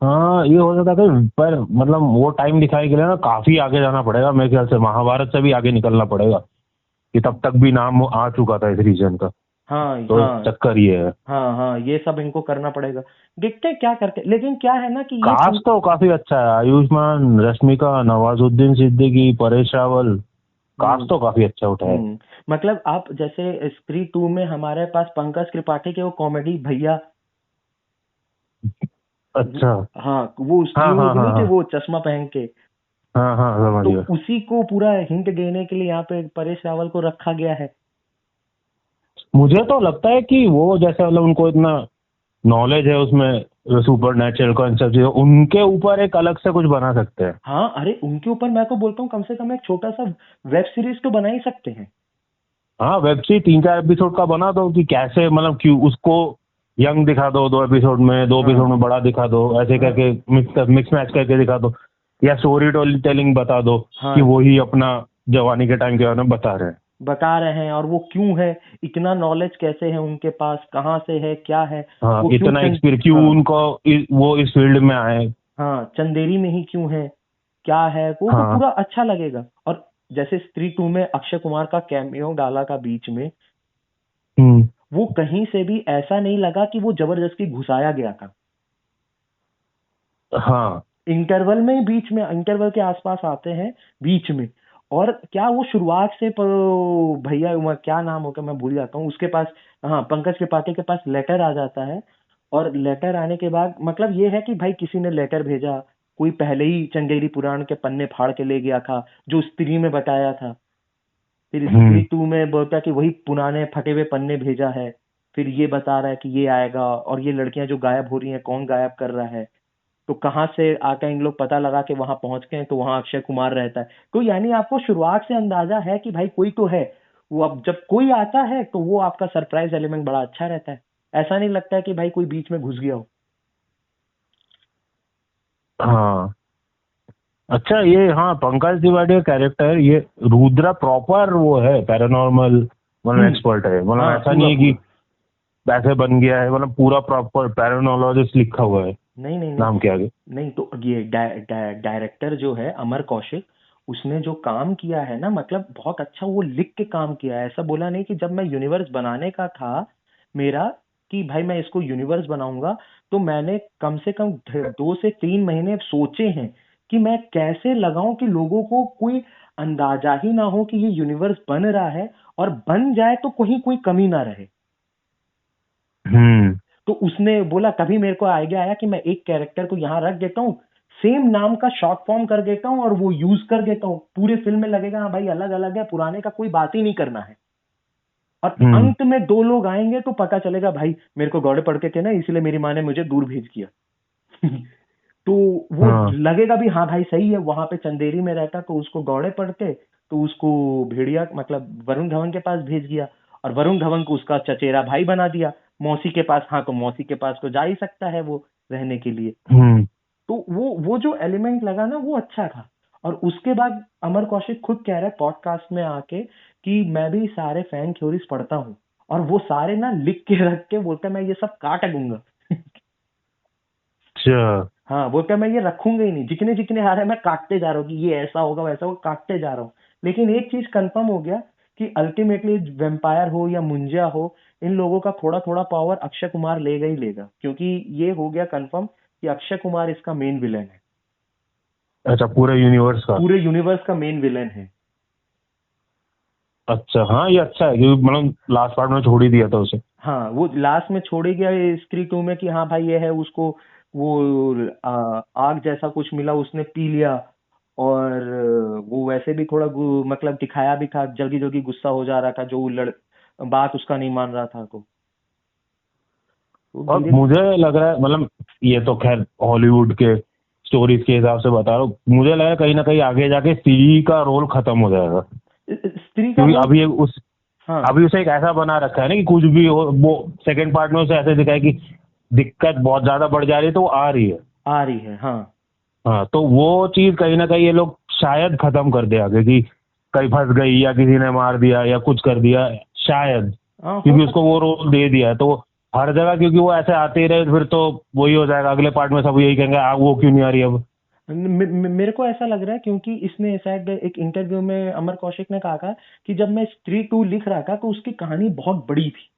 हाँ, ये हो सकता है, पर मतलब वो टाइम दिखाने के लिए ना काफी आगे जाना पड़ेगा मेरे ख्याल से, महाभारत से भी आगे निकलना पड़ेगा, कि तब तक भी नाम आ चुका था इस रीजन का। हाँ तो हाँ चक्कर ये है। हाँ हाँ, ये सब इनको करना पड़ेगा। देखते हैं क्या करते हैं। लेकिन क्या है ना कि ये कास्ट तो काफी अच्छा है, आयुष्मान, रश्मिका, नवाजुद्दीन सिद्दीकी, परेश रावल, कास्ट हम्म तो काफी अच्छा उठा है। मतलब आप जैसे स्त्री 2 में हमारे पास पंकज त्रिपाठी के वो कॉमेडी भैया, अच्छा। हाँ वो हाँ स्त्री हाँ मूवी हाँ नहीं थे, हाँ वो चश्मा पहन के, हाँ हाँ, समझ तो गया। उसी को पूरा हिंट देने के लिए यहाँ पे परेश रावल को रखा गया है। मुझे तो लगता है कि वो जैसे मतलब उनको इतना नॉलेज है उसमें, सुपर नेचुरल का, इन सब चीजों, उनके ऊपर एक अलग से कुछ बना सकते हैं। हाँ अरे उनके ऊपर मैं तो बोलता हूँ कम से कम एक छोटा सा वेब सीरीज तो बना ही सकते हैं। हाँ, वेब सीरीज 3-4 एपिसोड का बना दो, कि कैसे मतलब क्यों उसको यंग दिखा दो 2 एपिसोड में, 2 एपिसोड हाँ में बड़ा दिखा दो, ऐसे हाँ करके मिक्स मैच करके दिखा दो, या स्टोरी टेलिंग बता दो, कि हाँ, वही अपना जवानी के टाइम के बारे में बता रहे हैं। बता रहे हैं, और वो क्यों है, इतना नॉलेज कैसे है उनके पास, कहाँ से है, क्या है, हाँ, वो क्यों इतना चंद, एक्सपीरियंस क्यों हाँ उनको, वो इस फील्ड में आए। हाँ चंदेरी में ही क्यों है, क्या है वो हाँ। पूरा अच्छा लगेगा। और जैसे स्त्री 2 में अक्षय कुमार का कैमियो डाला था बीच में, हम्म। वो कहीं से भी ऐसा नहीं लगा कि वो जबरदस्ती घुसाया गया था। हाँ। इंटरवल में, बीच में इंटरवल के आसपास आते हैं बीच में, और क्या वो शुरुआत से भैया क्या नाम होगा मैं भूल जाता हूँ उसके पास, हाँ पंकज त्रिपाठी के पास लेटर आ जाता है। और लेटर आने के बाद मतलब ये है कि भाई किसी ने लेटर भेजा, कोई पहले ही चंदेरी पुराण के पन्ने फाड़ के ले गया था जो स्त्री में बताया था। फिर स्त्री हम्म। 2 में बोलता है कि वही पुराने फटे हुए पन्ने भेजा है। फिर ये बता रहा है कि ये आएगा, और ये लड़कियां जो गायब हो रही हैं कौन गायब कर रहा है। तो कहाँ से आकर इन लोग पता लगा के वहां पहुंच गए, तो वहां अक्षय कुमार रहता है। तो यानी आपको शुरुआत से अंदाजा है कि भाई कोई तो है। वो अब जब कोई आता है तो वो आपका सरप्राइज एलिमेंट बड़ा अच्छा रहता है। ऐसा नहीं लगता है कि भाई कोई बीच में घुस गया हो। हाँ। अच्छा, ये हाँ, पंकज त्रिपाठी का कैरेक्टर, ये रुद्रा प्रॉपर वो है, पैरानॉर्मल मतलब हम्म, एक्सपर्ट है, मतलब हाँ ऐसा नहीं पूरा है कि पूरा। पैसे बन गया है, मतलब पूरा प्रॉपर पैरानोलॉजिस्ट लिखा हुआ है नहीं नहीं नहीं नाम के आगे। नहीं, तो ये डायरेक्टर जो है अमर कौशिक, उसने जो काम किया है ना, मतलब बहुत अच्छा वो लिख के काम किया है। ऐसा बोला नहीं कि जब मैं यूनिवर्स बनाने का था मेरा, कि भाई मैं इसको यूनिवर्स बनाऊंगा, तो मैंने कम से कम 2 से 3 महीने सोचे हैं कि मैं कैसे लगाऊं कि लोगों को कोई अंदाजा ही ना हो कि ये यूनिवर्स बन रहा है, और बन जाए तो कहीं कोई कमी ना रहे। हम्म। तो उसने बोला, कभी मेरे को आइडिया आया कि मैं एक कैरेक्टर को यहाँ रख देता हूँ, सेम नाम का शॉर्ट फॉर्म कर देता हूँ और वो यूज कर देता हूँ, पूरे फिल्म में लगेगा हाँ भाई अलग अलग है, पुराने का कोई बात ही नहीं करना है। और हम्म। अंत में 2 लोग आएंगे तो पता चलेगा भाई मेरे को गौड़े पड़ के थे ना, इसलिए मेरी माँ ने मुझे दूर भेज दिया। तो वो हाँ। लगेगा भी हाँ भाई सही है, वहां पे चंदेरी में रहता तो उसको गौड़े पड़ते, तो उसको भेड़िया मतलब वरुण धवन के पास भेज दिया, और वरुण धवन को उसका चचेरा भाई बना दिया मौसी के पास। हाँ तो मौसी के पास तो जा ही सकता है वो रहने के लिए। हम्म। तो वो जो एलिमेंट लगा ना वो अच्छा था। और उसके बाद अमर कौशिक खुद कह रहा है पॉडकास्ट में आके कि मैं भी सारे फैन थ्योरीज पढ़ता हूँ, और वो सारे ना लिख के रख के बोलता है मैं ये सब काट दूंगा। अच्छा। हाँ बोलता है मैं ये रखूंगा ही नहीं, जितने जितने आ रहे हैं मैं काटते जा रहा हूँ कि ये ऐसा होगा वैसा होगा, काटते जा रहा हूँ। लेकिन एक चीज कंफर्म हो गया कि अल्टीमेटली वेम्पायर हो या मुंजा हो, इन लोगों का थोड़ा थोड़ा पावर अक्षय कुमार लेगा ही लेगा, क्योंकि ये हो गया कंफर्म कि अक्षय कुमार इसका मेन विलेन है। अच्छा, पूरे यूनिवर्स का। पूरे यूनिवर्स का मेन विलन है। अच्छा, हाँ ये अच्छा है क्योंकि मतलब लास्ट पार्ट में छोड़ ही दिया था उसे। हाँ, वो लास्ट में छोड़ ही गया है स्त्री 2 में कि हाँ भाई ये है, उसको वो आग जैसा कुछ मिला, उसने पी लिया। और वो वैसे भी थोड़ा मतलब दिखाया भी था, जल्दी जल्दी गुस्सा हो जा रहा था, जो बात उसका नहीं मान रहा था को। तो और धीरे मुझे लग रहा है मतलब, ये तो खैर हॉलीवुड के स्टोरीज के हिसाब से बता रहा हूँ, मुझे लग रहा है कहीं ना कहीं आगे जाके स्त्री का रोल खत्म हो जाएगा। स्त्री का क्योंकि रोल। अभी हाँ, अभी उसे एक ऐसा बना रखा है ना कि कुछ भी हो, वो सेकंड पार्ट में उसे ऐसे दिखाया कि दिक्कत बहुत ज्यादा बढ़ जा रही है तो वो आ रही है। आ रही है। हाँ हाँ, तो वो चीज कहीं ना कहीं ये लोग शायद खत्म कर दे आगे, कि कहीं फंस गई या किसी ने मार दिया या कुछ कर दिया शायद। हाँ, हो क्योंकि उसको सकता वो रोल दे दिया है तो हर जगह, क्योंकि वो ऐसे आते ही रहे फिर तो वही हो जाएगा, अगले पार्ट में सब यही कहेंगे वो क्यों नहीं आ रही अब। है। मेरे को ऐसा लग रहा है, क्योंकि इसने शायद एक इंटरव्यू में अमर कौशिक ने कहा था कि जब मैं स्त्री 2 लिख रहा था तो उसकी कहानी बहुत बड़ी थी,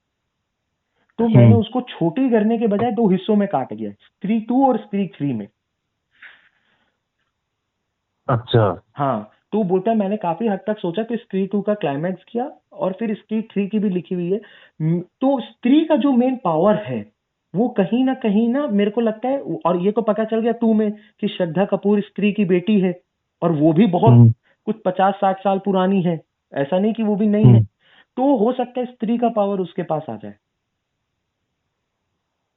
तो मैंने हम्म। उसको छोटी करने के बजाय 2 हिस्सों में काट दिया, स्त्री 2 और स्त्री 3 में। अच्छा। हाँ, तो बोलता है मैंने काफी हद तक सोचा कि स्त्री 2 का क्लाइमैक्स किया और फिर स्त्री 3 की भी लिखी हुई है। तो स्त्री का जो मेन पावर है वो कहीं ना मेरे को लगता है, और ये तो पता चल गया 2 में कि श्रद्धा कपूर स्त्री की बेटी है, और वो भी बहुत हम्म। कुछ 50-60 साल पुरानी है, ऐसा नहीं कि वो भी नहीं है। हम्म। तो हो सकता है स्त्री का पावर उसके पास आ जाए।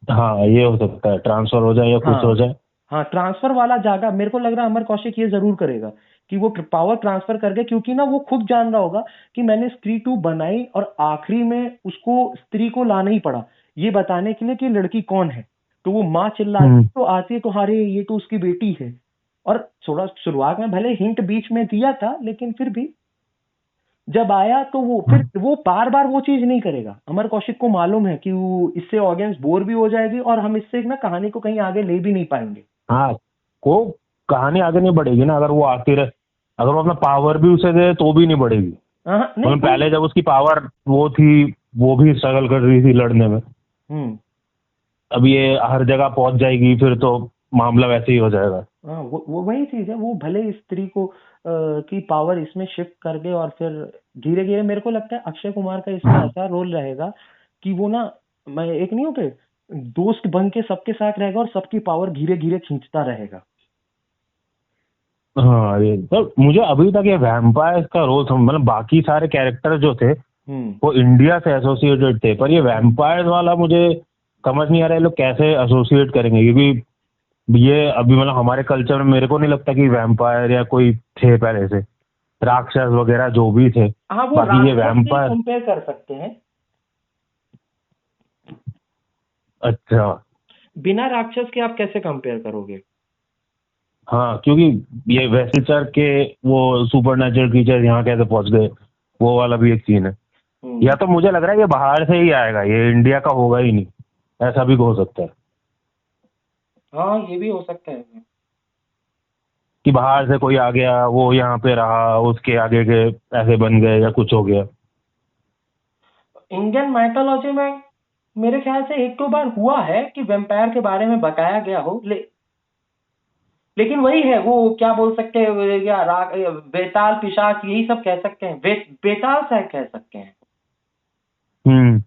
हाँ, ये हो सकता है, ट्रांसफर हो जाए या कुछ हो हाँ, जाए। हाँ, ट्रांसफर वाला जागा मेरे को लग रहा है अमर कौशिक ये जरूर करेगा कि वो पावर ट्रांसफर करके, क्योंकि ना वो खुद जान रहा होगा कि मैंने स्त्री 2 बनाई और आखिरी में उसको स्त्री को लाना ही पड़ा ये बताने के लिए कि लड़की कौन है। तो वो माँ चिल्लाती हम्म। तो आती है तो हारे ये तो उसकी बेटी है। और थोड़ा शुरुआत में भले हिंट बीच में दिया था, लेकिन फिर भी जब आया तो वो फिर वो बार बार वो चीज नहीं करेगा। अमर कौशिक को मालूम है कि इससे ऑडियंस बोर भी हो जाएगी और हम इससे ना कहानी को कहीं आगे ले भी नहीं पाएंगे। हाँ, को कहानी आगे नहीं बढ़ेगी ना अगर वो आती रहे। अगर वो अपना पावर भी उसे दे तो भी नहीं बढ़ेगी। हाँ, नहीं मतलब कोई। पहले जब उसकी पावर वो थी, वो भी स्ट्रगल कर रही थी लड़ने में। हम्म। अब ये हर जगह पहुंच जाएगी फिर तो मामला वैसे ही हो जाएगा। हाँ, वो वही चीज है, वो भले स्त्री को की पावर इसमें शिफ्ट कर दे और फिर धीरे धीरे मेरे को लगता है अक्षय कुमार का इसमें ऐसा रोल रहेगा कि वो ना, मैं एक नहीं होते दोस्त बन के सबके साथ रहेगा और सबकी पावर धीरे धीरे खींचता रहेगा। हाँ, ये तो मुझे अभी तक ये वैम्पायर का रोल मतलब बाकी सारे कैरेक्टर जो थे हम्म। वो इंडिया से एसोसिएटेड थे, पर ये वैम्पायर वाला मुझे समझ नहीं आ रहा है ये लोग कैसे एसोसिएट करेंगे, क्योंकि ये अभी मतलब हमारे कल्चर में मेरे को नहीं लगता कि वैम्पायर या कोई थे पहले से, राक्षस वगैरह जो भी थे। हाँ, वो बाकी ये राक्षस से वैम्पायर। कंपेयर कर सकते हैं। अच्छा। बिना राक्षस के आप कैसे कंपेयर करोगे? हाँ, क्योंकि ये वेस्टचर के वो सुपर नेचुरल क्रीचर यहाँ कैसे पहुंच गए, वो वाला भी एक सीन है। या हम्म। तो मुझे लग रहा है ये बाहर से ही आएगा, ये इंडिया का होगा ही नहीं, ऐसा भी हो सकता है हाँ, ये भी हो सकता है। कि बाहर से कोई आ गया, वो यहाँ पे रहा, उसके आगे के ऐसे बन गए या कुछ हो गया। इंडियन माइथोलॉजी में मेरे ख्याल से एक दो बार हुआ है कि वेम्पायर के बारे में बताया गया हो, लेकिन वही है, वो क्या बोल सकते हैं, या बेताल पिशाच यही सब कह सकते हैं, बेताल सा कह सकते हैं। हम्म।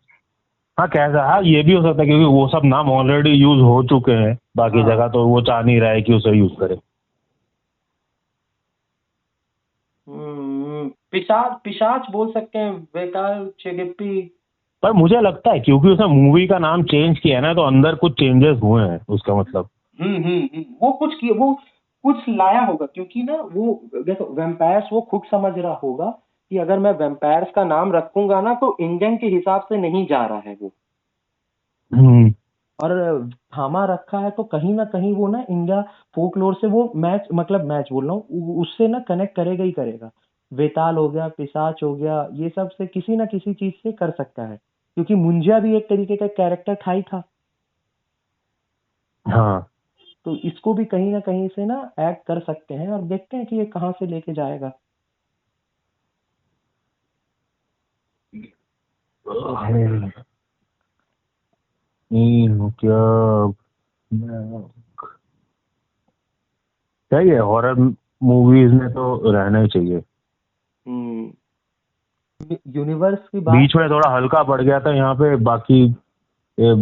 हाँ, कैसा, हाँ ये भी हो सकता है क्योंकि वो सब नाम ऑलरेडी यूज हो चुके हैं बाकी हाँ। जगह, तो वो चाह नहीं रहा है कि उसे यूज करे। पिशाच पिशाच बोल सकते हैं, बेताल चिगिप्पी। पर मुझे लगता है क्योंकि उसने मूवी का नाम चेंज किया है ना, तो अंदर कुछ चेंजेस हुए हैं उसका मतलब। वो कुछ किया, वो कुछ लाया होगा, क्योंकि ना वो देखो वैम्पायर्स वो खुद समझ रहा होगा कि अगर मैं वैम्पायर्स का नाम रखूंगा ना तो इंडियन के हिसाब से नहीं जा रहा है वो। हम्म। और थामा रखा है तो कहीं ना कहीं वो ना इंडिया फोकलोर से वो मैच, मतलब मैच बोल रहा हूँ, उससे ना कनेक्ट करेगा ही करेगा। वेताल हो गया, पिशाच हो गया, ये सब से किसी ना किसी चीज से कर सकता है, क्योंकि मुंजिया भी एक तरीके का कैरेक्टर था ही था। हाँ। तो इसको भी कहीं ना कहीं से ना ऐड कर सकते हैं, और देखते हैं कि ये कहाँ से लेके जाएगा। क्या। सही है, हॉरर मूवीज में तो रहना ही चाहिए। यूनिवर्स की बात। बीच में थोड़ा हल्का पड़ गया था यहाँ पे, बाकी ये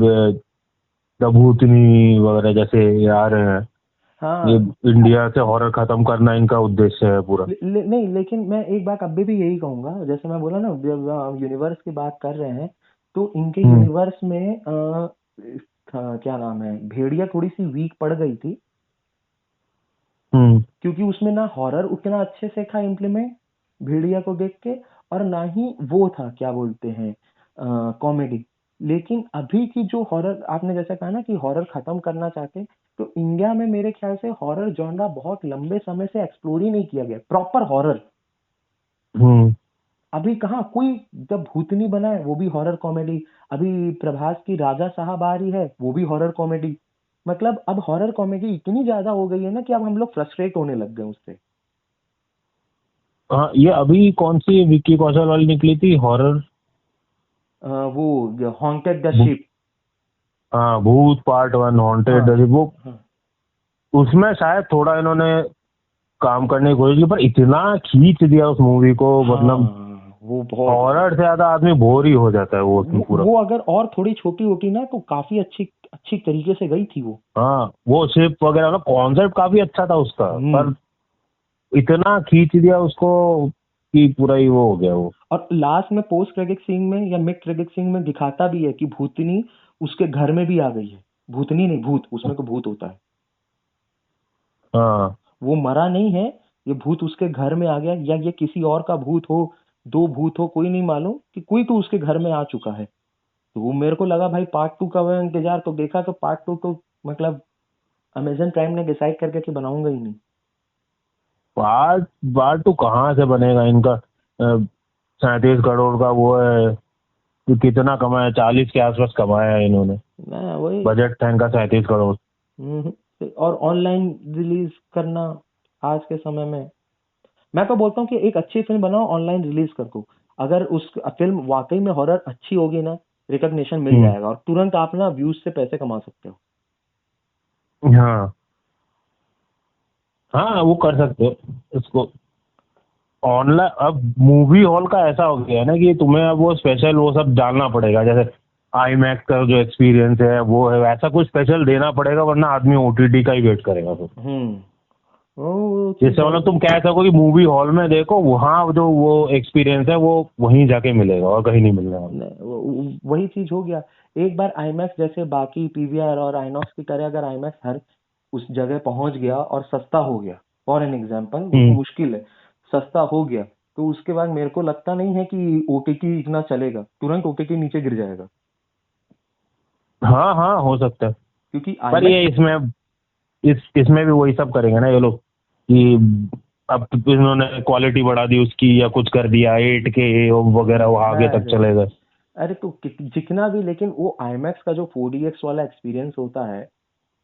द भूतनी वगैरह जैसे ये आ रहे हैं, ये हाँ। इंडिया से हॉरर खत्म करना इनका उद्देश्य है पूरा। नहीं, लेकिन मैं एक बात अभी भी यही कहूंगा, जैसे मैं बोला ना, जब यूनिवर्स की बात कर रहे हैं तो इनके यूनिवर्स में क्या नाम है, भेड़िया थोड़ी सी वीक पड़ गई थी, क्योंकि उसमें ना हॉरर उतना अच्छे से था इम्प्लीमेंट भेड़िया को देख के, और ना ही वो था क्या बोलते हैं कॉमेडी। लेकिन अभी की जो हॉरर, आपने जैसा कहा ना कि हॉरर खत्म करना चाहते, तो इंडिया में मेरे ख्याल से हॉरर जॉनरा बहुत लंबे समय से एक्सप्लोर ही नहीं किया गया, प्रॉपर हॉरर। अभी कहाँ कोई, जब भूतनी बना है वो भी हॉरर कॉमेडी, अभी प्रभास की राजा साहब आ रही है वो भी हॉरर कॉमेडी। मतलब अब हॉरर कॉमेडी इतनी ज्यादा हो गई है ना कि अब हम लोग फ्रस्ट्रेट होने लग गए उससे। हाँ, ये अभी कौन सी विक्की कौशल वाली निकली थी हॉरर? वो हॉन्टेड द शिप। हाँ, भूत पार्ट 1 हॉन्टेड, हाँ, वो हाँ, उसमें शायद थोड़ा इन्होंने काम करने की कोशिश की, पर इतना खींच दिया उस मूवी को, मतलब हाँ, वो बहुत हॉरर से ज्यादा आदमी बोर ही हो जाता है वो उसमें पूरा। वो अगर और थोड़ी छोटी होती ना तो काफी अच्छी अच्छी तरीके से गई थी वो। हाँ, वो शिप वगैरह ना, कॉन्सेप्ट काफी अच्छा था उसका, पर हम्म। इतना खींच दिया उसको कि पूरा ही वो हो गया वो। और लास्ट में पोस्ट क्रेडिट सीन में या मिड क्रेडिट सीन में दिखाता भी है कि भूतनी उसके घर में भी आ गई है। भूतनी नहीं, भूत, उसमें तो भूत होता है, हाँ, वो मरा नहीं है, ये भूत उसके घर में आ गया, या ये किसी और का भूत हो, दो भूत हो, कोई नहीं मालूम, कि कोई तो उसके घर में आ चुका है। तो वो मेरे को लगा भाई पार्ट 2 का मैं इंतजार, तो देखा तो पार्ट 2 तो मतलब अमेजन प्राइम ने डिसाइड करके कि बनाऊंगा ही नहीं। पार्ट पार्ट 2 कहाँ से बनेगा इनका? 37 करोड़ का वो है, कि कितना कमाया, 40 के आसपास कमाया है इन्होंने, मैं वही। बजट था इनका 37 करोड़। और ऑनलाइन रिलीज करना आज के समय में, मैं तो बोलता हूँ कि एक अच्छी फिल्म बनाओ, ऑनलाइन रिलीज कर दो। अगर उस फिल्म वाकई में हॉरर अच्छी होगी ना, रिकग्निशन मिल जाएगा और तुरंत आप ना व्यूज से पैसे कमा सकते हो। हाँ, हाँ, वो कर सकते हो इसको ऑनलाइन। अब मूवी हॉल का ऐसा हो गया है ना कि तुम्हें अब वो स्पेशल वो सब डालना पड़ेगा, जैसे आई मैक्स का जो एक्सपीरियंस है वो है, वैसा कुछ स्पेशल देना पड़ेगा, वरना आदमी ओटीटी का ही वेट करेगा फिर। वो चीज जिससे है। मतलब तुम कह सको कि मूवी हॉल में देखो, वहाँ जो वो एक्सपीरियंस है वो वहीं जाके मिलेगा और कहीं नहीं मिलने वाला। वही चीज हो गया। एक बार आईमैक्स जैसे बाकी पीवीआर और आइनॉक्स की तरह अगर आईमैक्स हर उस जगह पहुंच गया और सस्ता हो गया, फॉर एन एग्जाम्पल, मुश्किल है, सस्ता हो गया, तो उसके बाद मेरे को लगता नहीं है कि ओटीटी इतना चलेगा, तुरंत ओटीटी नीचे गिर जाएगा। हाँ, हाँ, हो सकता है, क्योंकि पर ये आईमैक्स। इसमें भी वही सब करेंगे ना ये लोग, कि अब तो इन्होंने क्वालिटी बढ़ा दी उसकी या कुछ कर दिया, 8K वगैरह वो आगे तक अरे चलेगा। अरे तो जितना भी, लेकिन वो आईमैक्स का जो 4DX वाला एक्सपीरियंस होता है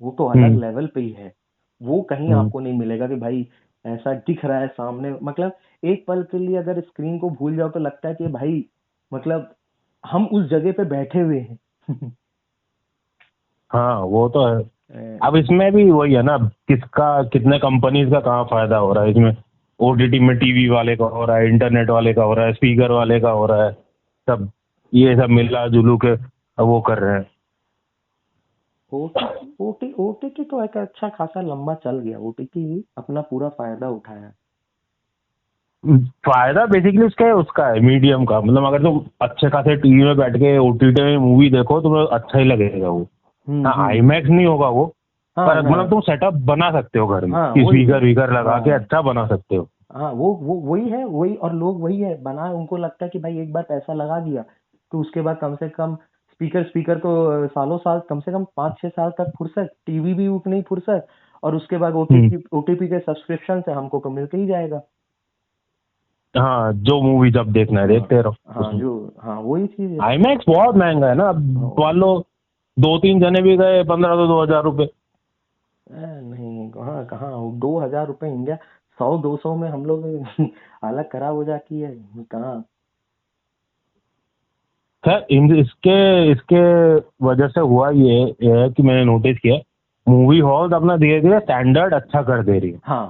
वो तो अलग हम्म, लेवल पे ही है। वो कहीं हम्म। आपको नहीं मिलेगा कि भाई ऐसा दिख रहा है सामने, मतलब एक पल के लिए अगर स्क्रीन को भूल जाओ तो लगता है कि भाई मतलब हम उस जगह पे बैठे हुए हैं। हाँ, वो तो है। अ, अब इसमें भी वही है ना, किसका कितने कंपनीज का कहाँ फायदा हो रहा है इसमें। ओटीटी में टीवी वाले का हो रहा है, इंटरनेट वाले का हो रहा है, स्पीकर वाले का हो रहा है, सब ये सब मिला जुलू के अब वो कर रहे हैं। ओटीटी तो एक अच्छा खासा लंबा चल गया, ओटीटी अपना पूरा फायदा उठाया। फायदा बेसिकली उसका है, उसका है मीडियम का, मतलब अगर तुम अच्छे खासे टीवी में बैठ के ओटीटी में मूवी देखो तुम्हें अच्छा ही लगेगा वो। हम्म, हाँ, आईमैक्स नहीं होगा वो, हाँ पर ना। मतलब तुम सेटअप बना सकते हो घर में, हाँ कि वही। स्पीकर वीकर लगा के हाँ, अच्छा बना सकते हो। हाँ, वो वही है, वही, और लोग वही है बना, उनको लगता है कि भाई एक बार पैसा लगा दिया तो उसके बाद कम से कम स्पीकर स्पीकर तो सालों साल, कम से कम 5-6 साल तक फुर्सत, टीवी भी उतनी ही फुर्सत, और उसके बाद हम्म। ओटीपी ओटीपी के सब्सक्रिप्शन से हमको को मिलते ही जाएगा। हाँ, जो मूवी जब देखना है हाँ, देखते रहो हाँ, उसमें। हाँ वही चीज है। आईमैक्स बहुत महंगा है ना, अब हाँ, मान लो 2-3 जने भी गए 1500-2000 रुपये। नहीं, कहाँ कहाँ 2,000 रुपये इंडिया, 100-200 में हम लोग हालत खराब हो जाती है कहाँ। खैर इसके इसके वजह से हुआ ये है कि मैंने नोटिस किया मूवी हॉल्स अपना धीरे धीरे स्टैंडर्ड अच्छा कर दे रही है। हाँ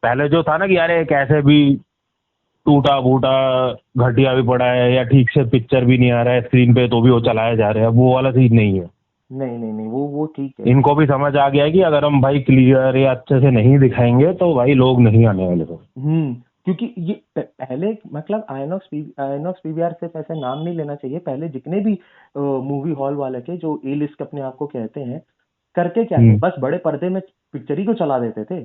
पहले जो था ना कि यार कैसे भी टूटा फूटा घटिया भी पड़ा है या ठीक से पिक्चर भी नहीं आ रहा है स्क्रीन पे तो भी वो चलाया जा रहा है, वो वाला सीन नहीं है। नहीं नहीं नहीं, वो ठीक है। इनको भी समझ आ गया है कि अगर हम भाई क्लियर या अच्छे से नहीं दिखाएंगे तो भाई लोग नहीं आने वाले को। क्योंकि ये पहले मतलब आइनॉक्स पीवीआर सिर्फ ऐसे नाम नहीं लेना चाहिए। पहले जितने भी मूवी हॉल वाले थे जो ए लिस्ट अपने आप को कहते हैं, करके क्या थे, बस बड़े पर्दे में पिक्चर ही को चला देते थे।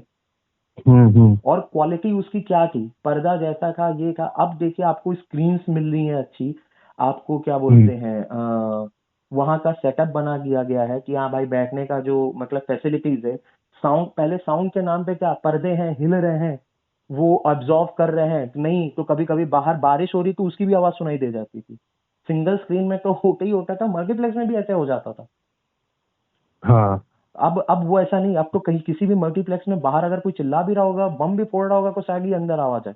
और क्वालिटी उसकी क्या थी, पर्दा जैसा था ये था। अब देखिए आपको स्क्रीन्स मिल रही हैं अच्छी, आपको क्या बोलते हैं वहाँ का सेटअप बना दिया गया है कि हाँ भाई बैठने का जो मतलब फैसिलिटीज है। साउंड, पहले साउंड के नाम पे क्या पर्दे हैं हिल रहे हैं, वो अब्जॉर्व कर रहे हैं नहीं, तो कभी कभी बाहर बारिश हो रही तो उसकी भी आवाज सुनाई दे जाती थी। सिंगल स्क्रीन में तो होता ही होता था, मल्टीप्लेक्स में भी ऐसे हो जाता था। हाँ अब वो ऐसा नहीं, अब तो कहीं किसी भी मल्टीप्लेक्स में बाहर अगर कोई चिल्ला भी रहा होगा, बम भी फोड़ रहा होगा, तो शायद ही अंदर आवाज है।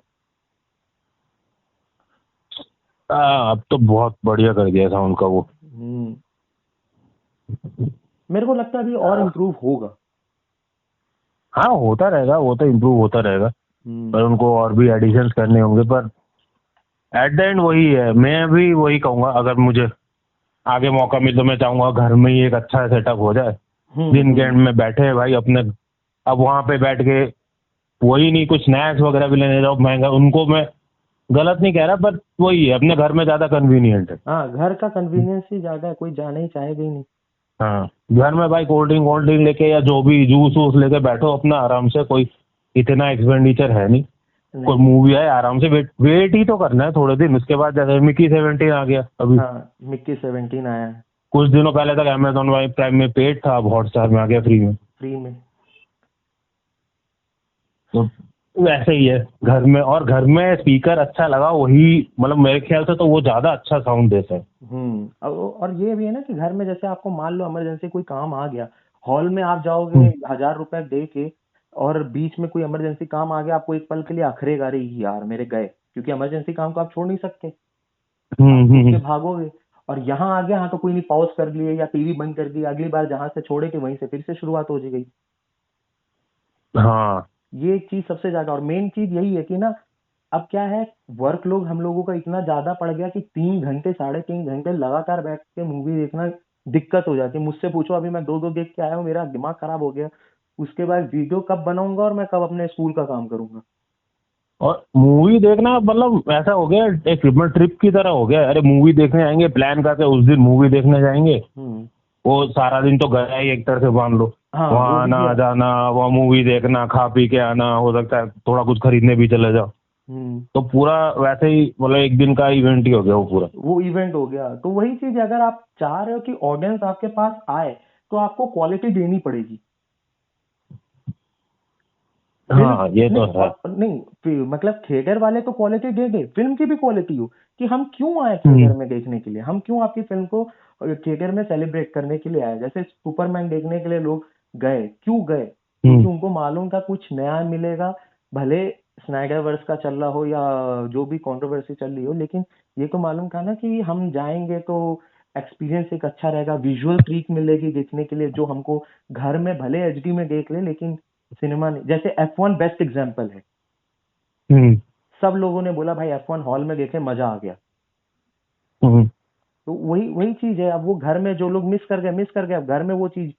अब तो बहुत बढ़िया कर दिया था उनका वो। मेरे को लगता है अभी और इम्प्रूव होगा। हाँ होता रहेगा, वो तो इम्प्रूव होता रहेगा, पर उनको और भी एडिशंस करने होंगे। पर एट द एंड वही है, मैं भी वही कहूंगा, अगर मुझे आगे मौका मिले तो मैं चाहूंगा घर में ही एक अच्छा सेटअप हो जाए। दिन के एंड में बैठे भाई अपने, अब वहां पे बैठ के वही नहीं कुछ स्नैक्स वगैरह भी लेने जाओ महंगा, उनको मैं गलत नहीं कह रहा, पर वही है अपने घर में ज्यादा कन्वीनियंट है। हाँ, घर का कन्वीनियंस ही ज्यादा है, कोई जाना ही चाहेगा ही नहीं। हाँ घर में भाई कोल्ड ड्रिंक लेके या जो भी जूस वूस लेके बैठो अपना आराम से, कोई इतना एक्सपेंडिचर है नहीं। कोई मूवी आए आराम से वेट ही तो करना है थोड़े दिन, उसके बाद जैसे मिकी 17 आ गया अभी। हाँ, मिक्की 17 आया है। कुछ दिनों पहले तक अमेजोन प्राइम में पेड था, अब हॉटस्टार में आ गया फ्री में। तो वैसे ही है घर में, और घर में स्पीकर अच्छा लगा वही, मतलब मेरे ख्याल से तो वो ज्यादा अच्छा साउंड देता है। और ये भी है ना कि घर में जैसे आपको मान लो इमरजेंसी कोई काम आ गया, हॉल में आप जाओगे 1000 रुपए दे के, और बीच में कोई इमरजेंसी काम आ गया, आपको एक पल के लिए अखरेगा, अरे यार मेरे गए, क्योंकि इमरजेंसी काम को आप छोड़ नहीं सकते, आप उठ के भागोगे। और यहाँ आ गया, हाँ तो कोई नहीं, पॉज कर लिए या टीवी बंद कर दिया, अगली बार जहां से छोड़े के वहीं से फिर से शुरुआत हो गई। हाँ ये एक चीज सबसे ज्यादा, और मेन चीज यही है कि ना, अब क्या है, वर्क लोग हम लोगों का इतना ज्यादा पड़ गया कि 3 घंटे 3.5 घंटे लगातार बैठ के मूवी देखना दिक्कत हो जाती है। मुझसे पूछो, अभी मैं 2-2 देख के आया हूँ, मेरा दिमाग खराब हो गया। उसके बाद वीडियो कब बनाऊंगा और मैं कब अपने स्कूल का काम करूंगा। और मूवी देखना मतलब ऐसा हो गया एक ट्रिप की तरह हो गया। अरे मूवी देखने जाएंगे, प्लान करके उस दिन मूवी देखने जाएंगे, वो सारा दिन तो गया ही एक तरह से मान लो। हाँ, वहाँ आना जाना, वहाँ मूवी देखना, खा पी के आना, हो सकता है थोड़ा कुछ खरीदने भी चले जाओ, तो पूरा वैसे ही मतलब एक दिन का इवेंट ही हो गया वो पूरा। वो इवेंट हो गया। तो वही चीज, अगर आप चाह रहे हो कि ऑडियंस आपके पास आए, तो आपको क्वालिटी देनी पड़ेगी। हाँ ये तो है। नहीं मतलब थिएटर वाले तो क्वालिटी दे दे, फिल्म की भी क्वालिटी हो, कि हम क्यों आए थिएटर में देखने के लिए, हम क्यों आपकी फिल्म को थिएटर में सेलिब्रेट करने के लिए आए। जैसे सुपरमैन देखने के लिए लोग गए, क्यों गए, क्योंकि उनको मालूम था कुछ नया मिलेगा। भले स्नाइडर वर्स का चल रहा हो या जो भी कंट्रोवर्सी चल रही हो, लेकिन ये तो मालूम था ना कि हम जाएंगे तो एक्सपीरियंस एक अच्छा रहेगा, विजुअल ट्रीट मिलेगी देखने के लिए, जो हमको घर में भले एचडी में देख ले, लेकिन सिनेमा नहीं। जैसे F1 बेस्ट एग्जांपल है। सब लोगों ने बोला भाई F1 हॉल में देखे, मजा आ गया। तो वही वही चीज है, अब वो घर में जो लोग मिस कर गए, अब घर में वो चीज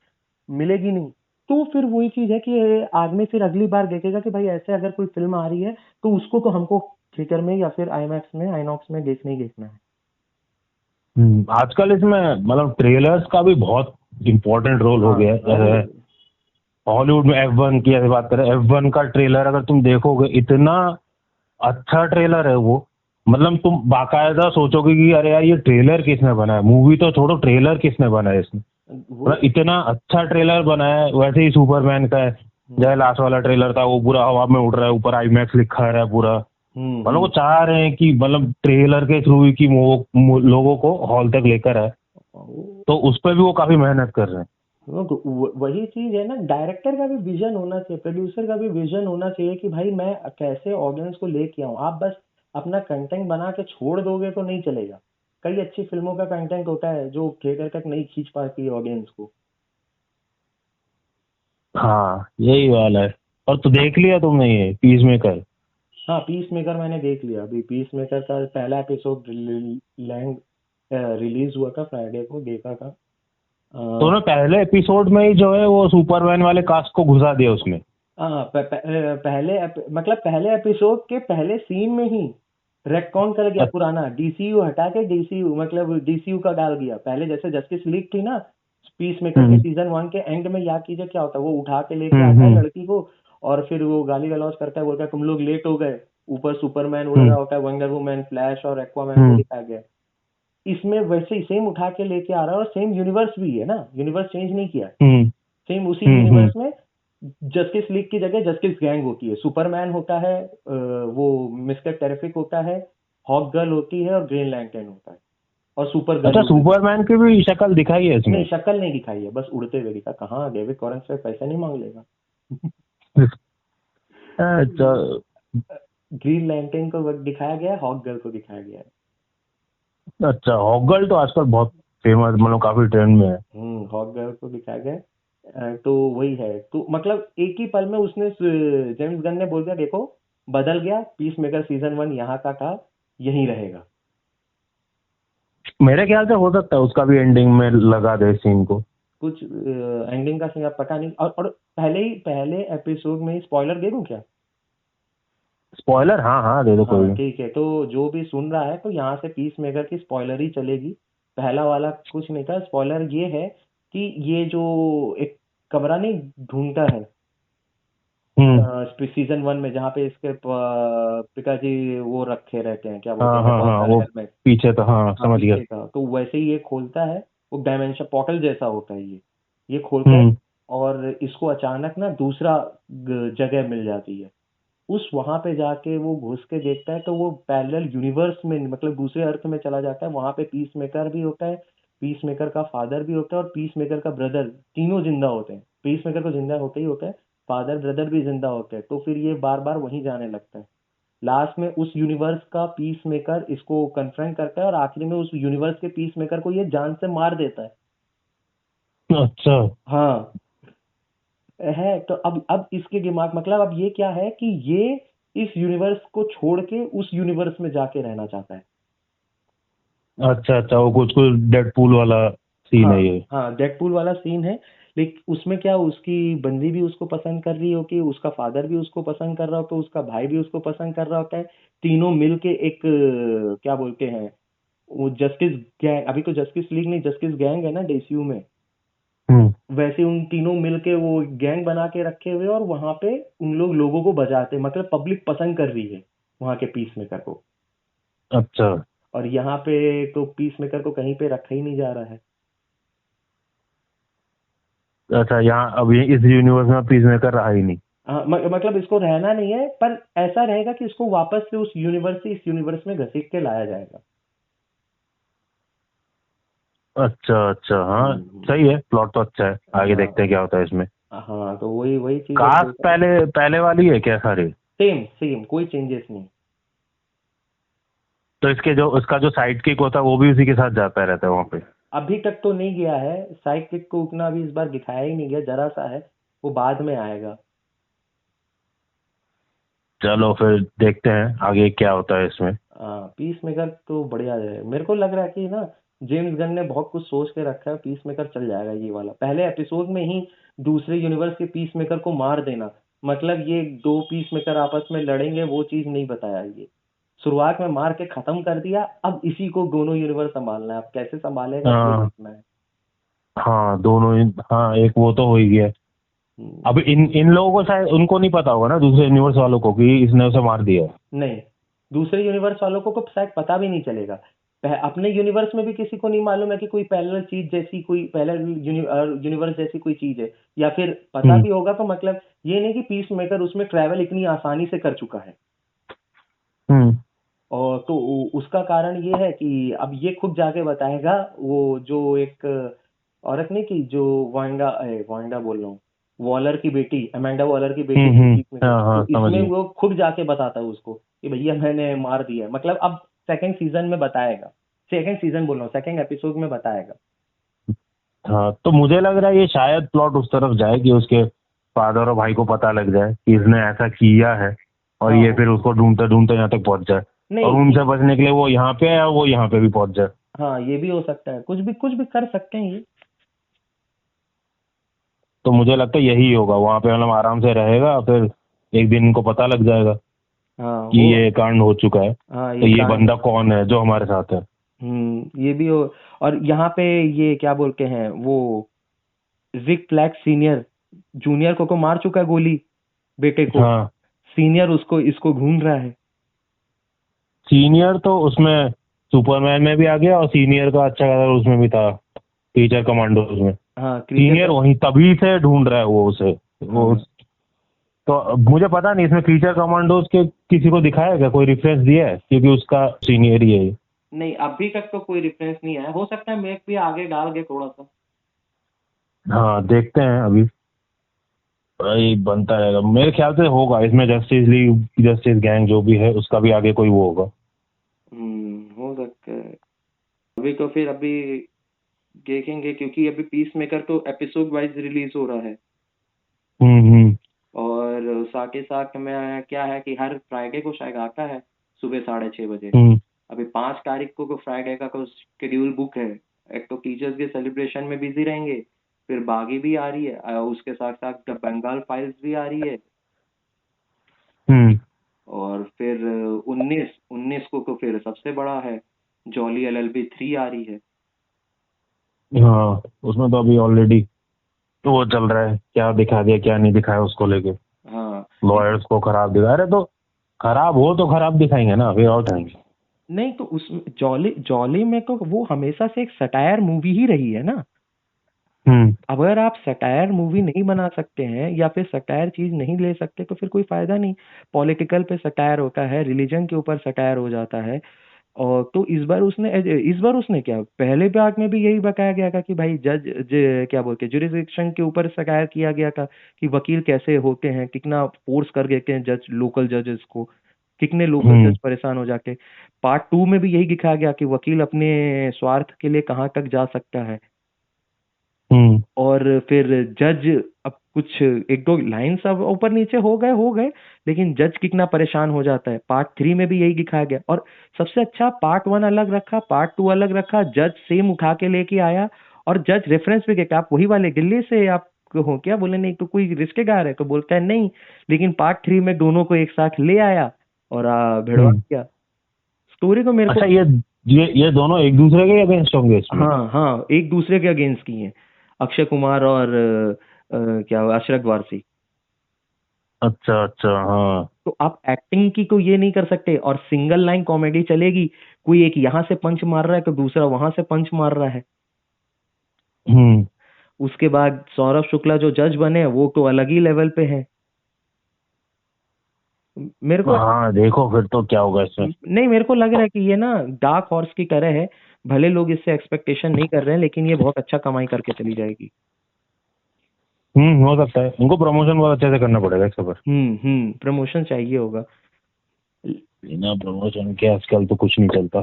मिलेगी नहीं। तो फिर वही चीज है कि आदमी फिर अगली बार देखेगा कि भाई ऐसे अगर कोई फिल्म आ रही है तो उसको तो हमको थिएटर में या फिर आईमैक्स में, आईनॉक्स में देखना ही देखना है। आजकल इसमें मतलब ट्रेलर्स का भी बहुत इम्पोर्टेंट रोल हो गया है। हॉलीवुड में F1 की ऐसी बात करें, F1 का ट्रेलर अगर तुम देखोगे, इतना अच्छा ट्रेलर है वो, मतलब तुम बाकायदा सोचोगे कि अरे यार ये ट्रेलर किसने बनाया, मूवी तो छोड़ो ट्रेलर किसने बनाया इसने, मतलब इतना अच्छा ट्रेलर बनाया है। वैसे ही सुपरमैन का है, जो लास्ट वाला ट्रेलर था वो पूरा हवा में उड़ रहा है, ऊपर आईमैक्स लिखा रहा है पूरा, मतलब वो चाह रहे हैं कि मतलब ट्रेलर के थ्रू ही कि वो लोगों को हॉल तक लेकर आए, तो उस पर भी वो काफी मेहनत कर रहे हैं। तो वही चीज है ना, डायरेक्टर का भी विजन होना चाहिए, प्रोड्यूसर का भी विजन होना चाहिए कि भाई मैं कैसे ऑडियंस को लेके आऊं। आप बस अपना कंटेंट बना के छोड़ दोगे तो नहीं चलेगा। कई अच्छी फिल्मों का कंटेंट होता है जो थिएटर तक नहीं खींच पाती है ऑडियंस को। हाँ यही वाला है। और तो देख लिया तुमने ये पीस मेकर? हाँ, पीस मेकर मैंने देख लिया। अभी पीस मेकर का पहला एपिसोड लैंग रिलीज हुआ था, फ्राइडे को देखा था। तो ना पहले एपिसोड में ही जो है वो सुपरमैन वाले कास्ट को घुसा दिया उसमें। हाँ, मतलब पहले एपिसोड के पहले सीन में ही रेटकॉन कर गया, अ- पुराना डीसीयू हटा के डीसीयू मतलब डीसीयू का डाल दिया। पहले जैसे जस्टिस लीग थी ना, पीस मेकर के हम्म सीजन 1 के एंड में, याद कीजिए क्या होता है, वो उठा के लेके आता है हम्म लड़की को, और फिर वो गाली गलौज करता है, बोलता है तुम लोग लेट हो गए। ऊपर सुपरमैन उड़ हम्म रहा होता है, वंडर वुमैन, फ्लैश और एक्वामैन को हम्म दिखाया गया है। इसमें वैसे ही सेम उठा के लेके आ रहा है, और सेम यूनिवर्स भी है ना, यूनिवर्स चेंज नहीं किया है। हम्म सेम उसी हम्म। यूनिवर्स में जस्टिस लीग की जगह जस्टिस गैंग होती है। सुपरमैन होता है, वो मिस्टर टेरिफिक होता है, हॉक गर्ल होती है, और ग्रीन लैंटर्न होता है, और सुपर अच्छा गर्ल होती है। सुपरमैन की भी शक्ल दिखाई है नहीं, इसमें? शक्ल नहीं दिखाई है, बस उड़ते हुए दिखा। कहाँ डेविड कॉरेंस पे पैसा नहीं मांग लेगा। अच्छा ग्रीन लैंटर्न को दिखाया गया है, हॉक गर्ल को दिखाया गया है। अच्छा, हॉगल तो आजकल बहुत फेमस, मतलब काफी ट्रेंड में है। हॉक गर्ल को दिखाया गया है। तो वही है, तो मतलब एक ही पल में उसने जेम्स गन ने बोल दिया देखो, बदल गया, पीस मेकर सीजन 1 यहाँ का था, यहीं रहेगा। मेरे ख्याल से हो सकता है उसका भी एंडिंग में लगा दे सीन को। कुछ एंडिंग का सीन अब पता नहीं। और पहले एपिसोड में स्पॉइलर दे दूं क्या? स्पॉइलर? हाँ हाँ दे दो कोई हाँ नहीं। ठीक है, तो जो भी सुन रहा है तो यहाँ से पीस मेकर की स्पॉइलर ही चलेगी। पहला वाला कुछ नहीं था। स्पॉइलर ये है कि ये जो एक कमरा नहीं ढूंढता है हम्म। सीजन 1 में, जहाँ पे इसके पिताजी वो रखे रहते हैं, क्या बोलते हाँ हैं, हाँ हाँ रिवॉल्वर, वो हेलमेट। पीछे तो हाँ हाँ, समझ गया। पीछे का, तो वैसे ही ये खोलता है। वो डायमेंशन पोर्टल जैसा होता है ये खोलता है। हम्म। और इसको अचानक ना दूसरा जगह मिल जाती है। उस वहां पे जाके वो घुस के देखता है, तो वो पैरेलल यूनिवर्स में, मतलब दूसरे अर्थ में चला जाता है। वहां पे पीस मेकर भी होता है, पीस मेकर का फादर भी होता है, और पीस मेकर का ब्रदर, तीनों जिंदा होते हैं। पीस मेकर को जिंदा होते ही होता है, फादर ब्रदर भी जिंदा होते हैं। तो फिर ये बार बार वहीं जाने लगता है। लास्ट में उस यूनिवर्स का पीस मेकर इसको कन्फ्रंट करता है, और आखिरी में उस यूनिवर्स के पीस मेकर को ये जान से मार देता है। अच्छा हाँ है। तो अब इसके दिमाग, मतलब अब ये क्या है कि ये इस यूनिवर्स को छोड़ के उस यूनिवर्स में जाके रहना चाहता है। अच्छा अच्छा, वो कुछ कुछ डेडपूल वाला सीन हाँ है ये। हाँ, डेडपूल वाला सीन है। लेकिन उसमें क्या, उसकी बंदी भी उसको पसंद कर रही होगी, उसका फादर भी उसको पसंद कर रहा होता है, उसका भाई भी उसको पसंद कर रहा होता है। तीनों मिलके एक क्या बोलते हैं, वो जस्टिस गैंग, अभी तो जस्टिस लीग नहीं, जस्टिस गैंग है ना डीसीयू में। हम्म। वैसे उन तीनों मिलके वो गैंग बना के रखे हुए, और वहां पे उन लोगों को बजाते, मतलब पब्लिक पसंद कर रही है वहां के पीस मेकर को। अच्छा और यहाँ पे तो पीस मेकर को कहीं पे रखा ही नहीं जा रहा है। अच्छा, यहाँ अब ये इस यूनिवर्स में पीस मेकर रहा ही नहीं। हाँ, मतलब इसको रहना नहीं है, पर ऐसा रहेगा कि इसको वापस से उस यूनिवर्स से इस यूनिवर्स में घसीट के लाया जाएगा। अच्छा अच्छा, हाँ हम्म, सही है, प्लॉट तो अच्छा है, आगे देखते हैं हाँ क्या होता है इसमें। हाँ, तो वही वही चीज अब कास्ट देख रहा हूँ। पहले पहले वाली है क्या सारी? सेम सेम, कोई चेंजेस नहीं। तो इसके जो उसका जो साइड किक होता है वो भी उसी के साथ जाता रहता है वहाँ पे? अभी तक तो नहीं गया है, साइड किक को उतना अभी इस बार दिखाया ही नहीं गया, जरा सा है, वो बाद में आएगा। चलो फिर देखते हैं आगे क्या होता है इसमें। हाँ, पीस मेकर तो बढ़िया है। मेरे को लग रहा है कि ना, जेम्स गन ने बहुत कुछ सोच के रखा है। पीस मेकर चल जाएगा ये वाला, पहले एपिसोड में ही दूसरे यूनिवर्स के पीस मेकर को मार देना। मतलब ये दो पीस मेकर आपस में लड़ेंगे, वो चीज नहीं बताया ये। शुरुआत में मार के खत्म कर दिया, अब इसी को दोनों यूनिवर्स संभालना है। अब कैसे संभालेगा ये हाँ देखना है। हाँ दोनों हाँ एक वो तो हो ही गया। हम्म, अब इन इन लोगों को शायद उनको नहीं पता होगा ना, दूसरे यूनिवर्स वालों को, कि इसने उसे मार दिया है। नहीं, दूसरे यूनिवर्स वालों को शायद पता भी नहीं चलेगा। अपने यूनिवर्स में भी किसी को नहीं मालूम है कि कोई पैरेलल चीज जैसी, कोई पैरेलल यूनिवर्स जैसी कोई चीज है। या फिर पता हम्म भी होगा तो मतलब ये नहीं कि पीस मेकर उसमें ट्रैवल इतनी आसानी से कर चुका है। हम्म और तो उसका कारण ये है कि अब ये खुद जाके बताएगा। वो जो एक औरत नहीं की, जो वांडा बोल रहा हूँ, वॉलर की बेटी, अमेंडा वॉलर की बेटी थी पीस मेकर, हाँ हाँ तो समझ इसमें गया। वो खुद जाके बताता है उसको कि भैया मैंने मार दिया है। मतलब अब सेकंड सीजन में बताएगा। सेकंड सीजन बोल रहा हूँ, सेकंड एपिसोड में बताएगा। हाँ तो मुझे लग रहा है ये शायद प्लॉट उस तरफ जाएगी, उसके फादर और भाई को पता लग जाए कि इसने ऐसा किया है, और ये हाँ फिर उसको ढूंढते ढूंढते यहाँ तक पहुंच जाए, और नहीं उनसे बचने के लिए वो यहाँ पे है और वो यहाँ पे भी पहुंच जाए। हाँ ये भी हो सकता है, कुछ भी कर सकते हैं ये। तो मुझे लगता है यही होगा, वहां पे मतलब आराम से रहेगा, फिर एक दिन इनको पता लग जाएगा हाँ कि वो ये कांड हो चुका है, हाँ तो ये ये कांड। बंदा कौन है जो हमारे साथ है। ये भी हो। और यहाँ पे ये क्या बोलते हैं वो, रिक फ्लैग सीनियर जूनियर को मार चुका है गोली, बेटे को। हाँ, सीनियर उसको इसको ढूंढ रहा है। सीनियर तो उसमें सुपरमैन में भी आ गया, और सीनियर का अच्छा खासा उसमें भी था, टीचर कमांडोज में। हाँ क्रीचर सीनियर का। वहीं तभी से ढूंढ रहा है वो उसे, वो। हाँ तो मुझे पता नहीं इसमें क्रीचर कमांडोज के किसी को दिखाया क्या, कोई रेफरेंस दिया है, क्योंकि उसका सीनियर ही है ये। नहीं अभी तक तो कोई रेफरेंस नहीं आया, हो सकता है मैं भी आगे डाल के थोड़ा सा। हाँ, देखते हैं अभी। भाई बनता रहेगा मेरे ख्याल से, होगा इसमें जस्टिस लीग, जस्टिस गैंग जो भी है उसका भी आगे कोई वो होगा। हो सकता है। अभी तो फिर अभी देखेंगे, क्योंकि अभी पीस मेकर तो एपिसोड वाइज रिलीज हो रहा है। हम्म। और साथ ही साथ में क्या है कि हर फ्राइडे को शायद आता है, सुबह 6:30 बजे। हम्म। अभी 5 तारीख को फ्राइडे का को शेड्यूल बुक है। एक तो टीचर्स डे सेलिब्रेशन में बिजी रहेंगे, फिर बागी भी आ रही है, उसके साथ साथ द बंगाल फाइल्स भी आ रही है। हम्म। और फिर 19 को तो फिर सबसे बड़ा है, जॉली LLB 3 आ रही है। हाँ, उसमें तो अभी ऑलरेडी तो वो चल रहा है, क्या दिखा दिया क्या नहीं दिखाया उसको लेके। हाँ लॉयर्स को खराब दिखा रहे, तो खराब हो तो खराब दिखाएंगे ना, फिर और दिखाएंगे। नहीं तो उसमें जॉली जॉली में तो वो हमेशा से एक सटायर मूवी ही रही है ना। हम्म। अगर आप सटायर मूवी नहीं बना सकते हैं या फिर सटायर चीज नहीं ले सकते तो फिर कोई फायदा नहीं। पॉलिटिकल पे सटायर होता है, रिलीजन के ऊपर सटायर हो जाता है। और तो इस बार उसने क्या, पहले भाग में भी यही बताया गया था कि भाई क्या बोलते हैं जुरिस्डिक्शन के ऊपर सटायर किया गया था कि वकील कैसे होते हैं, कितना फोर्स कर देते हैं जज, लोकल जजेस को, कितने लोकल हम्म। जज परेशान हो जाते हैं। पार्ट 2 में भी यही दिखाया गया कि वकील अपने स्वार्थ के लिए कहाँ तक जा सकता है। हम्म। और फिर जज, अब कुछ एक दो लाइन सब ऊपर नीचे हो गए, लेकिन जज कितना परेशान हो जाता है। पार्ट 3 में भी यही दिखाया गया। और सबसे अच्छा, पार्ट 1 अलग रखा, पार्ट 2 अलग रखा, जज सेम उठा के लेके आया। और जज रेफरेंस भी कहता, आप वही वाले दिल्ली से आप हो क्या, बोले नहीं तो कोई रिश्तेदार है, तो बोलता है नहीं, लेकिन पार्ट 3 में दोनों को एक साथ ले आया और भिड़वा हम्म। दिया। स्टोरी को मेरे को। अच्छा, ये दोनों एक दूसरे के अगेंस्ट होंगे इसमें? हाँ हाँ, एक दूसरे के अगेंस्ट की हैं, अक्षय कुमार और क्या अशरफ वारसी। अच्छा अच्छा, हाँ। तो आप एक्टिंग की को ये नहीं कर सकते, और सिंगल लाइन कॉमेडी चलेगी। कोई एक यहाँ से पंच मार रहा है तो दूसरा वहां से पंच मार रहा है। हम्म। उसके बाद सौरभ शुक्ला जो जज बने वो तो अलग ही लेवल पे हैं। मेरे को हाँ, देखो फिर तो क्या होगा इसमें। नहीं, मेरे को लग रहा है कि ये ना डार्क हॉर्स की तरह है। भले लोग इससे एक्सपेक्टेशन नहीं कर रहे हैं, लेकिन ये बहुत अच्छा कमाई करके चली जाएगी। हो सकता है, उनको प्रमोशन बहुत अच्छे से करना पड़ेगा इसके ऊपर। प्रमोशन चाहिए होगा। बिना प्रमोशन के आजकल तो कुछ नहीं चलता।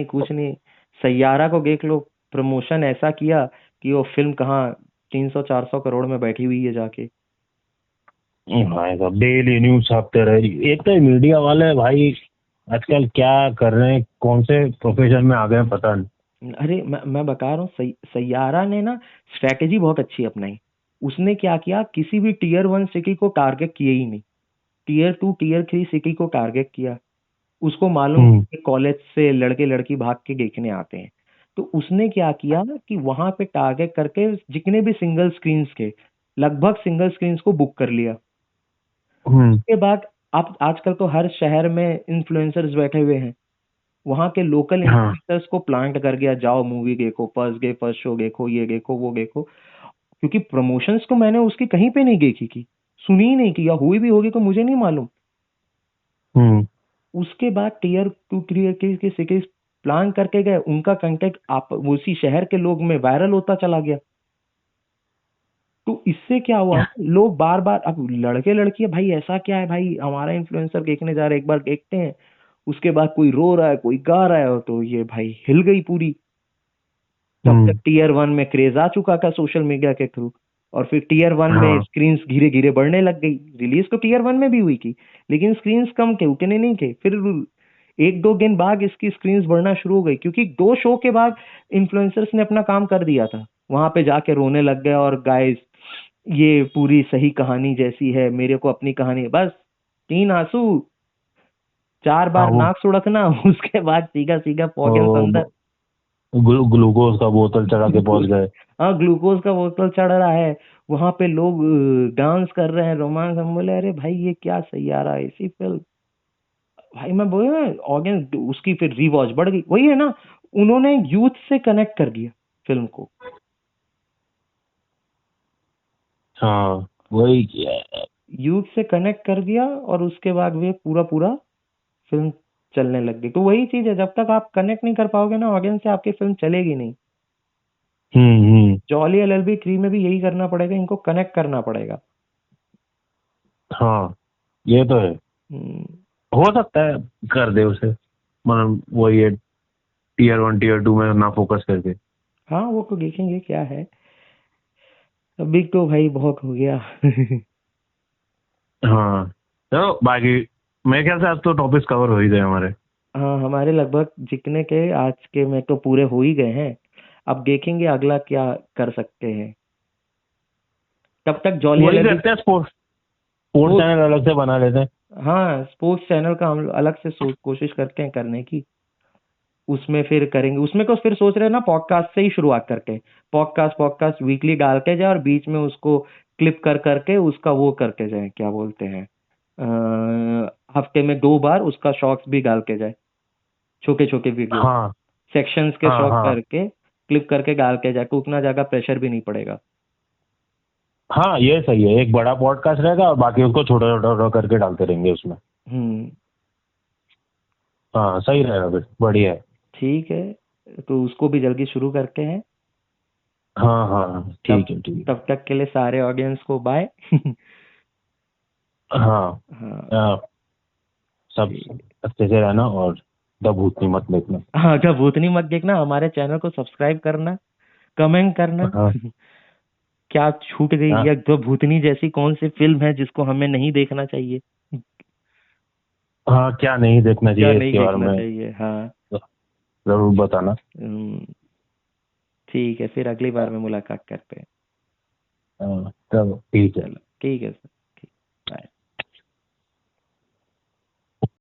कुछ नहीं। सैयारा को देख लो, प्रमोशन ऐसा किया कि वो फिल्म कहाँ 300-400 करोड़ में बैठी हुई है जाके। भाई साहब, डेली न्यूज छापते रहे, एक तो मीडिया वाले भाई आजकल क्या कर रहे हैं, कौन से प्रोफेशन में आ गए हैं पता नहीं। अरे मैं बता रहा हूँ, सैयारा ने ना स्ट्रैटेजी बहुत अच्छी अपनाई। उसने क्या किया, किसी भी Tier 1 सिटी को टारगेट किए ही नहीं, Tier 2 Tier 3 सिटी को टारगेट किया। उसको मालूम हम्म। कि कॉलेज से लड़के लड़की भाग के देखने आते हैं। तो उसने क्या किया कि वहां पे टारगेट करके जितने भी सिंगल स्क्रीन्स के, लगभग सिंगल स्क्रीन्स को बुक कर लिया। हम्म। उसके बाद आप आजकल तो हर शहर में इन्फ्लुएंसर्स बैठे हुए हैं, वहां के लोकल हाँ। इन्फ्लुएंसर्स को प्लांट कर गया, जाओ मूवी देखो, फर्स्ट शो देखो, ये देखो वो देखो। क्योंकि प्रमोशंस तो मैंने उसकी कहीं पे नहीं देखी की, सुनी ही नहीं की, या हुई भी होगी तो मुझे नहीं मालूम। हम्म। उसके बाद Tier 2 Tier 3 की सिटीज प्लान करके गए, उनका कंटेंट आप उसी शहर के लोग में वायरल होता चला गया। तो इससे क्या हुआ, लोग बार बार, अब लड़के लड़की भाई ऐसा क्या है भाई, हमारा इन्फ्लुएंसर देखने जा रहे हैं, एक बार देखते हैं। उसके बाद कोई रो रहा है, कोई गा रहा है, तो ये भाई हिल गई पूरी। तब तक हम्म। Tier 1 में क्रेज आ चुका था सोशल मीडिया के थ्रू। और फिर टीयर 1 में हाँ स्क्रीन्स धीरे धीरे बढ़ने लग गई। रिलीज तो टीयर 1 में भी हुई थी, लेकिन स्क्रीन्स कम थे, उतने नहीं थे। फिर 1-2 दिन बाद इसकी स्क्रीन्स बढ़ना शुरू हो गई, क्योंकि 2 शो के बाद इन्फ्लुएंसर्स ने अपना काम कर दिया था। वहां पे जाके रोने लग गए और गाइस ये पूरी सही कहानी जैसी है, मेरे को अपनी कहानी बस 3 आंसू, 4 बार हाँ। वो नाक सुड़कना उसके बाद सीधा सीधा पॉकेंस अंदर। वो ग्लूकोज का बोतल चढ़ा के पहुंच गए। हाँ, ग्लूकोज का बोतल चढ़ रहा है, वहां पे लोग डांस कर रहे हैं, रोमांस। हम बोले अरे भाई ये क्या सही आ रहा है ऐसी फिल्म। भाई मैं बोला ऑडियंस उसकी फिर रीवॉच बढ़ गई। वही है ना, उन्होंने यूथ से कनेक्ट कर दिया फिल्म को। हाँ वही किया है। यूथ से कनेक्ट कर दिया और उसके बाद वे पूरा पूरा फिल्म चलने लग गई। तो वही चीज है, जब तक आप कनेक्ट नहीं कर पाओगे ना ऑडियंस से, आपकी फिल्म चलेगी नहीं। हम्म। जॉली एलएलबी 3 में भी यही करना पड़ेगा, इनको कनेक्ट करना पड़ेगा। हाँ ये तो है। हम्म, हो सकता है कर दे उसे, मतलब वही है, टीयर 1 टीयर 2 में ना फोकस करके। हाँ वो तो देखेंगे क्या है। अभी तो भाई बहुत हो गया। हाँ चलो बाकी मेरे ख्याल से आज तो टॉपिक्स कवर हो ही गए हमारे। हाँ हमारे लगभग जितने के आज के में तो पूरे हो ही गए हैं। अब देखेंगे अगला क्या कर सकते हैं। तब तक जॉली वही एलएलबी करते हैं, स्पोर्ट्स स्पोर्ट्स स्पोर्ट्स, चैनल अलग से बना लेते हैं। हाँ स्पोर्ट्स चैनल का हम अलग से कोशिश करते हैं करने की। उसमें फिर करेंगे, उसमें को फिर सोच रहे हैं ना पॉडकास्ट से ही शुरुआत करके। पॉडकास्ट पॉडकास्ट वीकली डालते जाए और बीच में उसको क्लिप कर करके उसका वो करके जाए, क्या बोलते हैं, हफ्ते में 2 बार उसका शॉर्ट्स भी डाल के जाए, छोटे छोटे वीडियो हाँ सेक्शंस के हाँ शॉर्ट हाँ करके क्लिप करके डाल के जाए, तो उतना ज्यादा प्रेशर भी नहीं पड़ेगा। हाँ ये सही है, एक बड़ा पॉडकास्ट रहेगा और बाकी उसको छोटा छोटा छोटा करके डालते रहेंगे उसमें। हम्म। हाँ सही रहेगा, फिर बढ़िया है। ठीक है, तो उसको भी जल्दी शुरू करते हैं। हाँ हाँ हाँ, तब ठीक है ठीक तब तक के लिए सारे ऑडियंस को बाय। है। हाँ हाँ सब ठीक। अच्छे से रहना, और द भूतनी मत देखना। हाँ जब भूतनी मत देखना, हमारे चैनल को सब्सक्राइब करना, कमेंट करना। हाँ क्या छूट गई, हाँ या जो भूतनी जैसी कौन सी फिल्म है जिसको हमें नहीं देखना चाहिए, हाँ, क्या नहीं देखना क्या चाहिए नहीं इसके बारे देखना में चाहिए। हाँ। जरूर बताना। हम्म, ठीक है, फिर अगली बार में मुलाकात करते हैं। हाँ, चलो ठीक है। चलो ठीक है सर।